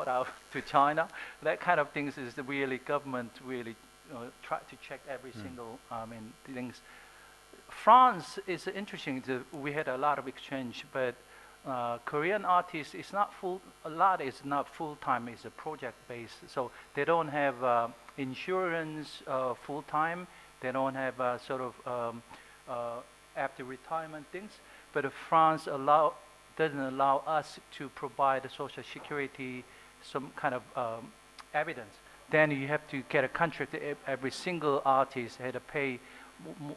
out to China. That kind of things is the really government really try to check every single things. France is interesting. We had a lot of exchange, but Korean artists is not full. A lot is not full time. It's a project based, so they don't have insurance full time. They don't have sort of after retirement things. But France doesn't allow us to provide the social security, some kind of evidence. Then you have to get a contract. Every single artist had to pay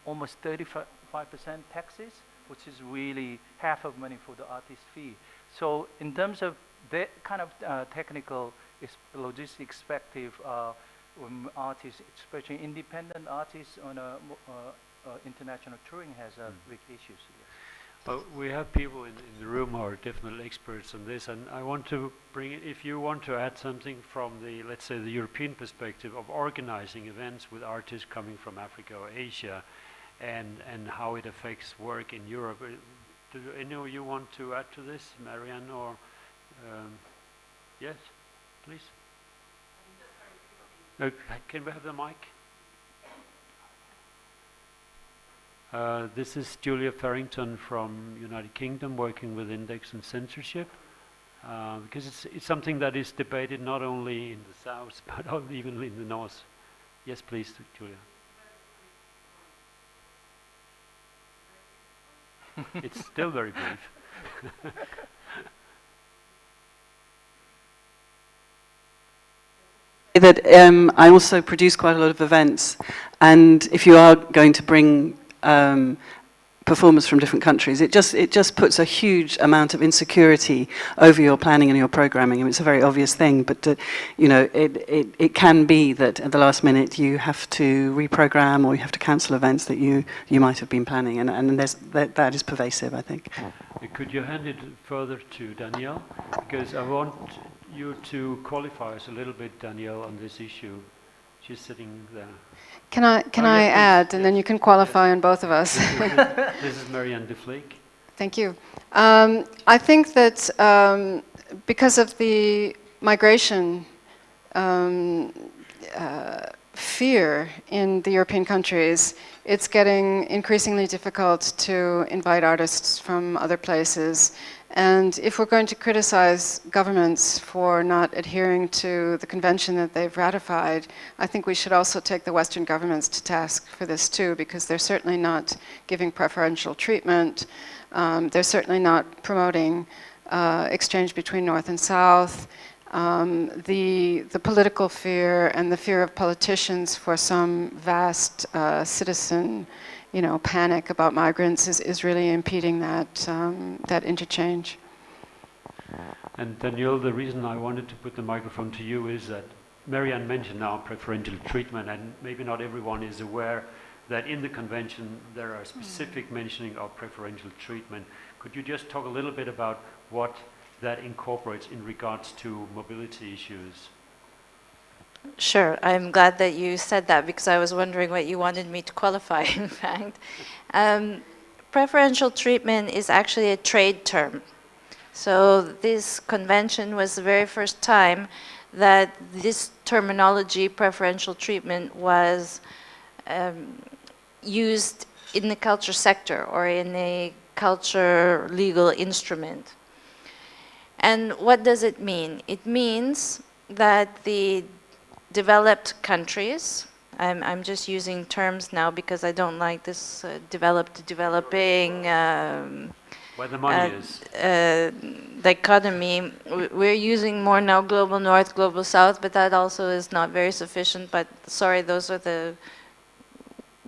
almost 35% taxes, which is really half of money for the artist fee. So in terms of that kind of technical logistic perspective, when artists, especially independent artists on international touring, has big issues. But we have people in the room who are definitely experts on this, and I want to bring it, if you want to add something from the, let's say, the European perspective of organizing events with artists coming from Africa or Asia, and how it affects work in Europe. Do any of you want to add to this, Marianne, or yes, please? Can we have the mic? This is Julia Farrington from United Kingdom, working with index and censorship, because it's something that is debated not only in the south but even in the north. Yes, please, Julia. It's still very brief. That I also produce quite a lot of events, and if you are going to bring performers from different countries. It just puts a huge amount of insecurity over your planning and your programming. I mean, it's a very obvious thing, but you know, it can be that at the last minute you have to reprogram or you have to cancel events that you might have been planning, and that is pervasive, I think. Could you hand it further to Danielle? Because I want you to qualify us a little bit, Danielle, on this issue. She's sitting there. Can I add, and then you can qualify on both of us. This is Marianne de Vleek. Thank you. I think that because of the migration fear in the European countries, it's getting increasingly difficult to invite artists from other places. And if we're going to criticize governments for not adhering to the convention that they've ratified, I think we should also take the Western governments to task for this too, because they're certainly not giving preferential treatment. They're certainly not promoting exchange between North and South. The political fear and the fear of politicians for some vast citizen, you know, panic about migrants is really impeding that interchange. And Danielle, the reason I wanted to put the microphone to you is that Marianne mentioned now preferential treatment, and maybe not everyone is aware that in the convention there are specific mentioning of preferential treatment. Could you just talk a little bit about what that incorporates in regards to mobility issues? Sure, I'm glad that you said that, because I was wondering what you wanted me to qualify, in fact. Preferential treatment is actually a trade term. So this convention was the very first time that this terminology, preferential treatment, was used in the culture sector or in a culture legal instrument. And what does it mean? It means that the developed countries, I'm just using terms now because I don't like this developed, developing where the money is. Dichotomy. We're using more now global north, global south, but that also is not very sufficient. But sorry, those are the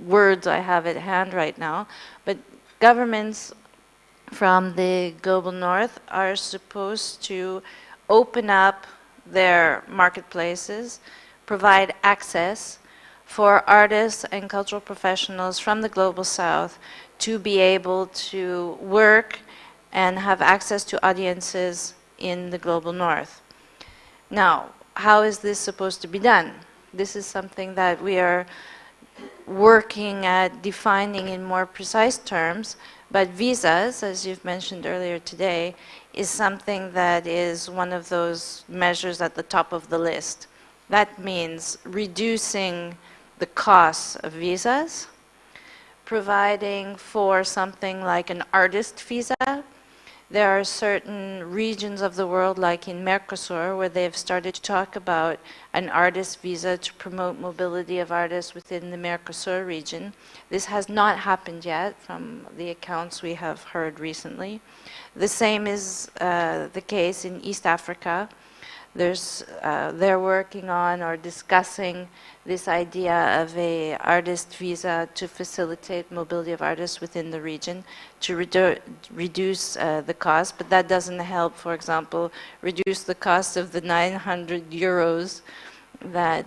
words I have at hand right now. But governments from the global north are supposed to open up their marketplaces, provide access for artists and cultural professionals from the global south to be able to work and have access to audiences in the global north. Now, how is this supposed to be done? This is something that we are working at defining in more precise terms, but visas, as you've mentioned earlier today, is something that is one of those measures at the top of the list. That means reducing the costs of visas, providing for something like an artist visa. There are certain regions of the world, like in Mercosur, where they've started to talk about an artist visa to promote mobility of artists within the Mercosur region. This has not happened yet from the accounts we have heard recently. The same is the case in East Africa. They're working on or discussing this idea of a artist visa to facilitate mobility of artists within the region to reduce the cost, but that doesn't help, for example, reduce the cost of the 900 euros that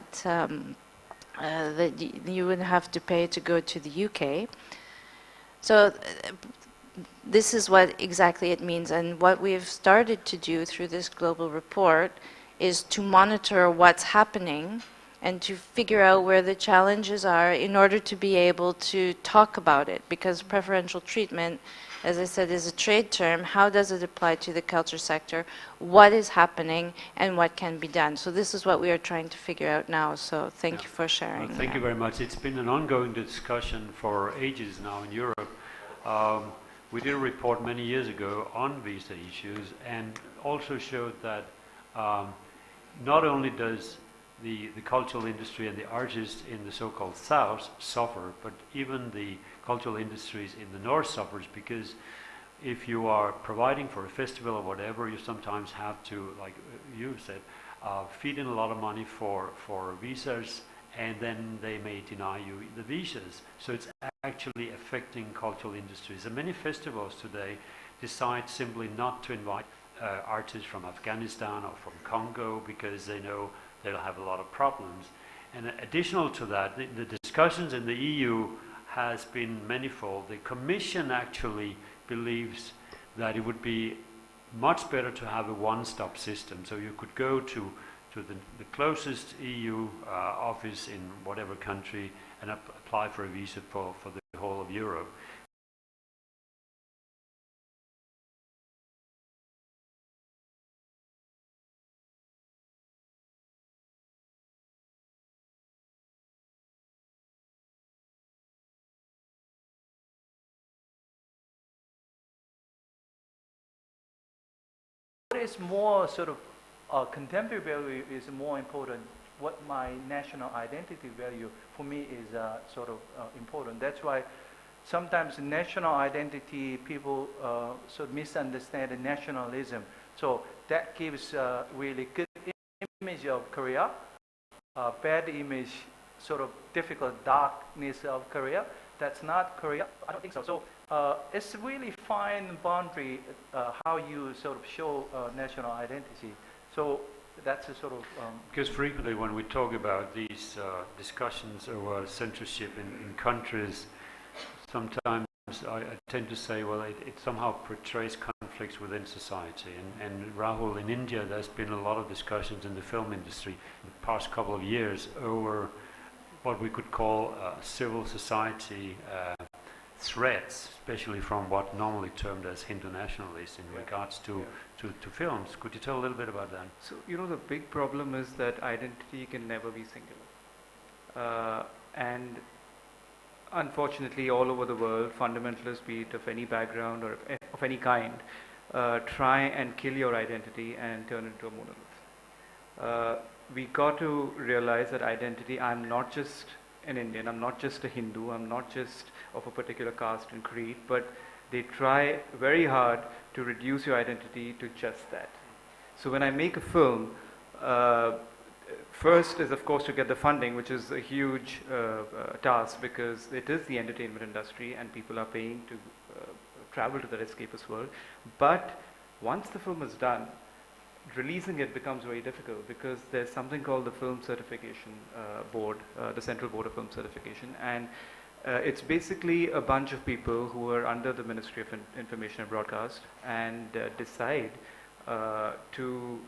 you would have to pay to go to the UK. So this is what exactly it means, and what we've started to do through this global report is to monitor what's happening and to figure out where the challenges are in order to be able to talk about it, because preferential treatment, as I said, is a trade term. How does it apply to the culture sector? What is happening and what can be done? So this is what we are trying to figure out now, so thank you for sharing. Thank you very much. It's been an ongoing discussion for ages now in Europe. We did a report many years ago on visa issues and also showed that not only does the cultural industry and the artists in the so-called South suffer, but even the cultural industries in the North suffers, because if you are providing for a festival or whatever, you sometimes have to, like you said, feed in a lot of money for visas and then they may deny you the visas. So it's actually affecting cultural industries. And many festivals today decide simply not to invite artists from Afghanistan or from Congo because they know they'll have a lot of problems. And additional to that, the discussions in the EU has been manifold. The Commission actually believes that it would be much better to have a one-stop system. So you could go to the closest EU office in whatever country and apply for a visa for the whole of Europe. What is more sort of contemporary value is more important. What my national identity value for me is sort of important. That's why sometimes national identity people sort of misunderstand the nationalism. So that gives really good image of Korea, bad image, sort of difficult darkness of Korea. That's not Korea. I don't think so. So it's a really fine boundary how you sort of show national identity. So that's a sort of... because frequently when we talk about these discussions over censorship in countries, sometimes I tend to say, well, it somehow portrays conflicts within society. And Rahul, in India, there's been a lot of discussions in the film industry in the past couple of years over what we could call civil society threats, especially from what normally termed as Hindu nationalists in regards to films. Could you tell a little bit about that? So, you know, the big problem is that identity can never be singular. And unfortunately, all over the world, fundamentalists, be it of any background or of any kind, try and kill your identity and turn it into a monolith. We got to realize that identity, I'm not just an Indian, I'm not just a Hindu, I'm not just of a particular caste and creed, but they try very hard to reduce your identity to just that. So when I make a film, first is of course to get the funding, which is a huge task because it is the entertainment industry and people are paying to travel to that escapist world. But once the film is done, releasing it becomes very difficult because there's something called the Film Certification Board, the Central Board of Film Certification, and it's basically a bunch of people who are under the Ministry of Information and Broadcast and decide to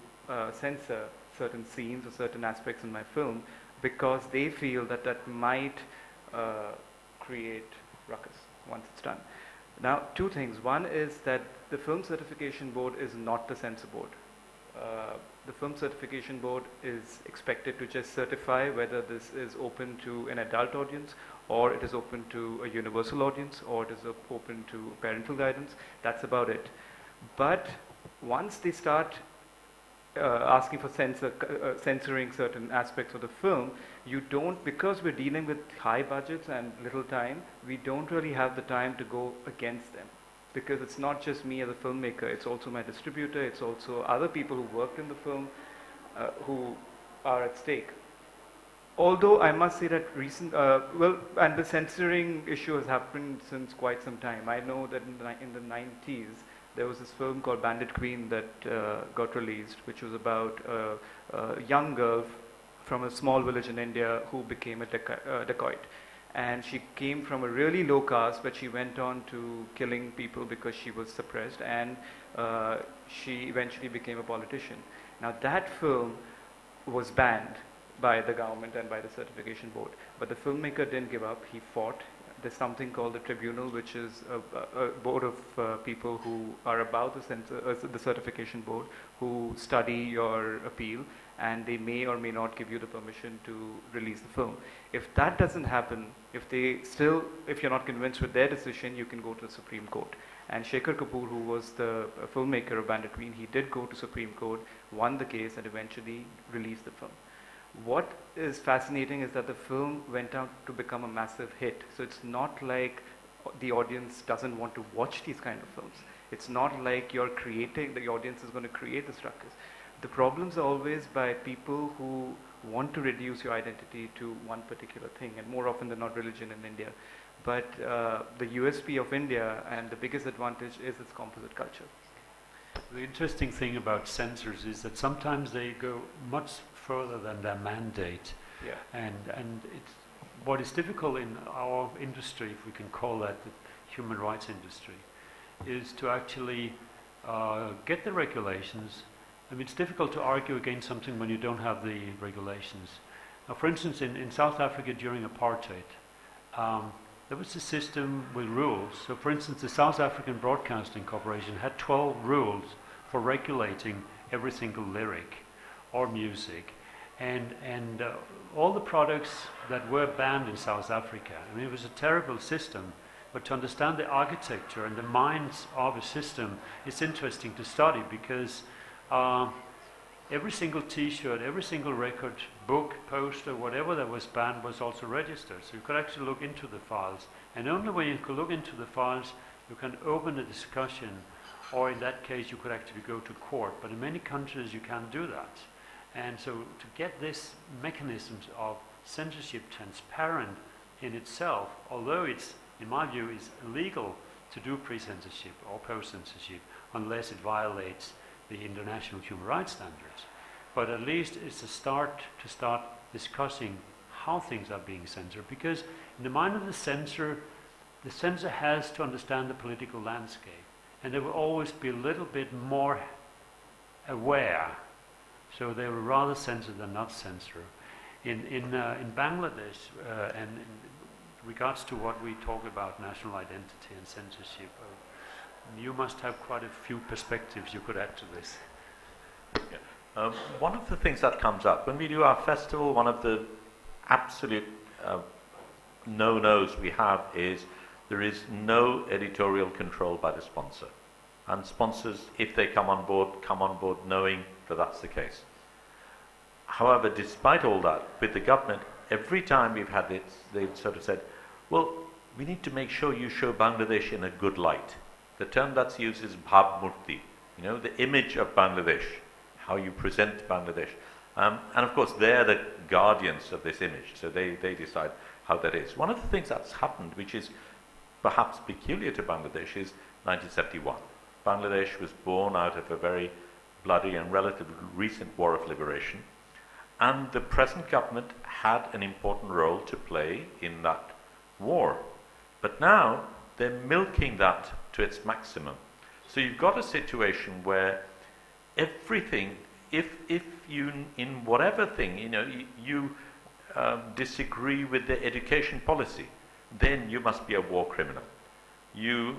censor certain scenes or certain aspects in my film because they feel that that might create ruckus once it's done. Now, two things. One is that the Film Certification Board is not the censor board. The Film Certification Board is expected to just certify whether this is open to an adult audience or it is open to a universal audience or it is open to parental guidance. That's about it. But once they start asking for censoring certain aspects of the film, you don't, because we're dealing with high budgets and little time, we don't really have the time to go against them. Because it's not just me as a filmmaker, it's also my distributor, it's also other people who worked in the film who are at stake. Although I must say that and the censoring issue has happened since quite some time. I know that in the 90s, there was this film called Bandit Queen that got released, which was about a young girl from a small village in India who became a dacoit. And she came from a really low caste, but she went on to killing people because she was suppressed, and she eventually became a politician. Now that film was banned by the government and by the certification board, but the filmmaker didn't give up. He fought. There's something called the tribunal, which is a board of people who are above the certification board, who study your appeal, and they may or may not give you the permission to release the film. If that doesn't happen, if you're not convinced with their decision, you can go to the Supreme Court. And Shekhar Kapoor, who was the filmmaker of Bandit Queen, he did go to Supreme Court, won the case, and eventually released the film. What is fascinating is that the film went out to become a massive hit. So it's not like the audience doesn't want to watch these kind of films. It's not like the audience is going to create this ruckus. The problems are always by people who want to reduce your identity to one particular thing, and more often than not religion in India. But the USP of India and the biggest advantage is its composite culture. The interesting thing about censors is that sometimes they go much further than their mandate. Yeah. And it's, what is difficult in our industry, if we can call that the human rights industry, is to actually get the regulations. I mean, it's difficult to argue against something when you don't have the regulations. Now, for instance, in South Africa during apartheid, there was a system with rules. So, for instance, the South African Broadcasting Corporation had 12 rules for regulating every single lyric or music. And all the products that were banned in South Africa, I mean, it was a terrible system. But to understand the architecture and the minds of a system, it's interesting to study, because every single T-shirt, every single record, book, poster, whatever that was banned was also registered. So you could actually look into the files. And only when you could look into the files, you can open a discussion, or in that case, you could actually go to court. But in many countries, you can't do that. And so to get this mechanisms of censorship transparent in itself, although it's, in my view, is illegal to do pre-censorship or post-censorship unless it violates the international human rights standards. But at least it's a start to start discussing how things are being censored, because in the mind of the censor has to understand the political landscape, and they will always be a little bit more aware. So they will rather censor than not censor. In Bangladesh, and in regards to what we talk about, national identity and censorship, you must have quite a few perspectives you could add to this. Yeah. One of the things that comes up when we do our festival, one of the absolute no-nos we have is there is no editorial control by the sponsor. And sponsors, if they come on board knowing that that's the case. However, despite all that, with the government, every time we've had it, they've sort of said, well, we need to make sure you show Bangladesh in a good light. The term that's used is Bhab Murti, you know, the image of Bangladesh, how you present Bangladesh. And of course, they're the guardians of this image, so they decide how that is. One of the things that's happened, which is perhaps peculiar to Bangladesh, is 1971. Bangladesh was born out of a very bloody and relatively recent war of liberation, and the present government had an important role to play in that war. But now they're milking that to its maximum. So you've got a situation where everything, if you, in whatever thing, you know, you disagree with the education policy, then you must be a war criminal. You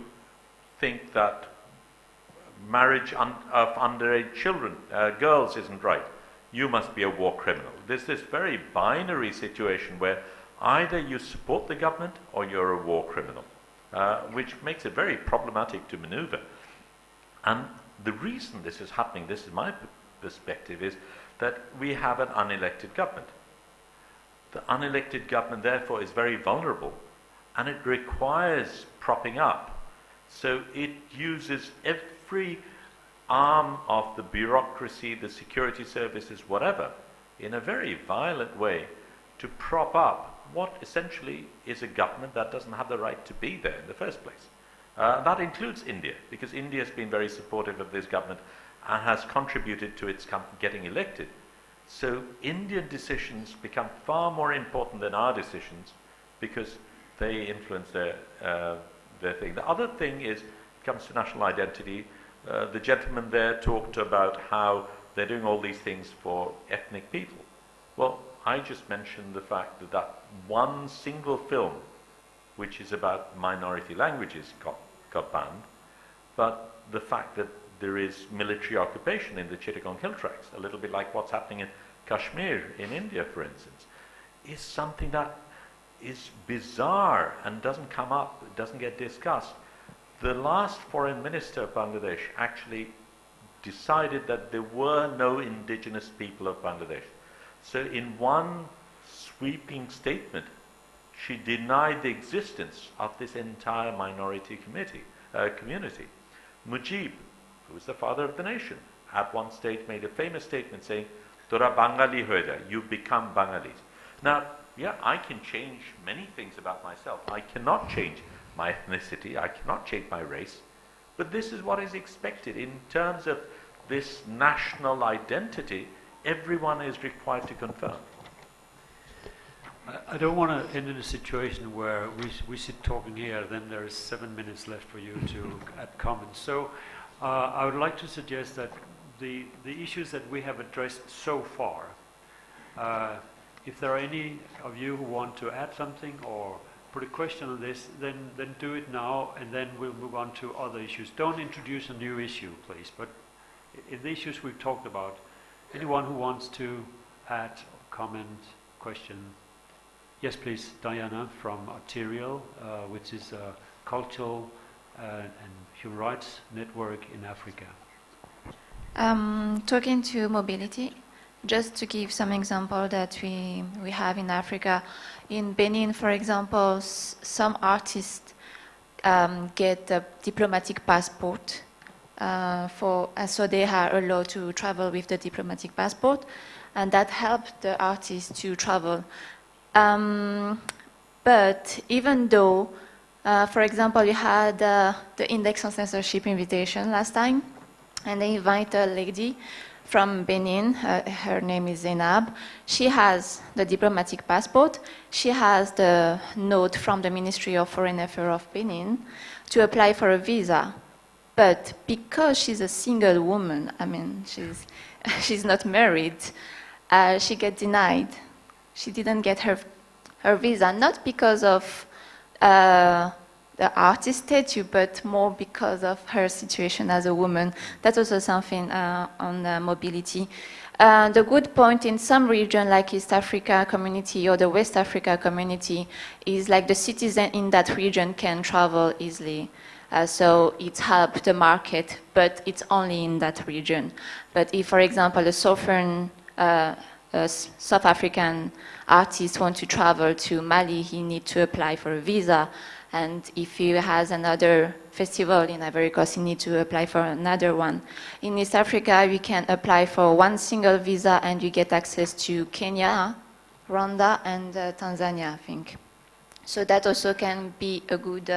think that marriage of underage children, girls, isn't right, you must be a war criminal. There's this very binary situation where either you support the government or you're a war criminal, which makes it very problematic to maneuver. And the reason this is happening, this is my perspective, is that we have an unelected government. The unelected government, therefore, is very vulnerable, and it requires propping up. So it uses every arm of the bureaucracy, the security services, whatever, in a very violent way to prop up what essentially is a government that doesn't have the right to be there in the first place. That includes India, because India has been very supportive of this government and has contributed to its getting elected. So Indian decisions become far more important than our decisions because they influence their thing. The other thing is, it comes to national identity. The gentleman there talked about how they're doing all these things for ethnic people. Well, I just mentioned the fact that that one single film, which is about minority languages, got banned, but the fact that there is military occupation in the Chittagong Hill Tracts, a little bit like what's happening in Kashmir in India, for instance, is something that is bizarre and doesn't come up, doesn't get discussed. The last foreign minister of Bangladesh actually decided that there were no indigenous people of Bangladesh. So in one sweeping statement, she denied the existence of this entire minority community. Mujib, who was the father of the nation, at one stage made a famous statement saying, Tora Bangali hoya, you become Bangalis. Now, yeah, I can change many things about myself. I cannot change my ethnicity, I cannot change my race, but this is what is expected. In terms of this national identity, everyone is required to confirm. I don't want to end in a situation where we sit talking here, then there is 7 minutes left for you to add comments. So I would like to suggest that the issues that we have addressed so far, if there are any of you who want to add something or put a question on this, then do it now, and then we'll move on to other issues. Don't introduce a new issue, please, but in the issues we've talked about, anyone who wants to add, comment, question. Yes, please, Diana from Arterial, which is a cultural and human rights network in Africa. Talking to mobility, just to give some example that we have in Africa. In Benin, for example, some artists get a diplomatic passport, so they are allowed to travel with the diplomatic passport, and that helped the artists to travel. But even though, for example, you had the Index on Censorship invitation last time, and they invite a lady from Benin, her name is Zainab. She has the diplomatic passport, she has the note from the Ministry of Foreign Affairs of Benin to apply for a visa. But because she's a single woman, I mean, she's not married, she get denied. She didn't get her visa, not because of the artist statue, but more because of her situation as a woman. That's also something on mobility. The good point in some region, like East Africa community or the West Africa community, is like the citizen in that region can travel easily. So it helps the market, but it's only in that region. But if, for example, a southern South African artist wants to travel to Mali, he needs to apply for a visa. And if he has another festival in Ivory Coast, he needs to apply for another one. In East Africa, you can apply for one single visa and you get access to Kenya, Rwanda, and Tanzania, I think. So that also can be a good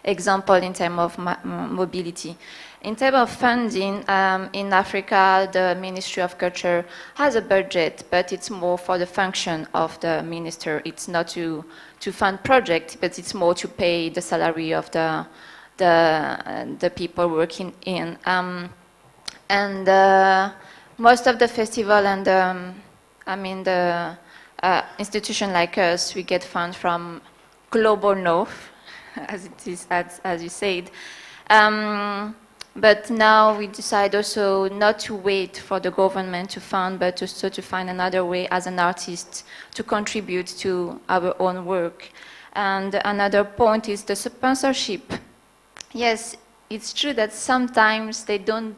example in terms of mobility. In terms of funding, in Africa, the Ministry of Culture has a budget, but it's more for the function of the minister. It's not to fund projects, but it's more to pay the salary of the people working in. Most of the festival and the institution like us, we get funds from Global North, as it is, as you said. But now we decide also not to wait for the government to fund, but also to find another way as an artist to contribute to our own work. And another point is the sponsorship. Yes, it's true that sometimes they don't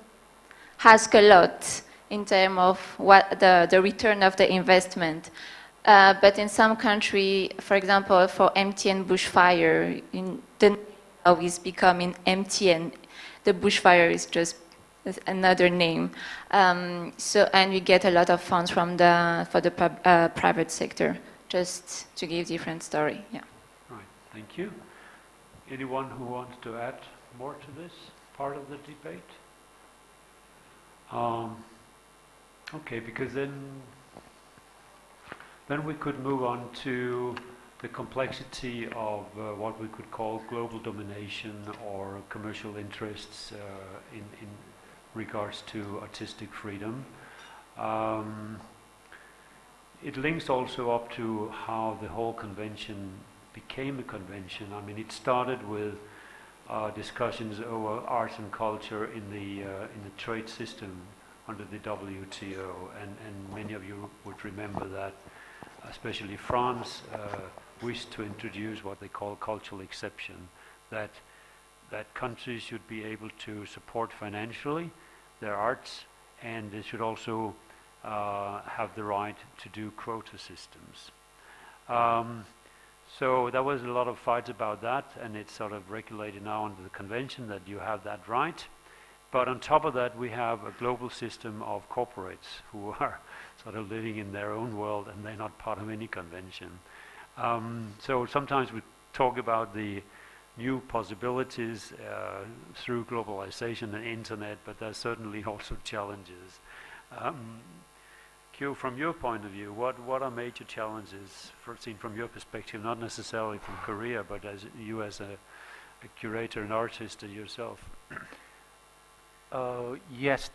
ask a lot in terms of what the return of the investment. But in some countries, for example, for MTN bushfire, the now is becoming MTN. The bushfire is just another name. And we get a lot of funds from for the private sector, just to give different story. Yeah. Right. Thank you. Anyone who wants to add more to this part of the debate? Okay, because then we could move on to the complexity of what we could call global domination or commercial interests in regards to artistic freedom. It links also up to how the whole convention became a convention. I mean, it started with discussions over arts and culture in the trade system under the WTO, and many of you would remember that, especially France wished to introduce what they call cultural exception, that countries should be able to support financially their arts, and they should also have the right to do quota systems. So there was a lot of fights about that, and it's sort of regulated now under the convention that you have that right. But on top of that, we have a global system of corporates who are sort of living in their own world, and they're not part of any convention. So sometimes we talk about the new possibilities through globalization and internet, but there's certainly also challenges. Q, from your point of view, what are major challenges, seen from your perspective, not necessarily from Korea, but as you as a curator and artist yourself? Yes,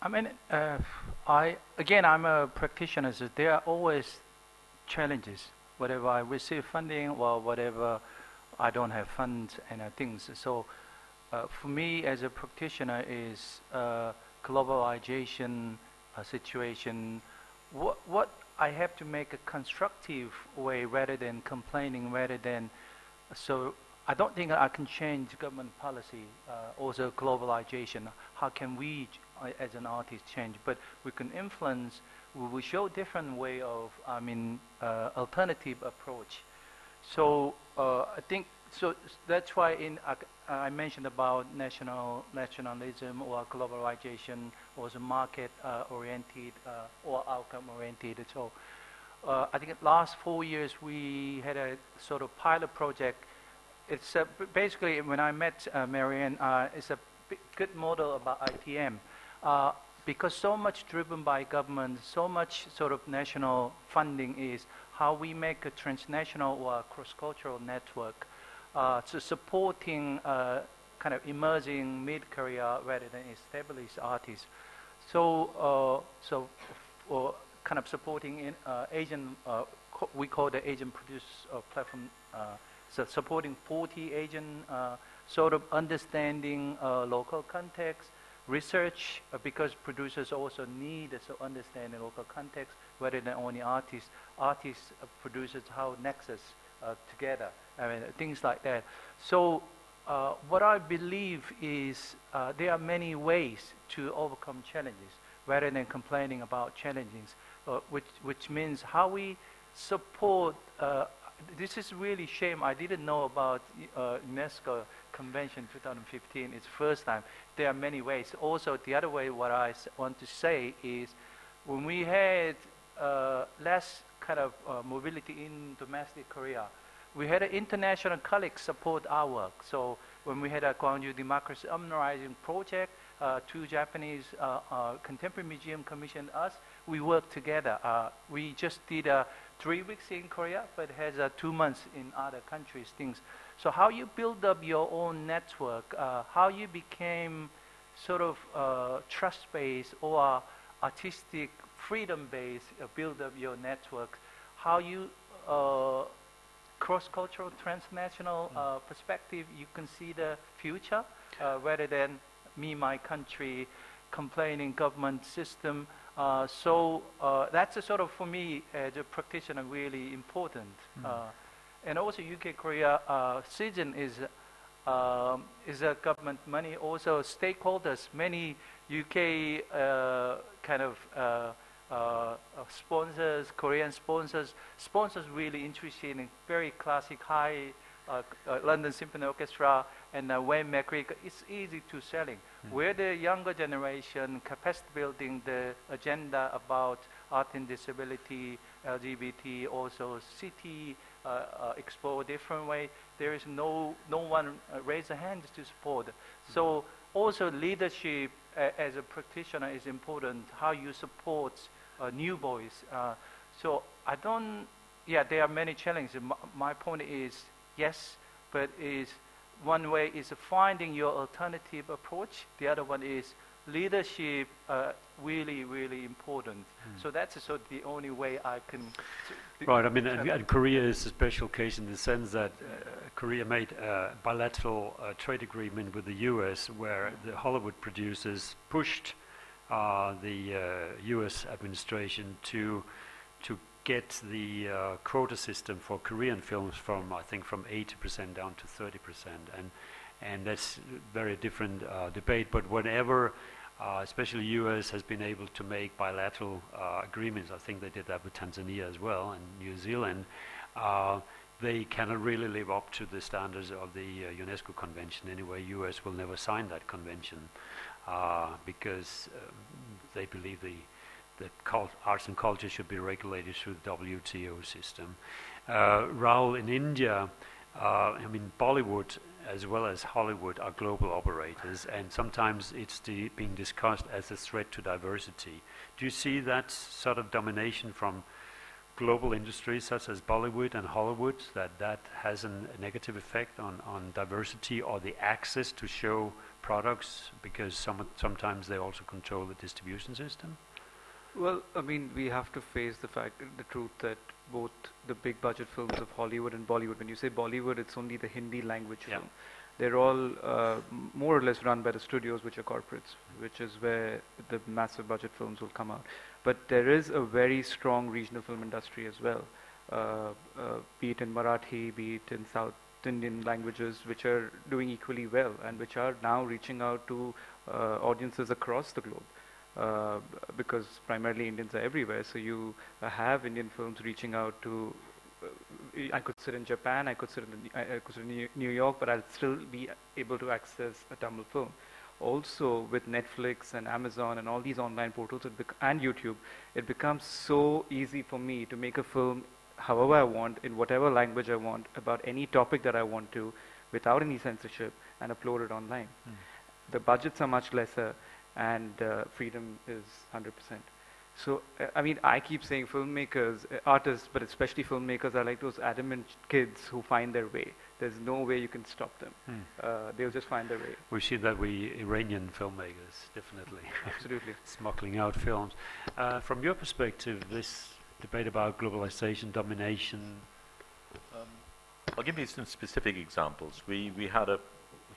I mean, I'm a practitioner, so there are always challenges. Whatever I receive funding or whatever I don't have funds and things. So for me as a practitioner is globalization situation. What I have to make a constructive way rather than complaining, so I don't think I can change government policy, also globalization. How can we, as an artist, change? But we can influence. We will show different way of, alternative approach. So I think so. That's why I mentioned about nationalism or globalization, or the market oriented or outcome oriented. So I think last 4 years we had a sort of pilot project. It's basically when I met Marianne, it's a good model about ITM. Because so much driven by government, so much sort of national funding is how we make a transnational or cross-cultural network to supporting kind of emerging mid-career rather than established artists. So, kind of supporting in Asian, we call the Asian Produce Platform, so supporting 40 Asian, sort of understanding local context, research, because producers also need to understand the local context rather than only artists. Artists, producers, how nexus together, things like that. So what I believe is there are many ways to overcome challenges rather than complaining about challenges, which means how we support. This is really shame. I didn't know about UNESCO Convention 2015. It's the first time. There are many ways. Also, the other way, what I want to say is, when we had less kind of mobility in domestic Korea, we had an international colleagues support our work. So when we had a Gwangju Democracy Uprising project, 2 Japanese contemporary museum commissioned us. We worked together. We just did 3 weeks in Korea, but has 2 months in other countries. Things. So how you build up your own network, how you became sort of trust-based or artistic freedom-based, build up your network, how you cross-cultural, transnational perspective, you can see the future rather than me, my country, complaining government system. So that's a sort of, for me, as a practitioner, really important. And also UK Korea season is a government money. Also stakeholders, many UK kind of sponsors, Korean sponsors really interested in very classic high London Symphony Orchestra and Wayne McCreek. It's easy to selling. Where the younger generation capacity building, the agenda about art and disability, LGBT, also city, explore different way. There is no one raise a hand to support. So also leadership as a practitioner is important. How you support new boys. So I don't. Yeah, there are many challenges. My point is yes, but is one way is finding your alternative approach. The other one is leadership. Really, really important. So that's sort of the only way I can. Right. I mean, and Korea is a special case in the sense that Korea made a bilateral trade agreement with the U.S. where the Hollywood producers pushed the U.S. administration to get the quota system for Korean films from, I think, from 80% down to 30%, and that's very different debate. But whenever, especially U.S. has been able to make bilateral agreements, I think they did that with Tanzania as well and New Zealand. They cannot really live up to the standards of the UNESCO convention anyway. U.S. will never sign that convention. because they believe the arts and culture should be regulated through the WTO system. Raul, in India, I mean, Bollywood as well as Hollywood are global operators, and sometimes it's being discussed as a threat to diversity. Do you see that sort of domination from global industries such as Bollywood and Hollywood, that has a negative effect on diversity or the access to show products, because sometimes they also control the distribution system? Well, I mean, we have to face the truth that both the big budget films of Hollywood and Bollywood, when you say Bollywood, it's only the Hindi language film. They're all more or less run by the studios, which are corporates, which is where the massive budget films will come out. But there is a very strong regional film industry as well, be it in Marathi, be it in South Indian languages, which are doing equally well and which are now reaching out to audiences across the globe. Because primarily Indians are everywhere, so you have Indian films reaching out to. I could sit in Japan, I could sit in New York, but I'll still be able to access a Tamil film. Also, with Netflix and Amazon and all these online portals and YouTube, it becomes so easy for me to make a film however I want, in whatever language I want, about any topic that I want to, without any censorship, and upload it online. The budgets are much lesser, and freedom is 100%. So, I mean, I keep saying filmmakers, artists, but especially filmmakers are like those adamant kids who find their way. There's no way you can stop them. They'll just find their way. We see that Iranian filmmakers, definitely. Absolutely. Smuggling out films. From your perspective, this debate about globalization, domination. I'll give you some specific examples. We had a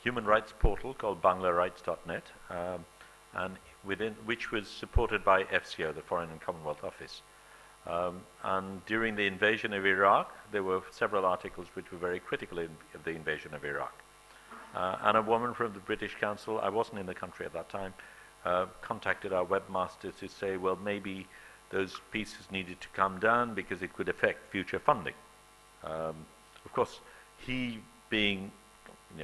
human rights portal called BanglaRights.net, and within which was supported by FCO, the Foreign and Commonwealth Office. And during the invasion of Iraq, there were several articles which were very critical of the invasion of Iraq. And a woman from the British Council, I wasn't in the country at that time, contacted our webmaster to say, well, maybe those pieces needed to come down because it could affect future funding. Of course, he being,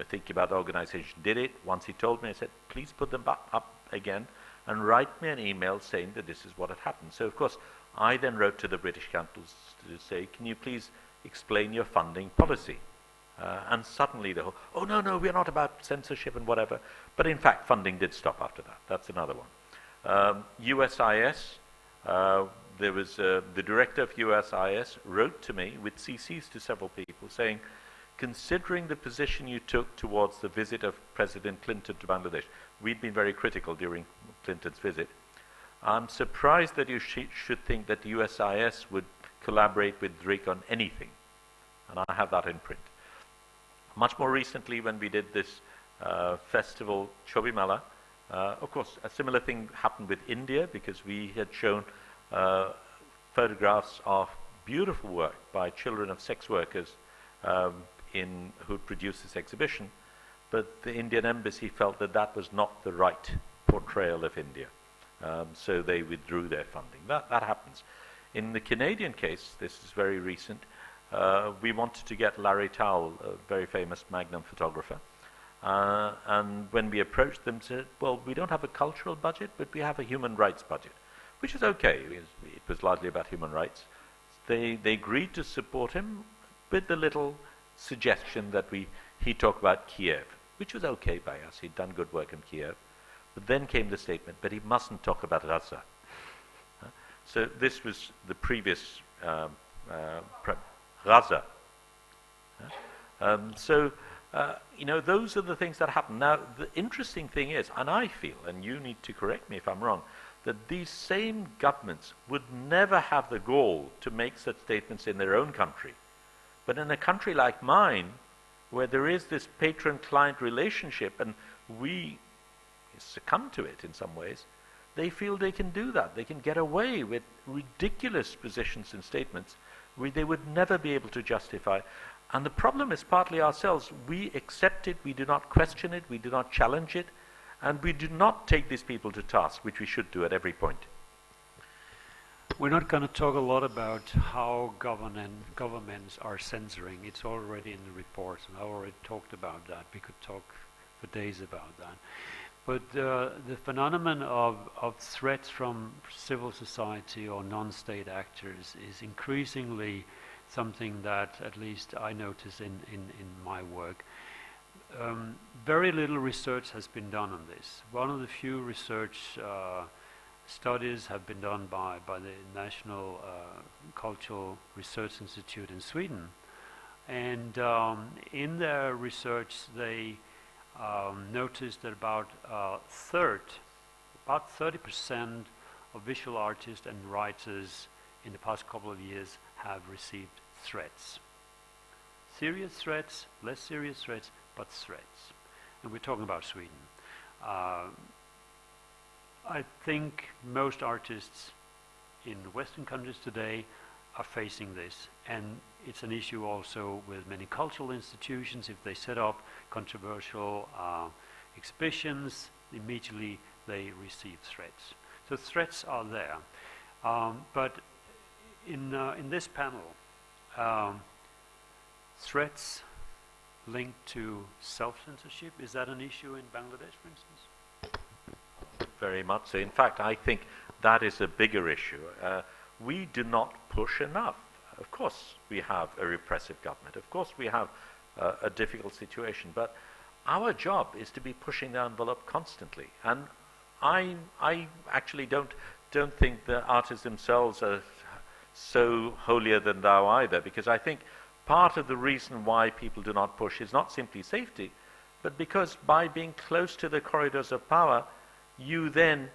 thinking about the organization, did it. Once he told me, I said, please put them back up again and write me an email saying that this is what had happened. So, of course, I then wrote to the British Council to say, can you please explain your funding policy? And suddenly the whole, oh, no, we're not about censorship and whatever. But in fact, funding did stop after that. That's another one. USIS, there was the director of USIS wrote to me with CCs to several people saying, considering the position you took towards the visit of President Clinton to Bangladesh, we'd been very critical during Clinton's visit. I'm surprised that you should think that the USIS would collaborate with DRIC on anything. And I have that in print. Much more recently, when we did this festival, Chobimala, of course, a similar thing happened with India, because we had shown photographs of beautiful work by children of sex workers who produced this exhibition, but the Indian embassy felt that that was not the right portrayal of India, so they withdrew their funding. That happens. In the Canadian case, this is very recent, we wanted to get Larry Towell, a very famous Magnum photographer, and when we approached them, said, well, we don't have a cultural budget, but we have a human rights budget, which is okay. It was largely about human rights. They agreed to support him with the little suggestion that he talked about Kiev, which was okay by us. He'd done good work in Kiev. But then came the statement, but he mustn't talk about Gaza. So this was the previous Gaza. Those are the things that happen. Now, the interesting thing is, and I feel, and you need to correct me if I'm wrong, that these same governments would never have the gall to make such statements in their own country. But in a country like mine, where there is this patron-client relationship, and we succumb to it in some ways, they feel they can do that. They can get away with ridiculous positions and statements where they would never be able to justify. And the problem is partly ourselves. We accept it, we do not question it, we do not challenge it, and we do not take these people to task, which we should do at every point. We're not going to talk a lot about how governments are censoring. It's already in the reports, and I already talked about that. We could talk for days about that. But the phenomenon of threats from civil society or non-state actors is increasingly something that at least I notice in my work. Very little research has been done on this. One of the few research studies have been done by the National Cultural Research Institute in Sweden. And in their research they noticed that about 30% of visual artists and writers in the past couple of years have received threats. Serious threats, less serious threats, but threats. And we're talking about Sweden. I think most artists in Western countries today are facing this, and it's an issue also with many cultural institutions. If they set up controversial exhibitions, immediately they receive threats. So threats are there. But in this panel, threats linked to self-censorship, is that an issue in Bangladesh, for instance? Very much so. In fact, I think that is a bigger issue. We do not push enough. Of course, we have a repressive government. Of course, we have a difficult situation. But our job is to be pushing the envelope constantly. And I actually don't think the artists themselves are so holier than thou either, because I think part of the reason why people do not push is not simply safety, but because by being close to the corridors of power, you then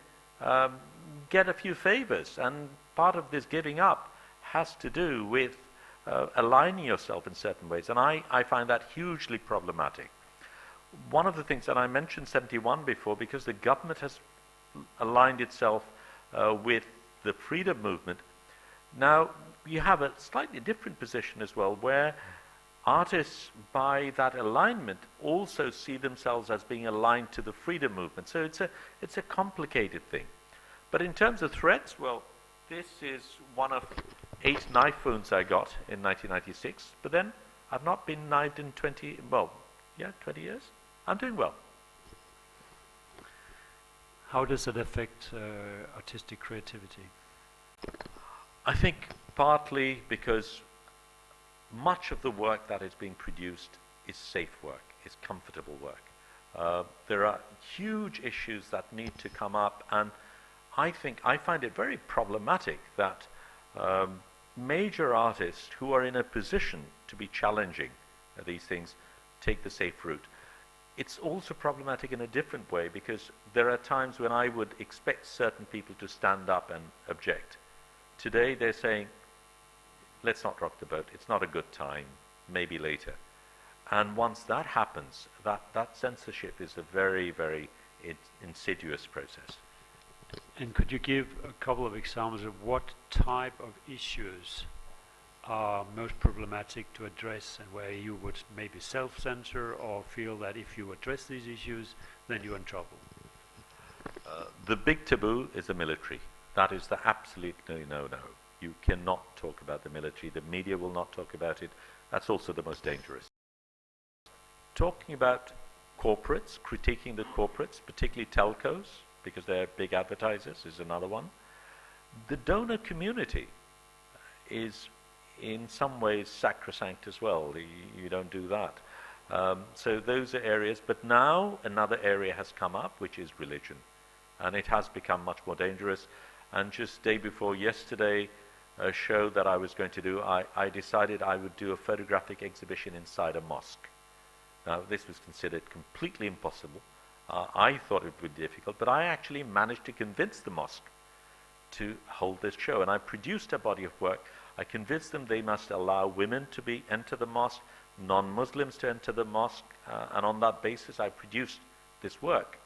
get a few favors, and part of this giving up has to do with aligning yourself in certain ways, and I find that hugely problematic. One of the things that I mentioned 71 before, because the government has aligned itself with the freedom movement, now you have a slightly different position as well, where artists, by that alignment, also see themselves as being aligned to the freedom movement. So it's a complicated thing. But in terms of threats, well, this is one of 8 knife wounds I got in 1996. But then I've not been knifed in 20 years. I'm doing well. How does it affect artistic creativity? I think partly because much of the work that is being produced is safe work, is comfortable work. There are huge issues that need to come up, and I find it very problematic that major artists who are in a position to be challenging these things take the safe route. It's also problematic in a different way, because there are times when I would expect certain people to stand up and object. Today they're saying, let's not rock the boat, it's not a good time, maybe later. And once that happens, that censorship is a very, very insidious process. And could you give a couple of examples of what type of issues are most problematic to address, and where you would maybe self-censor or feel that if you address these issues, then you're in trouble? The big taboo is the military. That is the absolute no-no. You cannot talk about the military. The media will not talk about it. That's also the most dangerous. Talking about corporates, critiquing the corporates, particularly telcos, because they're big advertisers, is another one. The donor community is in some ways sacrosanct as well. You don't do that. So those are areas. But now another area has come up, which is religion. And it has become much more dangerous. And just day before yesterday, a show that I was going to do, I decided I would do a photographic exhibition inside a mosque. Now, this was considered completely impossible. I thought it would be difficult, but I actually managed to convince the mosque to hold this show. And I produced a body of work. I convinced them they must allow women to enter the mosque, non-Muslims to enter the mosque, and on that basis I produced this work.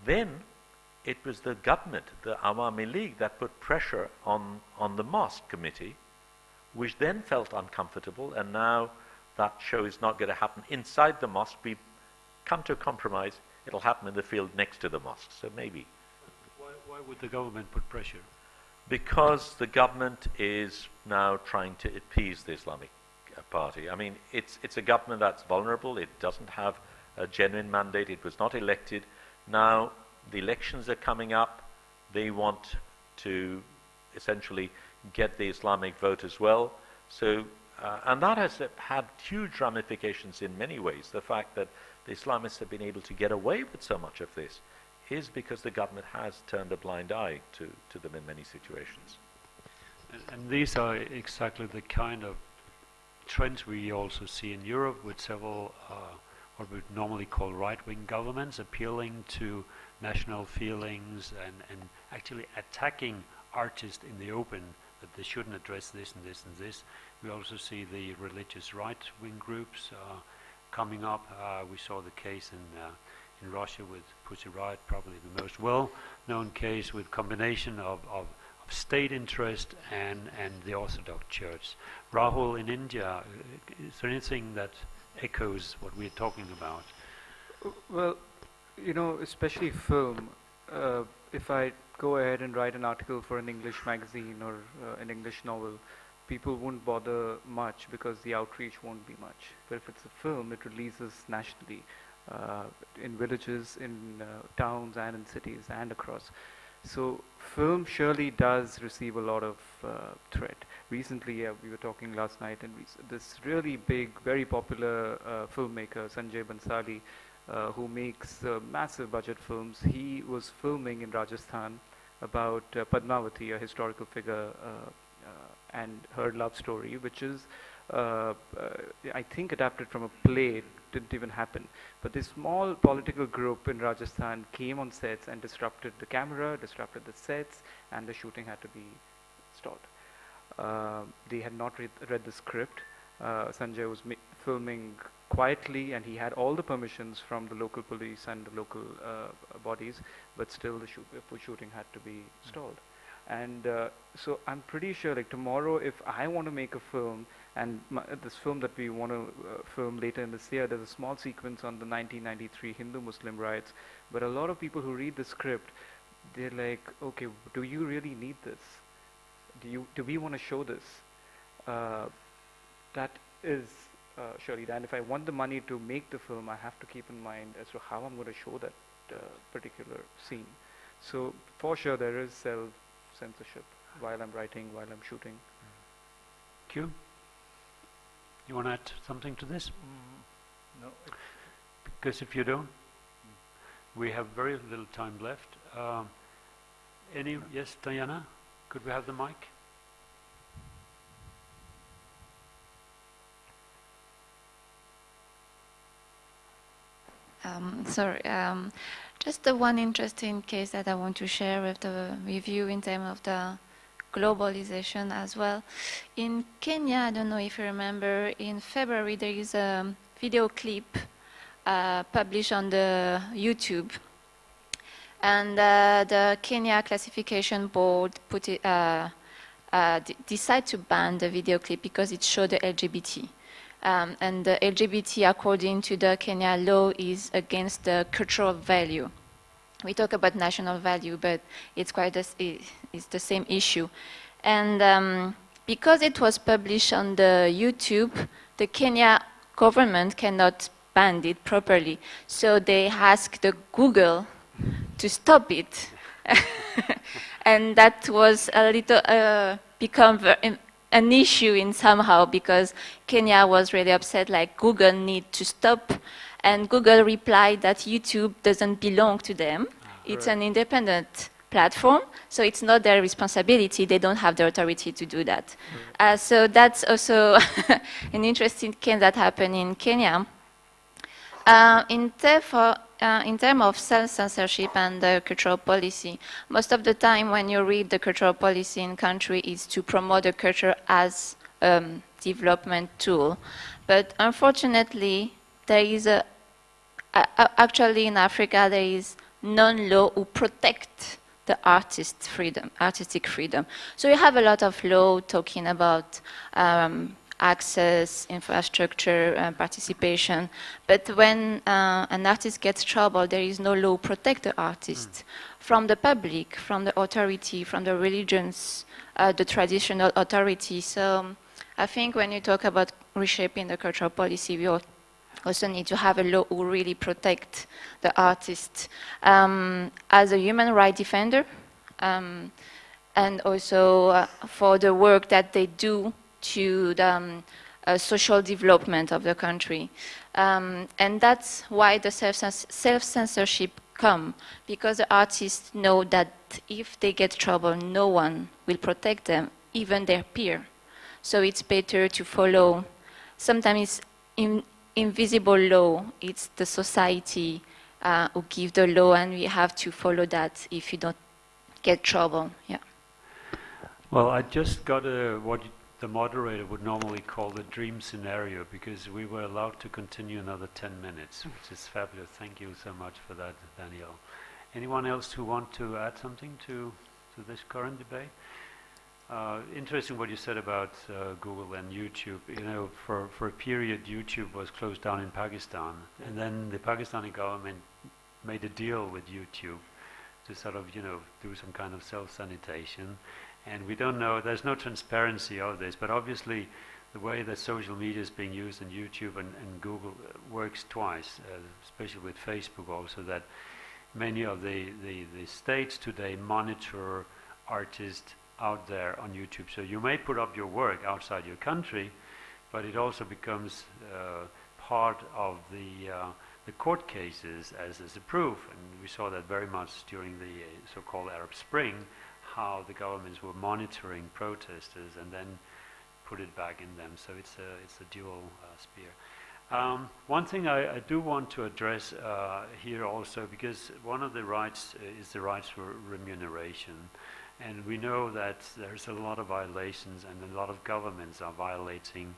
Then it was the government, the Awami League, that put pressure on the mosque committee, which then felt uncomfortable, and now that show is not going to happen inside the mosque. We've come to a compromise. It'll happen in the field next to the mosque, so maybe. Why would the government put pressure? Because the government is now trying to appease the Islamic Party. I mean, it's a government that's vulnerable. It doesn't have a genuine mandate. It was not elected. Now, the elections are coming up. They want to essentially get the Islamic vote as well. So, and that has had huge ramifications in many ways. The fact that the Islamists have been able to get away with so much of this is because the government has turned a blind eye to them in many situations. And these are exactly the kind of trends we also see in Europe, with several what we would normally call right-wing governments appealing to national feelings and actually attacking artists in the open, that they shouldn't address this and this and this. We also see the religious right-wing groups coming up. We saw the case in Russia with Pussy Riot, probably the most well-known case, with combination of state interest and the Orthodox Church. Rahul, in India, is there anything that echoes what we're talking about? Well, you know, especially film, if I go ahead and write an article for an English magazine or an English novel, people won't bother much because the outreach won't be much. But if it's a film, it releases nationally, in villages, in towns and in cities and across. So film surely does receive a lot of threat. Recently, we were talking last night, and this really big, very popular filmmaker, Sanjay Bansali, who makes massive budget films, he was filming in Rajasthan about Padmavati, a historical figure, and her love story, which is, I think, adapted from a play. It didn't even happen. But this small political group in Rajasthan came on sets and disrupted the camera, disrupted the sets, and the shooting had to be stalled. They had not read the script. Sanjay was filming quietly, and he had all the permissions from the local police and the local bodies, but still the shooting had to be stalled. And so I'm pretty sure, like tomorrow, if I want to make a film, and this film that we want to film later in this year, there's a small sequence on the 1993 Hindu-Muslim riots, but a lot of people who read the script, they're like, okay, do you really need this? Do we want to show this? That is surely, and if I want the money to make the film, I have to keep in mind as to how I'm going to show that particular scene. So for sure, there is self-censorship while I'm writing, while I'm shooting. Q? You want to add something to this? No. Because if you don't, we have very little time left. Yes, Diana? Could we have the mic? Sorry, just the one interesting case that I want to share with you in terms of the globalization as well. In Kenya, I don't know if you remember, in February there is a video clip published on the YouTube, and the Kenya Classification Board decided to ban the video clip because it showed the LGBT. And the LGBT, according to the Kenya law, is against the cultural value. We talk about national value, but it's it's the same issue. And because it was published on the YouTube, the Kenya government cannot ban it properly. So they asked the Google to stop it. And that was a little become an issue in somehow, because Kenya was really upset, like Google need to stop. And Google replied that YouTube doesn't belong to them. It's an independent platform, so it's not their responsibility. They don't have the authority to do that. So that's also an interesting case that happened in Kenya. In terms of self-censorship and the cultural policy, most of the time when you read the cultural policy in country, is to promote the culture as a development tool. But unfortunately, there is actually in Africa, there is non-law who protect the artistic freedom. So you have a lot of law talking about access, infrastructure, participation. But when an artist gets trouble, there is no law to protect the artist from the public, from the authority, from the religions, the traditional authority. So I think when you talk about reshaping the cultural policy, we all also need to have a law who really protect the artist as a human rights defender, and also for the work that they do to the social development of the country. And that's why the self-censorship come, because the artists know that if they get trouble, no one will protect them, even their peer. So it's better to follow, sometimes it's invisible law, it's the society who give the law, and we have to follow that if you don't get trouble. Yeah. Well, I just got what the moderator would normally call the dream scenario, because we were allowed to continue another 10 minutes, which is fabulous. Thank you so much for that, Daniel. Anyone else who want to add something to this current debate? Interesting what you said about Google and YouTube. You know, for a period, YouTube was closed down in Pakistan, and then the Pakistani government made a deal with YouTube to sort of, you know, do some kind of self-sanitation. And we don't know, there's no transparency of this, but obviously the way that social media is being used in YouTube and Google works twice, especially with Facebook also, that many of the states today monitor artists out there on YouTube. So you may put up your work outside your country, but it also becomes part of the court cases as a proof. And we saw that very much during the so-called Arab Spring, how the governments were monitoring protesters and then put it back in them. So it's a dual spear. One thing I do want to address here also, because one of the rights is the rights for remuneration. And we know that there's a lot of violations, and a lot of governments are violating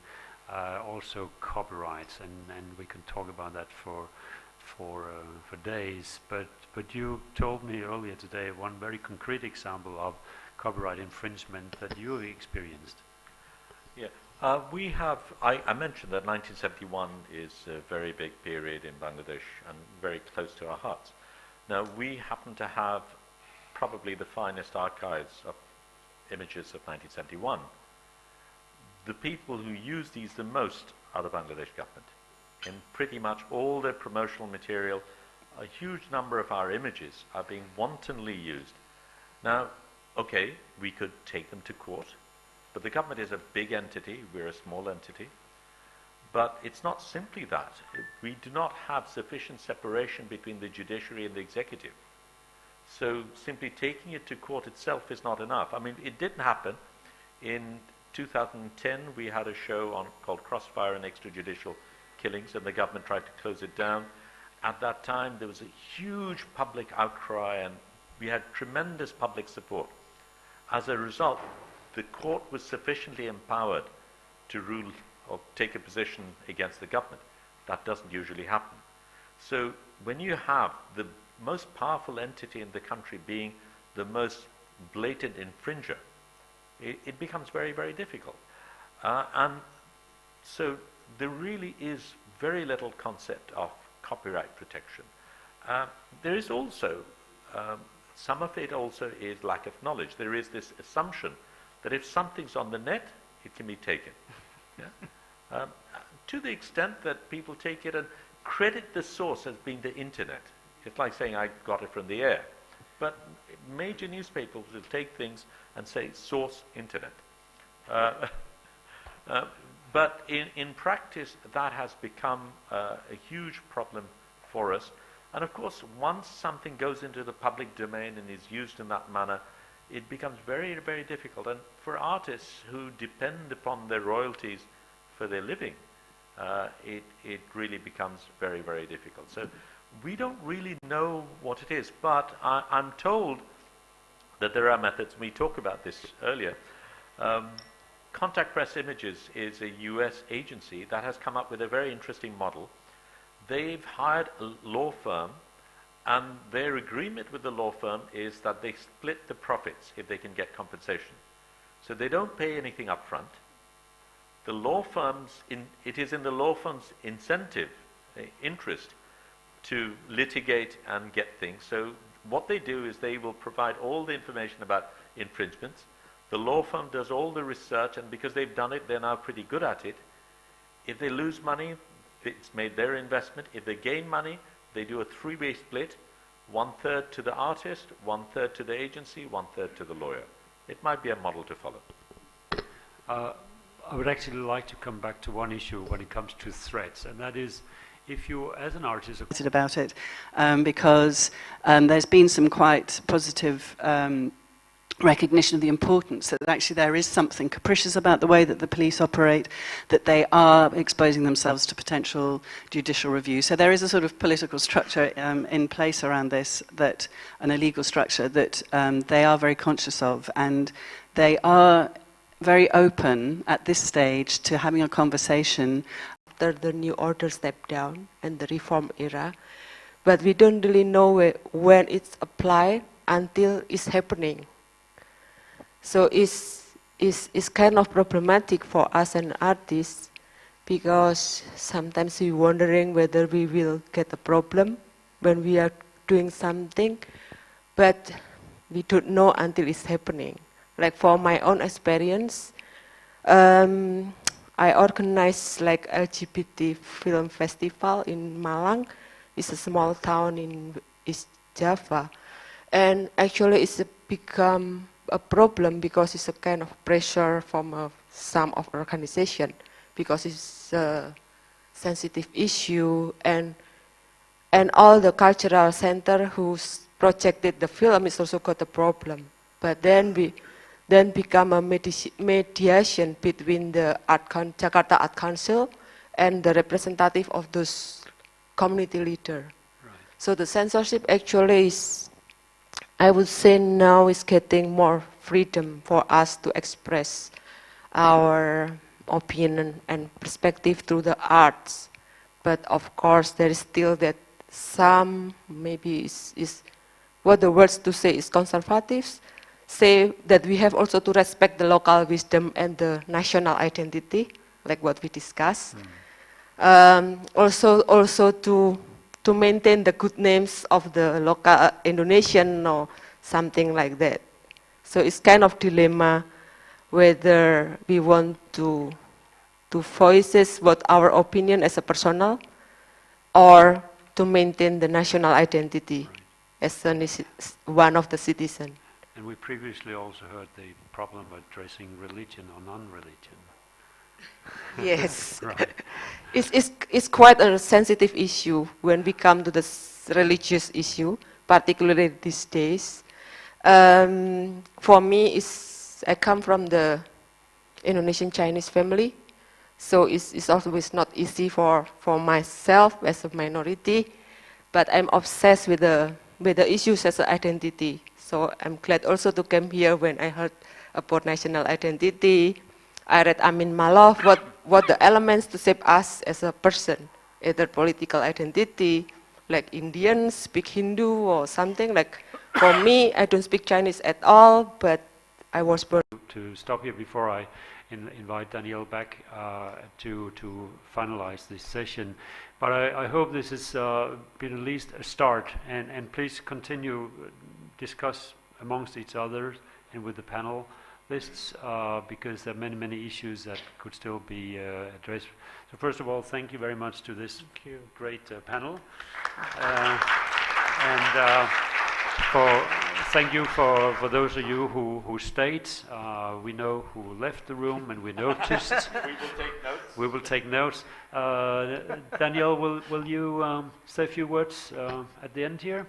also copyrights, and we can talk about that for days. But you told me earlier today one very concrete example of copyright infringement that you experienced. Yeah, we have, I mentioned that 1971 is a very big period in Bangladesh and very close to our hearts. Now, we happen to have probably the finest archives of images of 1971. The people who use these the most are the Bangladesh government. In pretty much all their promotional material, a huge number of our images are being wantonly used. Now, okay, we could take them to court, but the government is a big entity, we're a small entity. But it's not simply that. We do not have sufficient separation between the judiciary and the executive. So simply taking it to court itself is not enough. I mean, it didn't happen. In 2010, we had a show called Crossfire and Extrajudicial Killings, and the government tried to close it down. At that time, there was a huge public outcry, and we had tremendous public support. As a result, the court was sufficiently empowered to rule or take a position against the government. That doesn't usually happen. So when you have the most powerful entity in the country being the most blatant infringer, it becomes very, very difficult. And so there really is very little concept of copyright protection. There is also, some of it also is lack of knowledge. There is this assumption that if something's on the net, it can be taken. Yeah? To the extent that people take it and credit the source as being the internet. It's like saying I got it from the air. But major newspapers will take things and say source internet. But in practice, that has become a huge problem for us. And of course, once something goes into the public domain and is used in that manner, it becomes very, very difficult. And for artists who depend upon their royalties for their living, it really becomes very, very difficult. So we don't really know what it is, but I'm told that there are methods. We talked about this earlier. Contact Press Images is a US agency that has come up with a very interesting model. They've hired a law firm, and their agreement with the law firm is that they split the profits if they can get compensation. So they don't pay anything up front. The law firms, it is in the law firm's incentive, interest, to litigate and get things. So what they do is they will provide all the information about infringements. The law firm does all the research, and because they've done it, they're now pretty good at it. If they lose money, it's made their investment. If they gain money, they do a three-way split, 1/3 to the artist, 1/3 to the agency, 1/3 to the lawyer. It might be a model to follow. I would actually like to come back to one issue when it comes to threats, and that is, if you, as an artist, about it, because there's been some quite positive recognition of the importance that actually there is something capricious about the way that the police operate, that they are exposing themselves to potential judicial review. So there is a sort of political structure in place around this, that an illegal structure that they are very conscious of, and they are very open at this stage to having a conversation after the new order stepped down and the reform era, but we don't really know when it's applied until it's happening. So it's kind of problematic for us and artists, because sometimes we're wondering whether we will get a problem when we are doing something, but we don't know until it's happening. Like for my own experience, I organized like LGBT film festival in Malang. It's a small town in East Java, and actually it's become a problem because it's a kind of pressure from some of organization, because it's a sensitive issue, and all the cultural center who's projected the film is also got a problem. But then we become a mediation between the Jakarta Art Council and the representative of those community leader. Right. So the censorship actually is, I would say now is getting more freedom for us to express our opinion and perspective through the arts. But of course there is still that some, maybe is what the words to say is conservatives, say that we have also to respect the local wisdom and the national identity, like what we discussed. Also to maintain the good names of the local Indonesian or something like that. So it's kind of dilemma whether we want to voices what our opinion as a personal, or to maintain the national identity as one of the citizens. And we previously also heard the problem of addressing religion or non-religion. Yes. Right. It's quite a sensitive issue when we come to this religious issue, particularly these days. For me, I come from the Indonesian Chinese family, so it's always not easy for myself as a minority, but I'm obsessed with the issues as an identity. So I'm glad also to come here when I heard about national identity. I read Amin Malouf, what the elements to shape us as a person, either political identity, like Indians speak Hindu or something. Like for me, I don't speak Chinese at all, but I was born. To stop here before I invite Danielle back to finalize this session. But I hope this has been at least a start, and please continue discuss amongst each other and with the panelists, because there are many issues that could still be addressed. So first of all, thank you very much to this great panel, thank you for those of you who stayed. We know who left the room, and we noticed. We will take notes. We will take notes. Danielle, will you say a few words at the end here?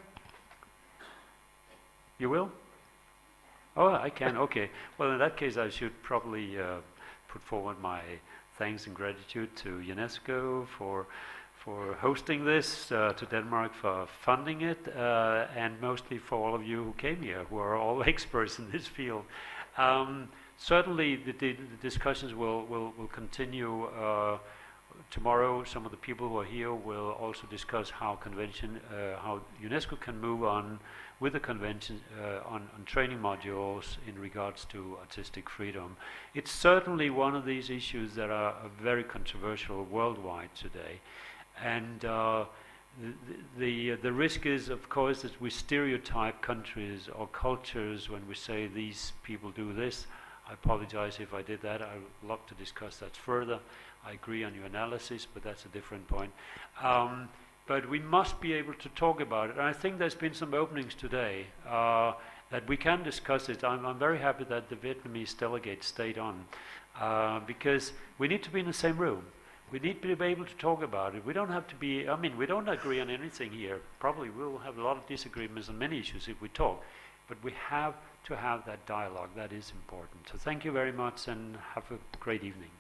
You will? Oh, I can. Okay. Well, in that case, I should probably put forward my thanks and gratitude to UNESCO for hosting this, to Denmark for funding it, and mostly for all of you who came here, who are all experts in this field. Certainly, the discussions will continue tomorrow. Some of the people who are here will also discuss how UNESCO can move on with the convention on training modules in regards to artistic freedom. It's certainly one of these issues that are very controversial worldwide today. And the risk is, of course, that we stereotype countries or cultures when we say these people do this. I apologize if I did that. I would love to discuss that further. I agree on your analysis, but that's a different point. But we must be able to talk about it. And I think there's been some openings today that we can discuss it. I'm very happy that the Vietnamese delegate stayed on because we need to be in the same room. We need to be able to talk about it. We don't have to be, I mean, we don't agree on anything here. Probably we'll have a lot of disagreements on many issues if we talk. But we have to have that dialogue. That is important. So thank you very much and have a great evening.